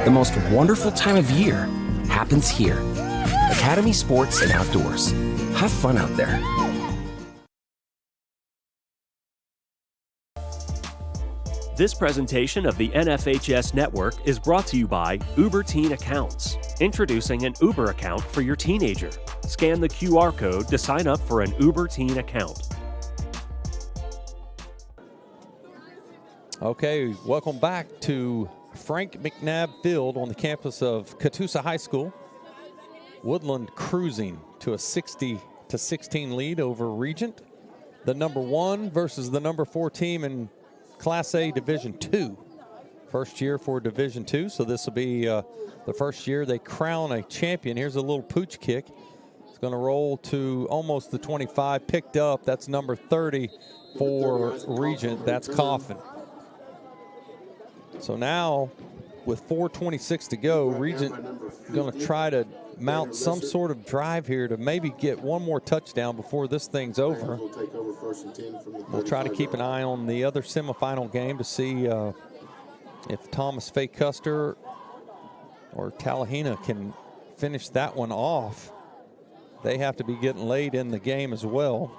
the most wonderful time of year happens here. Academy Sports and Outdoors. Have fun out there. This presentation of the NFHS Network is brought to you by Uber Teen Accounts. Introducing an Uber account for your teenager. Scan the QR code to sign up for an Uber Teen account. Okay, welcome back to Frank McNabb Field on the campus of Catoosa High School. Woodland cruising to a 60-16 lead over Regent. The number 1 versus the number 4 team in Class A Division II. First year for Division II, so this will be the first year they crown a champion. Here's a little pooch kick. It's going to roll to almost the 25, picked up. That's number 30 for Regent. That's Coffin. So now, with 4:26 to go, Regent going to try to mount some sort of drive here to maybe get one more touchdown before this thing's over. We'll try to keep an eye on the other semifinal game to see if Thomas Fay Custer or Tallahena can finish that one off. They have to be getting late in the game as well.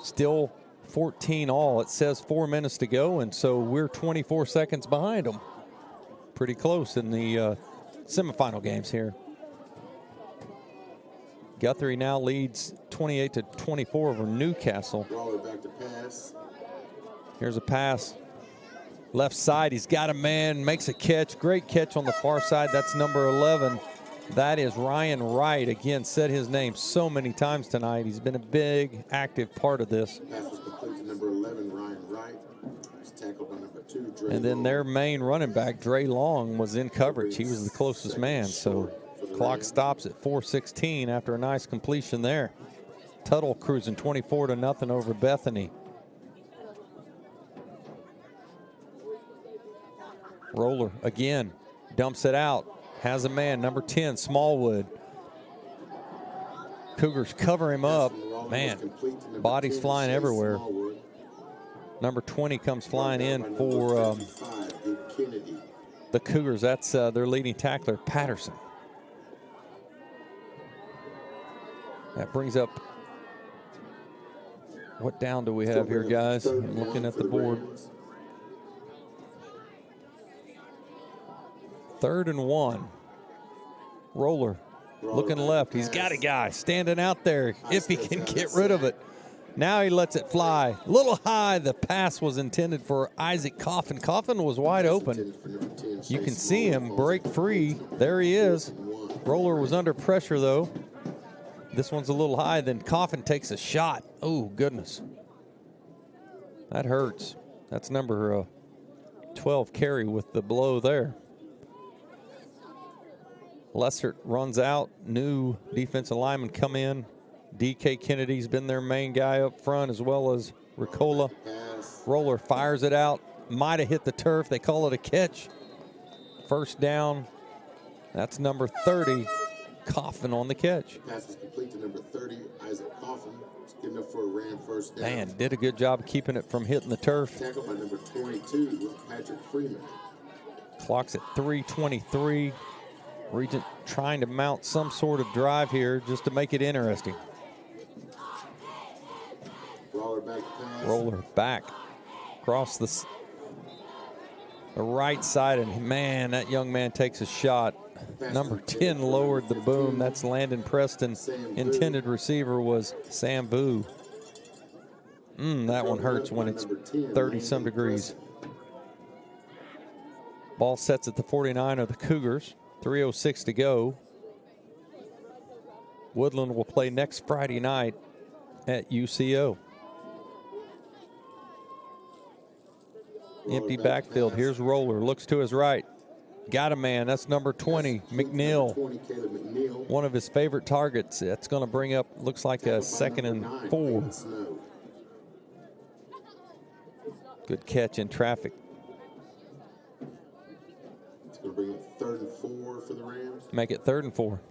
Still 14 all. It says 4 minutes to go, and so we're 24 seconds behind them. Pretty close in the semifinal games here. Guthrie now leads 28-24 over Newcastle. Waller back to pass. Here's a pass. Left side, he's got a man, makes a catch. Great catch on the far side. That's number 11. That is Ryan Wright. Again, said his name so many times tonight. He's been a big, active part of this. Pass was complete to number 11, Ryan Wright. He's tackled by number 2, Dre And then Long. their main running back, Dre Long, was in coverage. He was the closest man. So clock stops at 4:16 after a nice completion there. Tuttle cruising 24-0 over Bethany. Roller again, dumps it out, has a man, number 10, Smallwood. Cougars cover him up. Man, bodies flying everywhere. Number 20 comes flying in for the Cougars. That's their leading tackler, Patterson. That brings up, what down do we have here, guys? I'm looking at the board. 3rd and 1. Roller looking left. He's got a guy standing out there if he can get rid of it. Now he lets it fly. A little high. The pass was intended for Isaac Coffin. Coffin was wide open. You can see him break free. There he is. Roller was under pressure, though. This one's a little high. Then Coffin takes a shot. Oh, goodness. That hurts. That's number 12 carry with the blow there. Lessert runs out. New defensive lineman come in. DK Kennedy's been their main guy up front, as well as Ricola. Roller fires it out. Might have hit the turf. They call it a catch. First down. That's number 30. Coffin on the catch. Pass is complete to number 30, Isaac Coffin. It's good enough for a Ram first down. Man, did a good job keeping it from hitting the turf. Tackled by number 22, Patrick Freeman. Clock's at 3:23. Regent trying to mount some sort of drive here just to make it interesting. Roller back pass. Roller back across the right side, and man, that young man takes a shot. Number 10 lowered the boom. That's Landon Preston. Intended receiver was Sam Vu. That one hurts when it's 30-some degrees. Ball sets at the 49 of the Cougars. 3:06 to go. Woodland will play next Friday night at UCO. Empty backfield. Here's Roller. Looks to his right. Got a man. That's number 20, McNeil. One of his favorite targets. That's going to bring up, looks like a 2nd and 4. Good catch in traffic. It's going to bring up 3rd and 4 for the Rams. Make it 3rd and 4.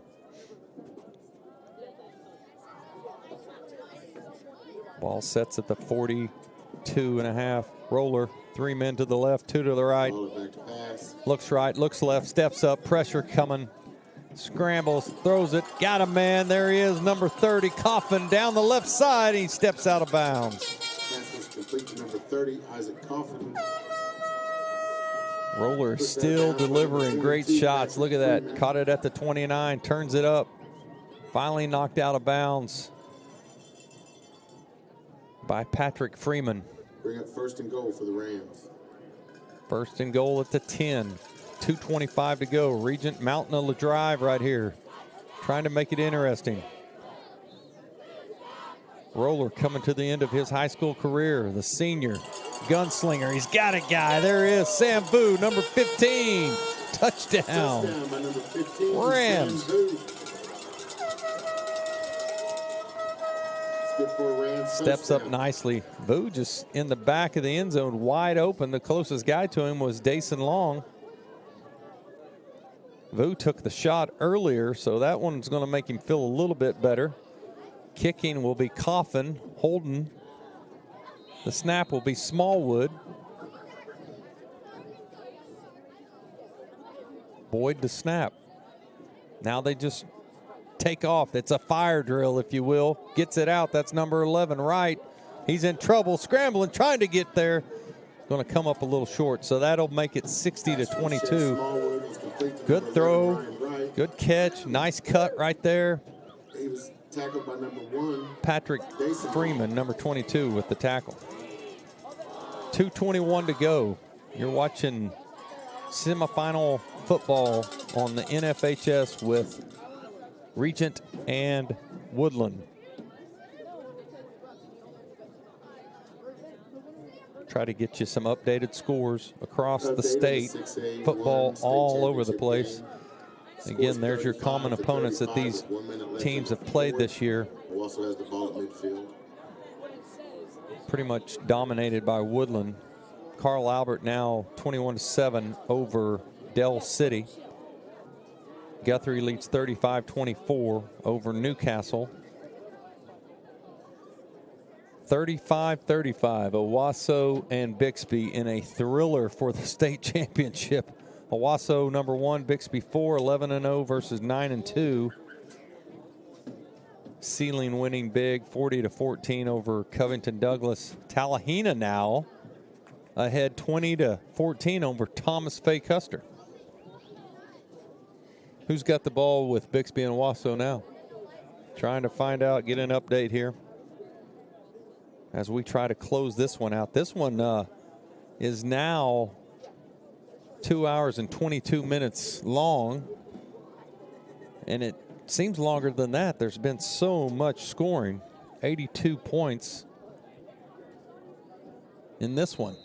Ball sets at the 42.5. Roller. 3 men to the left, 2 to the right. Looks right, looks left, steps up, pressure coming. Scrambles, throws it, got a man. There he is, number 30, Coffin down the left side. He steps out of bounds. Pass was complete to number 30, Isaac Coffin. Roller still delivering great shots. Look at that. Caught it at the 29, turns it up. Finally knocked out of bounds by Patrick Freeman. Bring up 1st and goal for the Rams. 1st and goal at the 10. 2:25 to go. Regent mounting a drive right here. Trying to make it interesting. Roller coming to the end of his high school career. The senior gunslinger. He's got a guy. There he is. Sam Vu, number 15. Touchdown. Touchdown by number 15, Rams. Sam Vu. Good for a Rams Steps touchdown. up nicely. Vu just in the back of the end zone, wide open. The closest guy to him was Dason Long. Vu took the shot earlier, so that one's going to make him feel a little bit better. Kicking will be Coffin. Holding. The snap will be Smallwood. Boyd to snap. Now they just take off. It's a fire drill, if you will. Gets it out. That's number 11, Wright. He's in trouble, scrambling, trying to get there. Going to come up a little short, so that'll make it 60-22. Good throw, good catch, nice cut right there. He was Tackled by number 1. Patrick Freeman, number 22, with the tackle. 2:21 to go. You're watching semifinal football on the NFHS with Regent and Woodland. Try to get you some updated scores across the state. Football all over the place. Again, there's your common opponents that these teams have played this year. Also has the ball at midfield. Pretty much dominated by Woodland. Carl Albert now 21-7 over Dell City. Guthrie leads 35-24 over Newcastle. 35-35, Owasso and Bixby in a thriller for the state championship. Owasso number 1, Bixby 4, 11-0 versus 9-2. Sealing winning big, 40-14 over Covington Douglas. Tallahena now ahead 20-14 over Thomas Fay Custer. Who's got the ball with Bixby and Owasso now? Trying to find out, get an update here as we try to close this one out. This one is now 2 hours and 22 minutes long, and it seems longer than that. There's been so much scoring. 82 points in this one.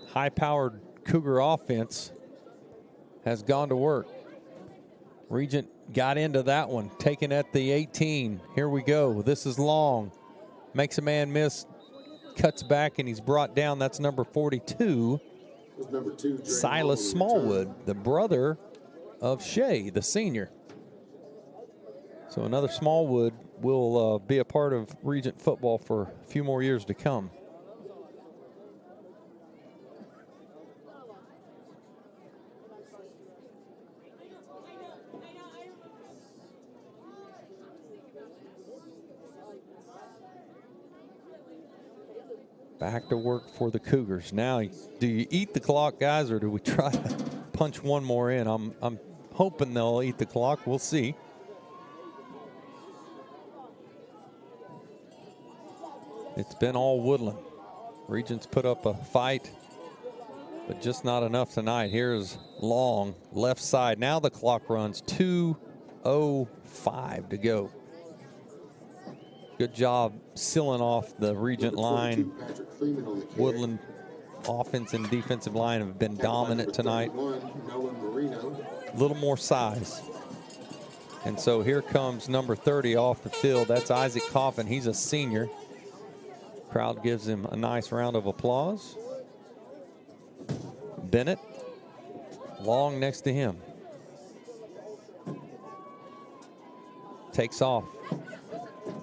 High-powered Cougar offense has gone to work. Regent got into that one, taken at the 18. Here we go. This is long. Makes a man miss, cuts back, and he's brought down. That's number 42. Number 2, Silas Smallwood, the brother of Shea, the senior. So another Smallwood will be a part of Regent football for a few more years to come. Back to work for the Cougars. Now, do you eat the clock, guys, or do we try to punch one more in? I'm hoping they'll eat the clock. We'll see. It's been all Woodland. Regents put up a fight, but just not enough tonight. Here's Long, left side. Now the clock runs. 2:05 to go. Good job sealing off the Regent line. Woodland offense and defensive line have been dominant tonight. A little more size. And so here comes number 30 off the field. That's Isaac Coffin. He's a senior. Crowd gives him a nice round of applause. Bennett, Long next to him. Takes off.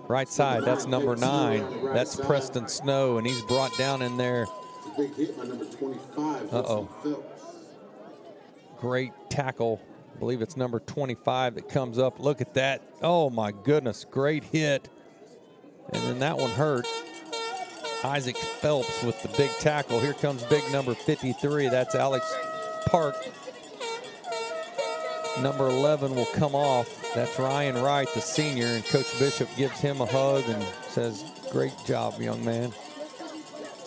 Right side, that's number 9. That's Preston Snow, and he's brought down in there. It's a big hit by number 25. Uh-oh. Great tackle. I believe it's number 25 that comes up. Look at that. Oh, my goodness. Great hit. And then that one hurt. Isaac Phelps with the big tackle. Here comes big number 53. That's Alex Park. Number 11 will come off. That's Ryan Wright, the senior, and Coach Bishop gives him a hug and says, great job, young man.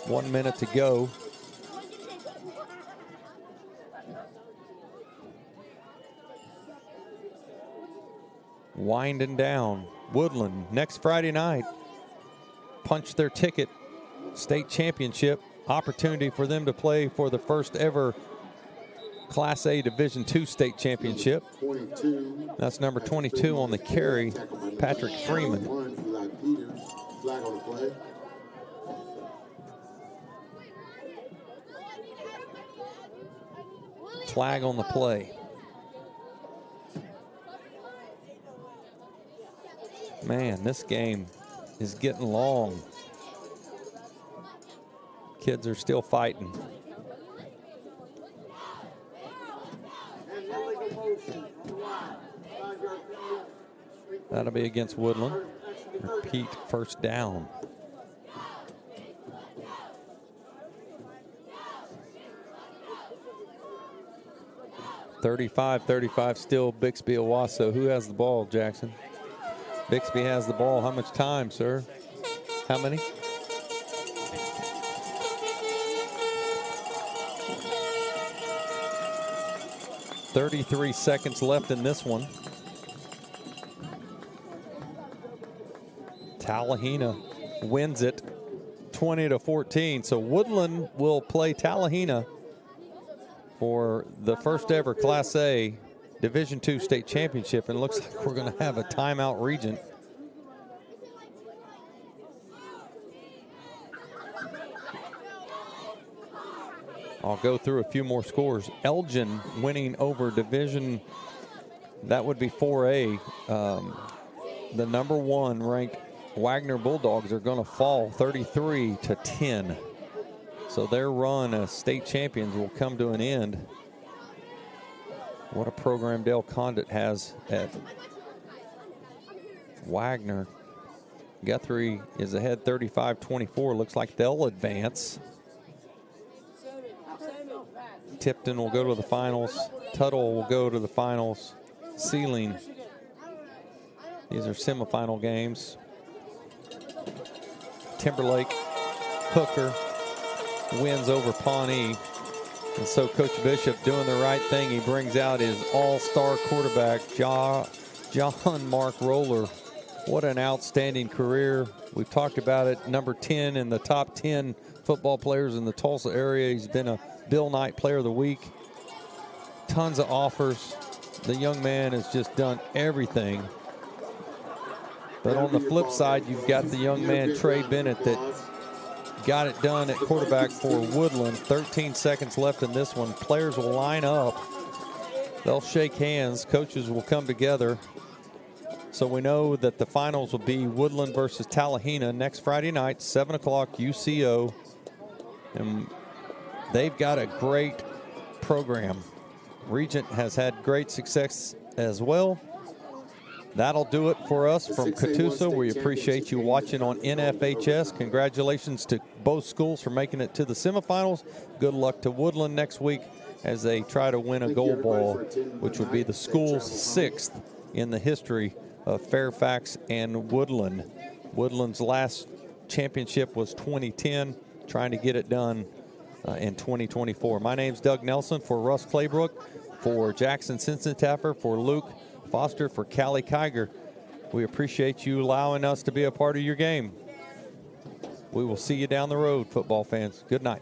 1 minute to go. Winding down. Woodland next Friday night. Punch their ticket. State championship. Opportunity for them to play for the first ever Class A Division II state championship. That's number 22 on the carry, Patrick Freeman. Flag on the play. Man, this game is getting long. Kids are still fighting. That'll be against Woodland. Repeat, first down. (35-35) still Bixby Owasso. Who has the ball, Jackson? Bixby has the ball. How much time, sir? How many? .33 seconds left in this one. Tallahena wins it 20-14. So Woodland will play Tallahena for the first ever Class A Division II state championship. And it looks like we're going to have a timeout, Regent. I'll go through a few more scores. Elgin winning over Division, that would be 4A. The number 1 ranked Wagner Bulldogs are going to fall 33-10. So their run as state champions will come to an end. What a program Dale Condit has at Wagner. Guthrie is ahead 35-24. Looks like they'll advance. Tipton will go to the finals. Tuttle will go to the finals. Sealing. These are semifinal games. Timberlake, Hooker wins over Pawnee. And so Coach Bishop doing the right thing. He brings out his all-star quarterback, John Mark Roller. What an outstanding career. We've talked about it. Number 10 in the top 10 football players in the Tulsa area. He's been a Bill Knight Player of the Week. Tons of offers. The young man has just done everything. But on the flip side, you've got the young man, Trey Bennett, that got it done at quarterback for Woodland. 13 seconds left in this one. Players will line up. They'll shake hands. Coaches will come together. So we know that the finals will be Woodland versus Tallahena next Friday night, 7 o'clock, UCO. And they've got a great program. Regent has had great success as well. That'll do it for us from Catoosa. We appreciate you watching on NFHS. Congratulations to both schools for making it to the semifinals. Good luck to Woodland next week as they try to win a gold ball, which would be the school's 6th in the history of Fairfax and Woodland. Woodland's last championship was 2010, trying to get it done in 2024. My name's Doug Nelson for Russ Claybrook, for Jackson Sinsentaffer, for Luke Foster, for Callie Kiger. We appreciate you allowing us to be a part of your game. We will see you down the road, football fans. Good night.